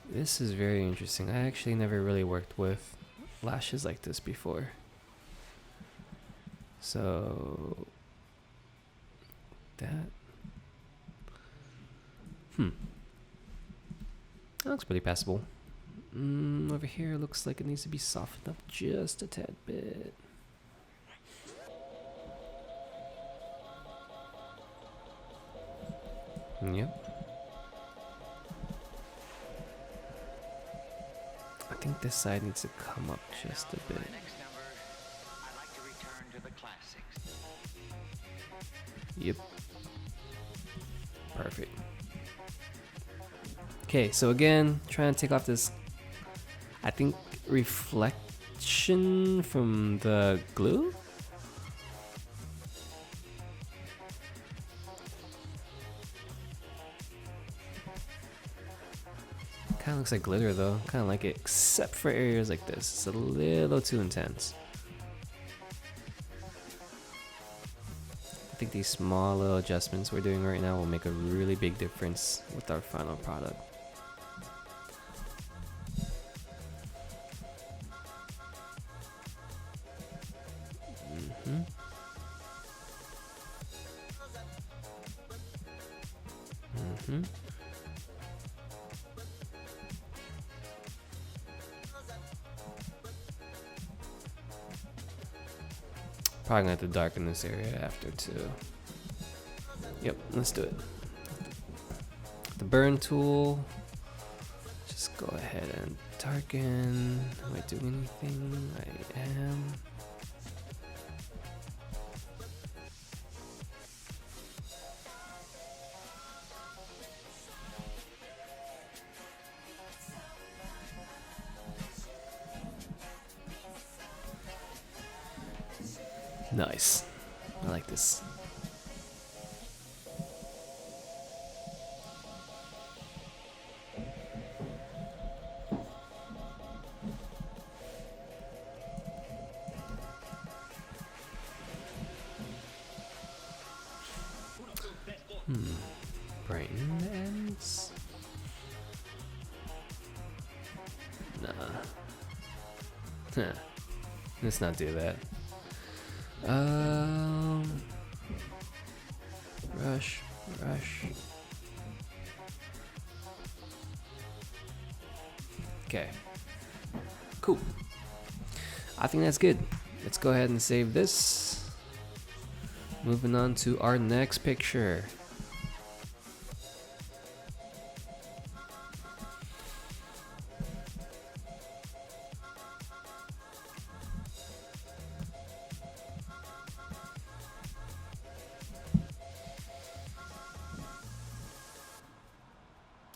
This is very interesting. I actually never really worked with lashes like this before. So that that looks pretty passable. Over here it looks like it needs to be softened up just a tad bit. Yep. I think this side needs to come up just a bit. Yep. Perfect. Okay, so again, trying to take off this, I think, reflection from the glue. Kind of looks like glitter though. Kind of like it, except for areas like this. It's a little too intense. I think these small little adjustments we're doing right now will make a really big difference with our final product. Probably gonna have to darken this area after too. Yep, let's do it. The burn tool. Just go ahead and darken. Am I doing anything? I am. Nice. I like this. Let's not do that. Rush. Okay. Cool. I think that's good. Let's go ahead and save this. Moving on to our next picture.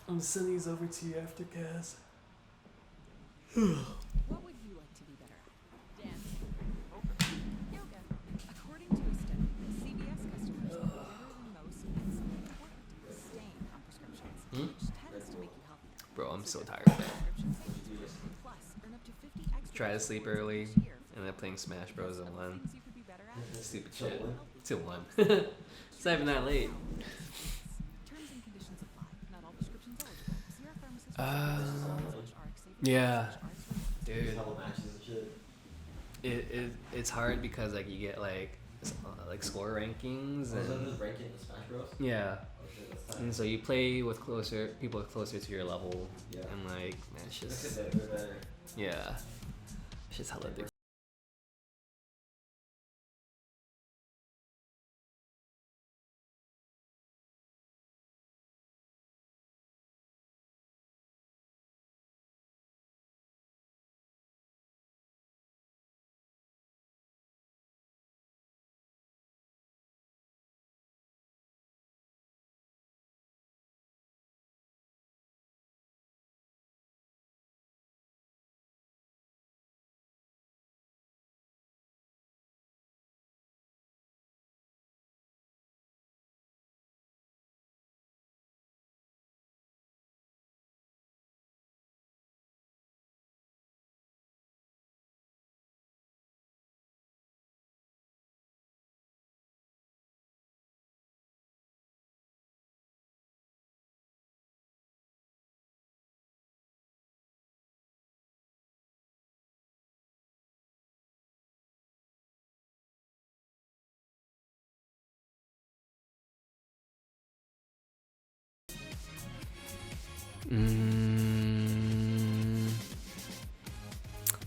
I'm sending these over to you after, Cass. What would you like to be better at? Dance. Yoga. According to a study, CVS customers are better than most at something important, staying on prescriptions, which tends to make you healthier. Bro, I'm so tired, man. Prescription savings. Plus, earn up to 50 extra Try to sleep rewards early, each year for and then playing Smash Bros. other Online. things you could be better at. Stupid shit. Till 1. It's not even that late. Terms and conditions apply. Not all prescriptions eligible. See our pharmacist. Yeah. Dude. Couple matches and shit. It's hard because like you get like score rankings and just ranking the Smash Bros? yeah, Oh shit, that's tight. and so you play with people closer to your level, Yeah. and like man, it's just They're better. yeah, it's just hella addictive.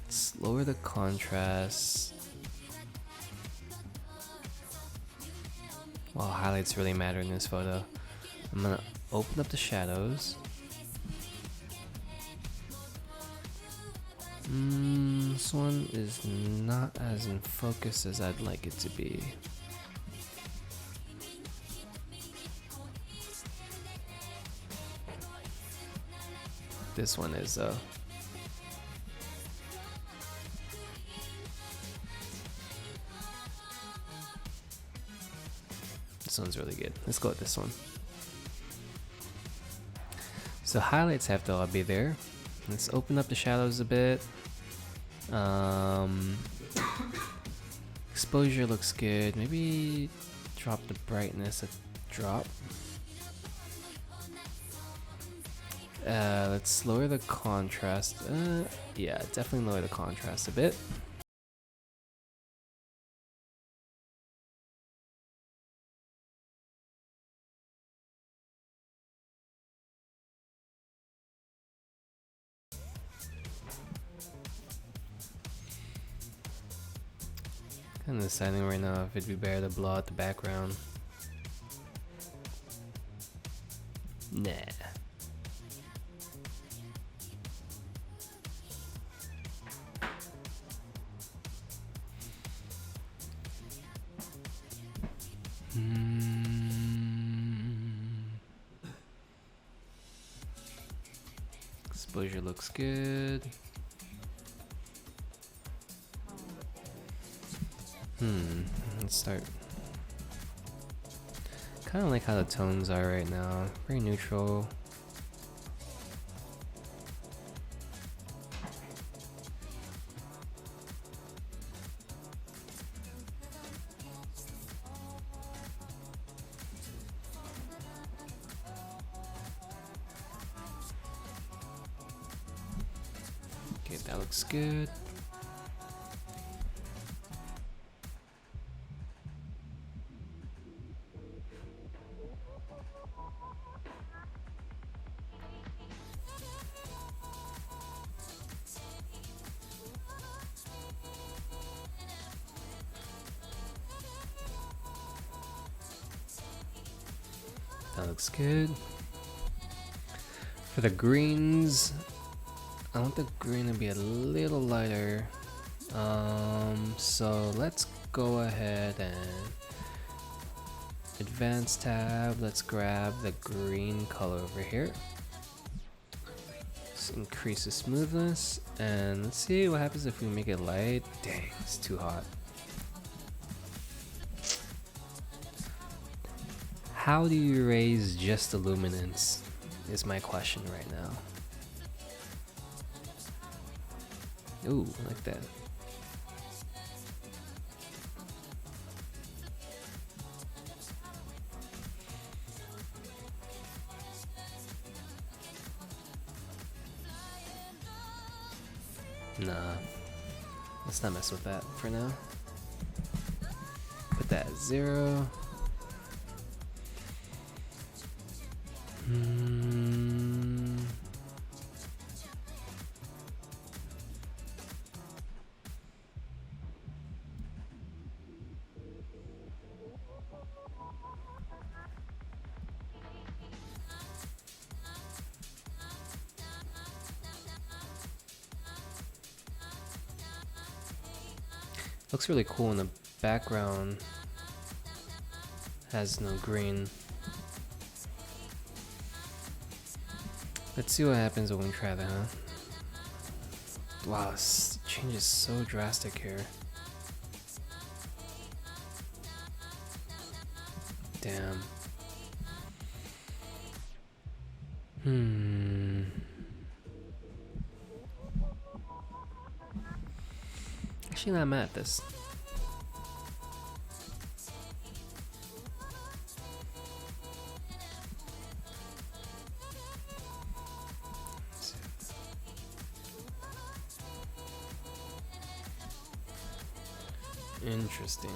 Let's lower the contrast. Wow, highlights really matter in this photo. I'm gonna open up the shadows. This one is not as in focus as I'd like it to be. This one is this one's really good. Let's go with this one. So highlights have to all be there. Let's open up the shadows a bit. Exposure looks good. Maybe drop the brightness a drop. Let's lower the contrast. Yeah, definitely lower the contrast a bit. Kind of deciding right now if it'd be better to blow out the background. Nah. Exposure looks good. Let's start. Kind of like how the tones are right now. Very neutral. Okay, that looks good. That looks good. For the greens, I want the green to be a little lighter. So let's go ahead and advanced tab. Let's grab the green color over here. Let's increase the smoothness and let's see what happens if we make it light. Dang, it's too hot. How do you raise just the luminance is my question right now. Ooh, like that. Nah, let's not mess with that for now. Put that at 0. Looks really cool in the background. Has no green. Let's see what happens when we try that, huh? Wow, this change is so drastic here. Damn. Actually not mad at this. Interesting.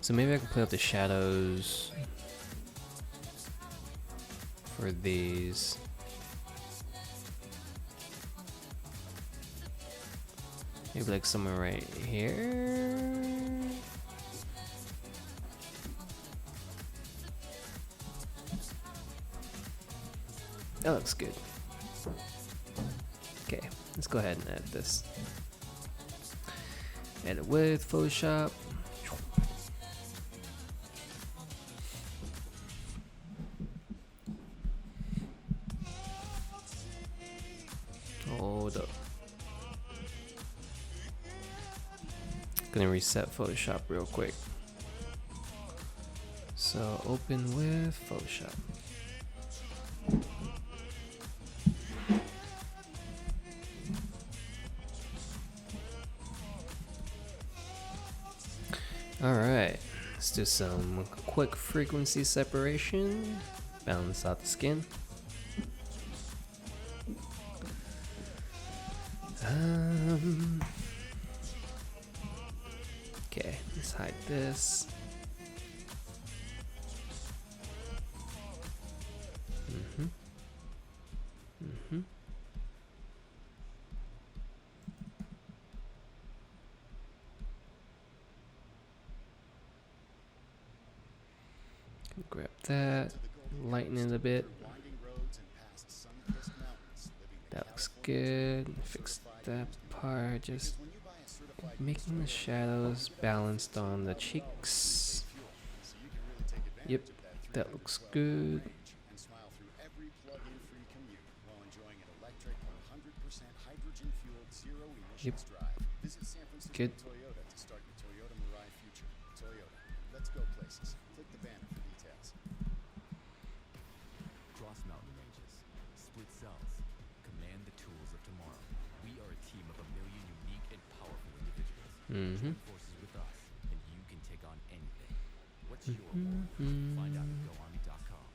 So maybe I can play up the shadows for these. Maybe like somewhere right here. That looks good. Okay, let's go ahead and add this. Add it with Photoshop. Hold up. Gonna reset Photoshop real quick. So open with Photoshop. Alright, let's do some quick frequency separation. Balance out the skin. Okay, let's hide this. Grab that, lighten it a bit. That looks good. Fix that part. Just making the shadows balanced on the cheeks. Yep, that looks good. Yep, good. Forces with us, and you can take on anything. What's your goal? Find out at GoArmy.com.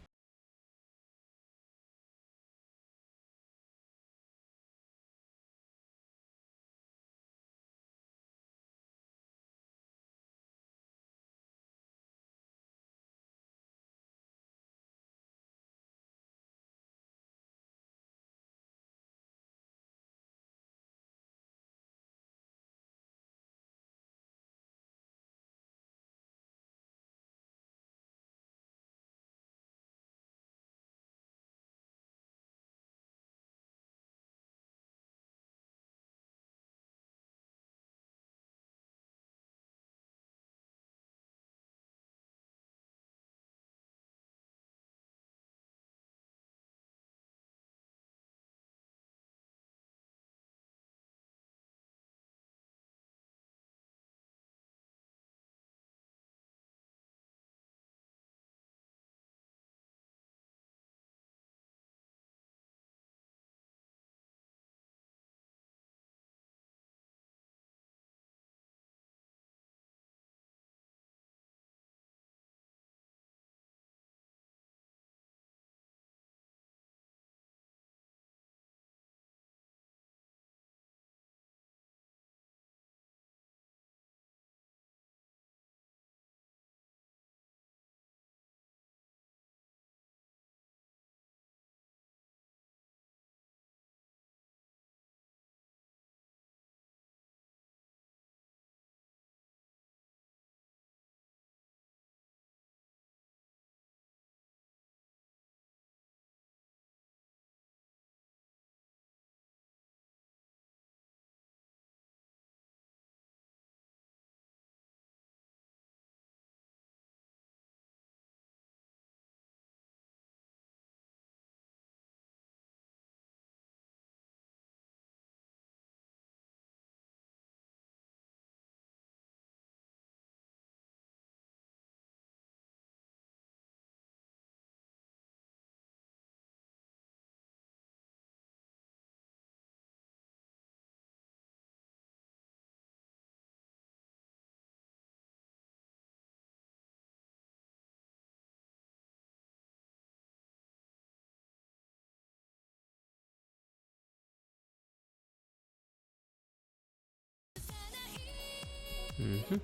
Mm-hmm.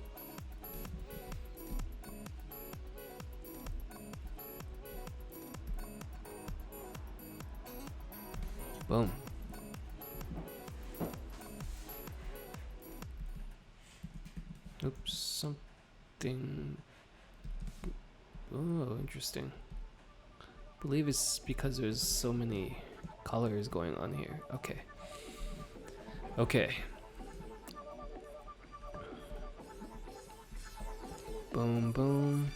Boom. Oops, something. Oh, interesting. Believe it's because there's so many colors going on here. Okay. Okay. Boom, boom.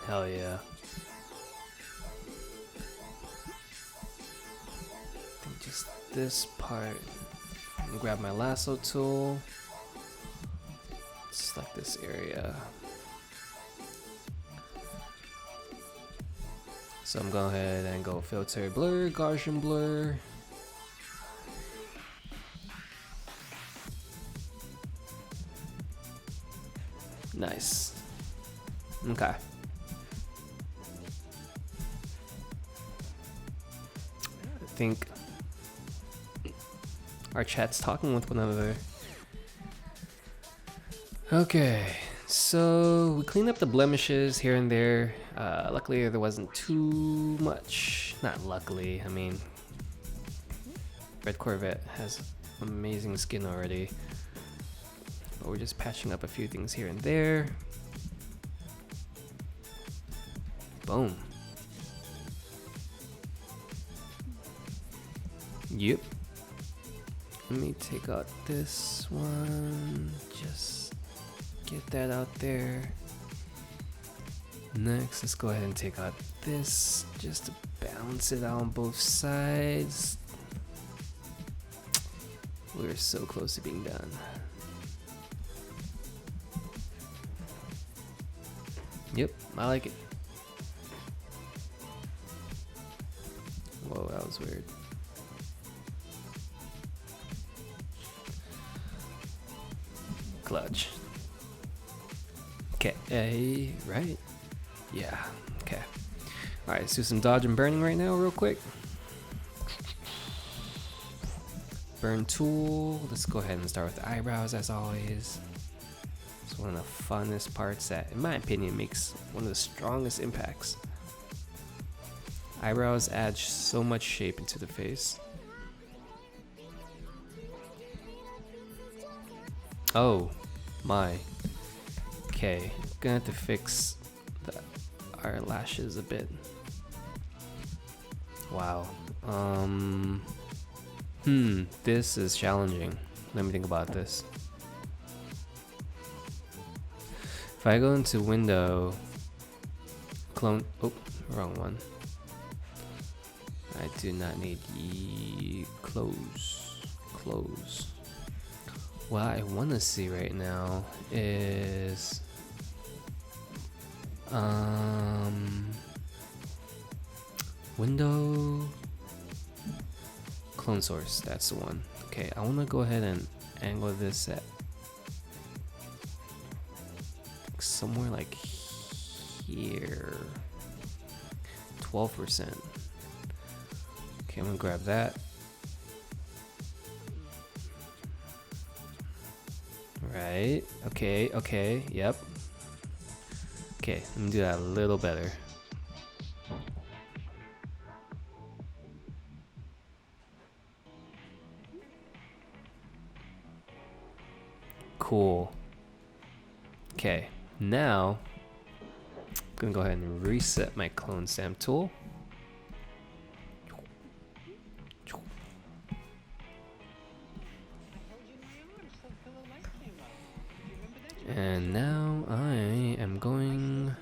Hell yeah. I think just this part. I'm gonna grab my lasso tool. Select this area. So I'm going ahead and go filter blur, Gaussian blur. Nice. Okay. I think our chat's talking with one another. Okay, so we cleaned up the blemishes here and there. Luckily, there wasn't too much. Not luckily, I mean, Red Corvette has amazing skin already. But we're just patching up a few things here and there. Boom. Yep. Let me take out this one. Just get that out there. Next, let's go ahead and take out this just to balance it out on both sides. We're so close to being done. Yep, I like it. Whoa, that was weird. Clutch. Okay, right? Yeah, okay. Alright, let's do some dodge and burning right now real quick. Burn tool. Let's go ahead and start with the eyebrows as always. It's one of the funnest parts that, in my opinion, makes one of the strongest impacts. Eyebrows add so much shape into the face. Oh my. Okay, gonna have to fix our lashes a bit. Wow. This is challenging. Let me think about this. If I go into window, clone, oh, wrong one. I do not need close. What I want to see right now is window clone source. That's the one. Okay, I want to go ahead and angle this at somewhere like here. 12%. Okay, I'm gonna grab that. Right. Okay. Yep. Okay, let me do that a little better. Cool. Okay, now I'm gonna go ahead and reset my clone stamp tool. And now I am going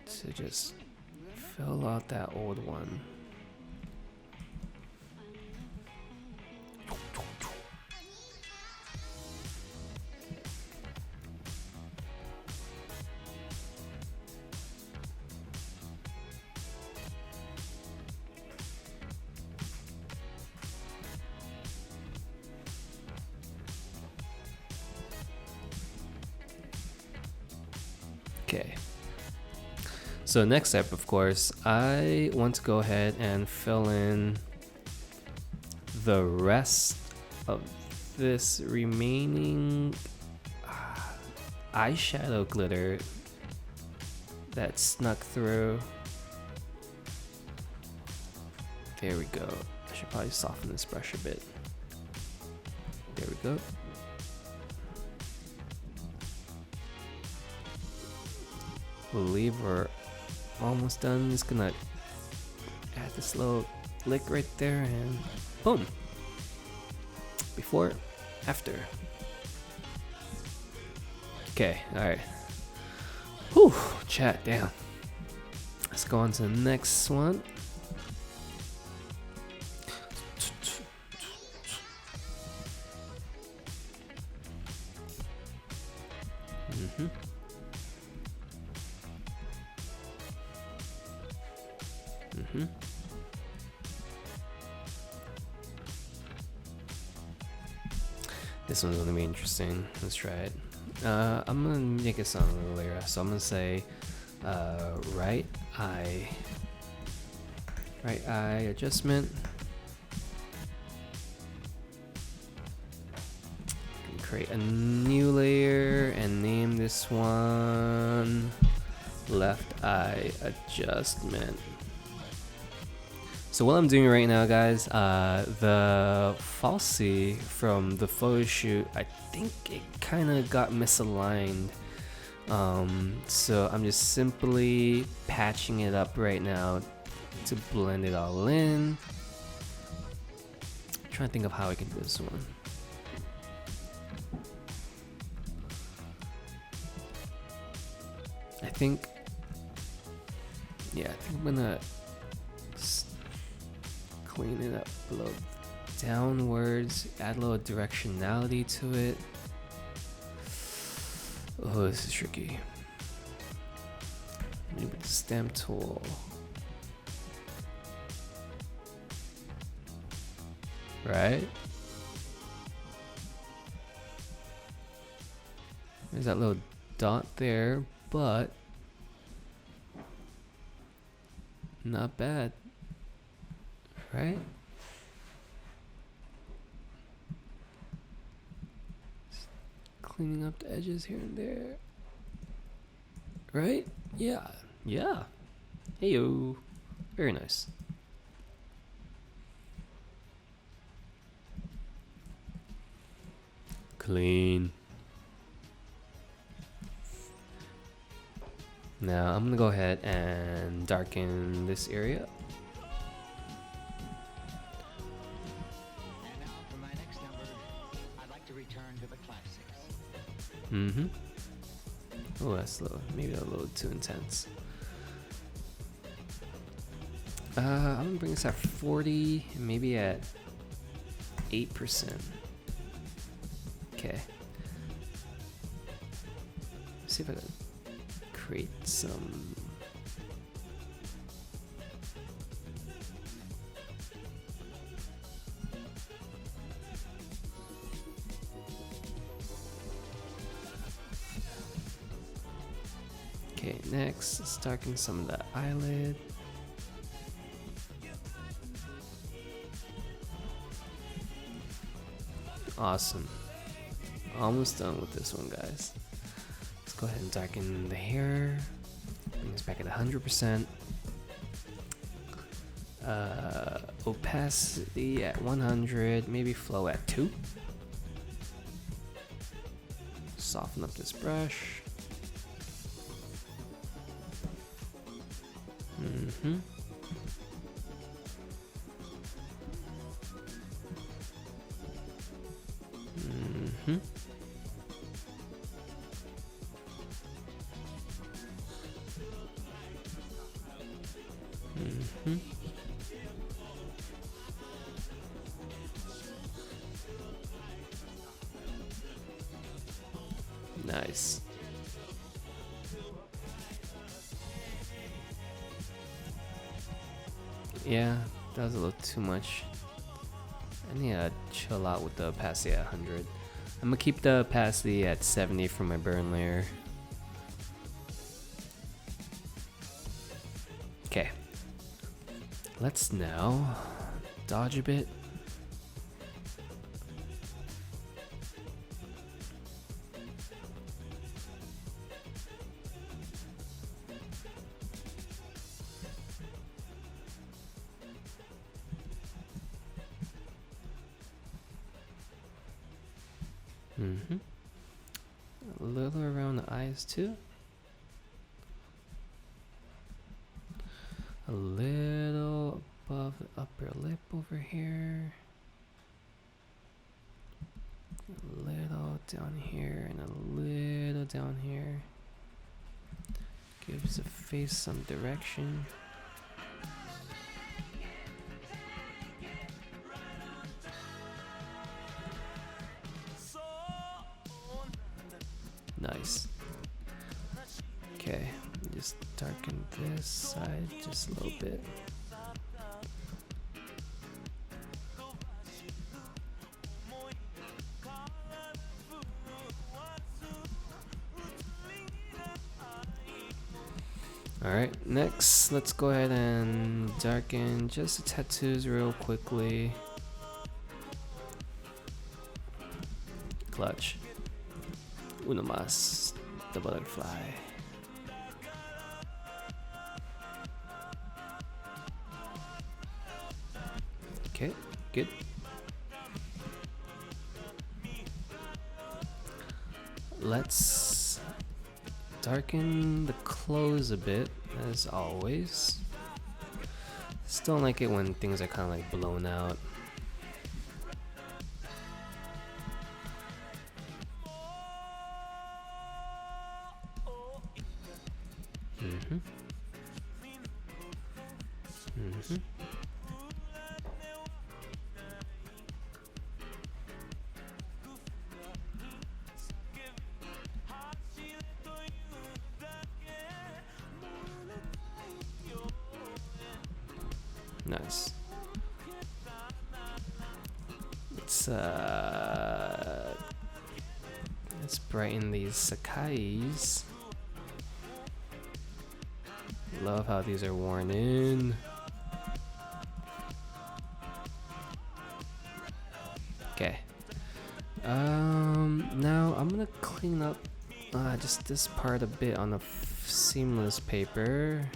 to just fill out that old one. Okay. So next step, of course, I want to go ahead and fill in the rest of this remaining eyeshadow glitter that snuck through. There we go. I should probably soften this brush a bit. There we go. Believe we're almost done. Just gonna add this little lick right there and boom. Before, after. Okay, alright. Whew, chat down. Let's go on to the next one. Mm-hmm. Mm-hmm. This one's gonna be interesting. Let's try it. I'm gonna make it sound a little later, so I'm gonna say right eye adjustment. Create a new layer and name this one left eye adjustment. So what I'm doing right now, guys, the falsie from the photo shoot, I think it kind of got misaligned. So I'm just simply patching it up right now to blend it all in. I'm trying to think of how I can do this one. I think I'm gonna clean it up a little downwards, add a little directionality to it. Oh, this is tricky. Maybe the stamp tool. Right? There's that little dot there, but not bad. Right? Just cleaning up the edges here and there. Right? Yeah. Yeah. Heyo. Very nice. Clean. Now I'm gonna go ahead and darken this area. Mm-hmm. Oh, that's low. Maybe a little too intense. I'm gonna bring this at 40, maybe at 8%. Okay. Let's see if I can create some. Okay, next, let's darken some of the eyelid. Awesome. Almost done with this one, guys. Let's go ahead and darken the hair. Bring this back at 100%. Opacity at 100, maybe flow at 2. Soften up this brush. Mm-hmm. Mm-hmm. Mm-hmm. Nice. Yeah, that was a little too much. I need to chill out with the opacity at 100. I'm gonna keep the opacity at 70 for my burn layer. Okay. Let's now dodge a bit. Mm-hmm. A little around the eyes too. A little above the upper lip over here. A little down here and a little down here. Gives the face some direction. Nice. Okay, just darken this side just a little bit. Alright, next let's go ahead and darken just the tattoos real quickly. Clutch. Uno más, the butterfly. Okay, good. Let's darken the clothes a bit, as always. Still don't like it when things are kind of like blown out. Mm-hmm. Mm-hmm. Nice. Let's brighten these Sakai's. Love how these are worn in. Okay. Now I'm gonna clean up just this part a bit on the seamless paper.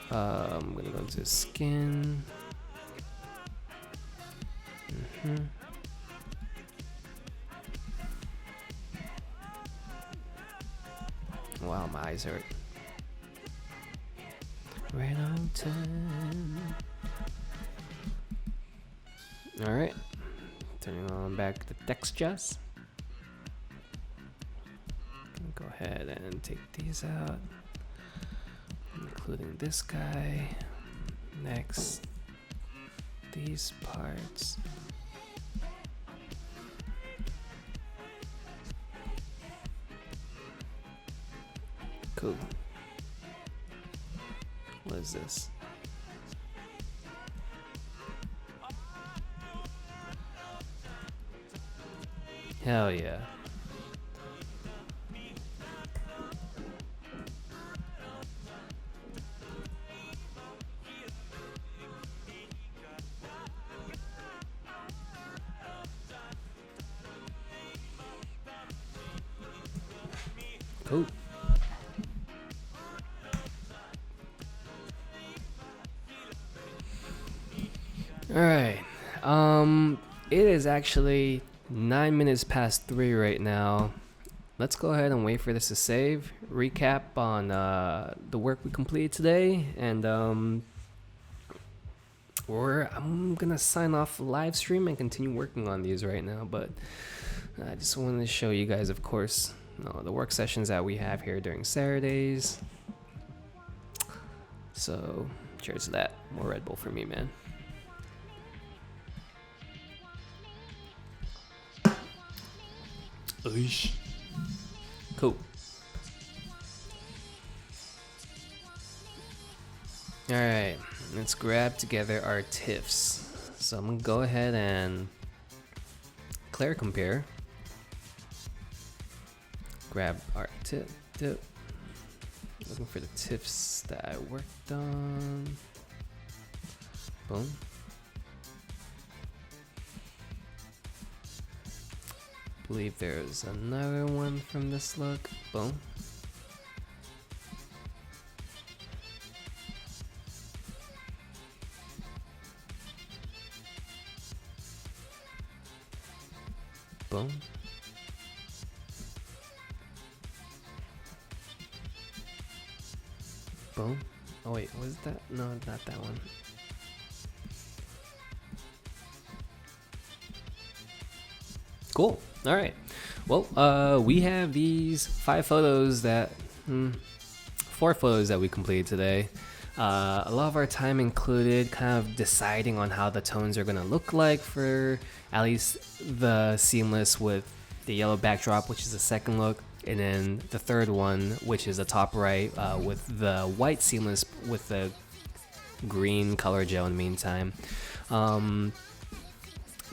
I'm gonna go into skin. Wow, my eyes hurt. Right on time. Alright. Turning on back the textures. Go ahead and take these out, including this guy. Next, these parts. Cool. What is this? Hell yeah. Cool. Alright. It is actually 9 minutes past 3 right now. Let's go ahead and wait for this to save. Recap on the work we completed today, and I'm gonna sign off the live stream and continue working on these right now. But I just wanted to show you guys, of course, the work sessions that we have here during Saturdays. So cheers to that. More Red Bull for me, man. Oosh. Cool. Alright, let's grab together our TIFFs. So I'm gonna go ahead and clear compare. Grab our tip. Looking for the TIFFs that I worked on. Boom. Believe there's another one from this look. Boom. Boom. Boom. Oh wait, was that? No, not that one. Cool. All right. Well, we have these 4 photos that we completed today. A lot of our time included kind of deciding on how the tones are going to look like for at least the seamless with the yellow backdrop, which is the second look, and then the third one, which is the top right, with the white seamless with the green color gel in the meantime.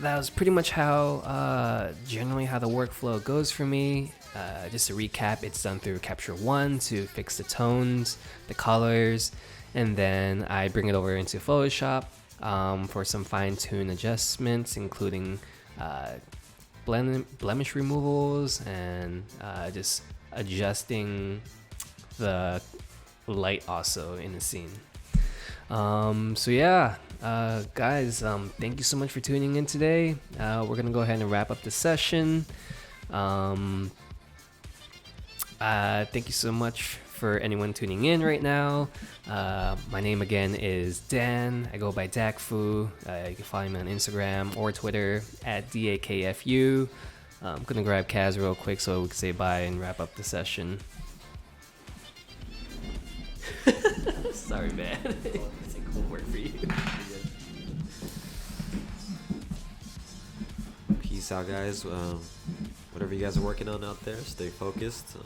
That was pretty much how generally how the workflow goes for me. Just to recap, it's done through Capture One to fix the tones, the colors, and then I bring it over into Photoshop for some fine-tune adjustments, including blemish removals and just adjusting the light also in the scene. So yeah, guys, thank you so much for tuning in today. We're gonna go ahead and wrap up the session. Thank you so much for anyone tuning in right now. My name again is Dan. I go by Dakfu. You can follow me on Instagram or Twitter at DAKFU. I'm gonna grab Kaz real quick so we can say bye and wrap up the session. Sorry, man. I think will work for you. Peace out, guys. Whatever you guys are working on out there, stay focused.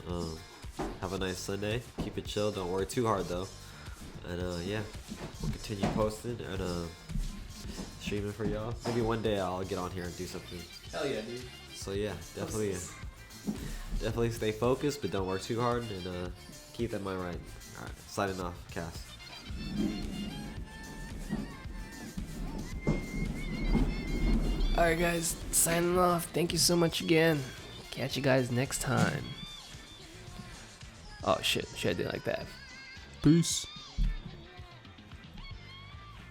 Have a nice Sunday. Keep it chill. Don't work too hard, though. And yeah, we'll continue posting and streaming for y'all. Maybe one day I'll get on here and do something. Hell yeah, dude. So yeah, definitely stay focused, but don't work too hard, and keep that mind right. All right, signing off, Cass. Alright guys, signing off. Thank you so much again. Catch you guys next time. Oh shit, I did like that. Peace.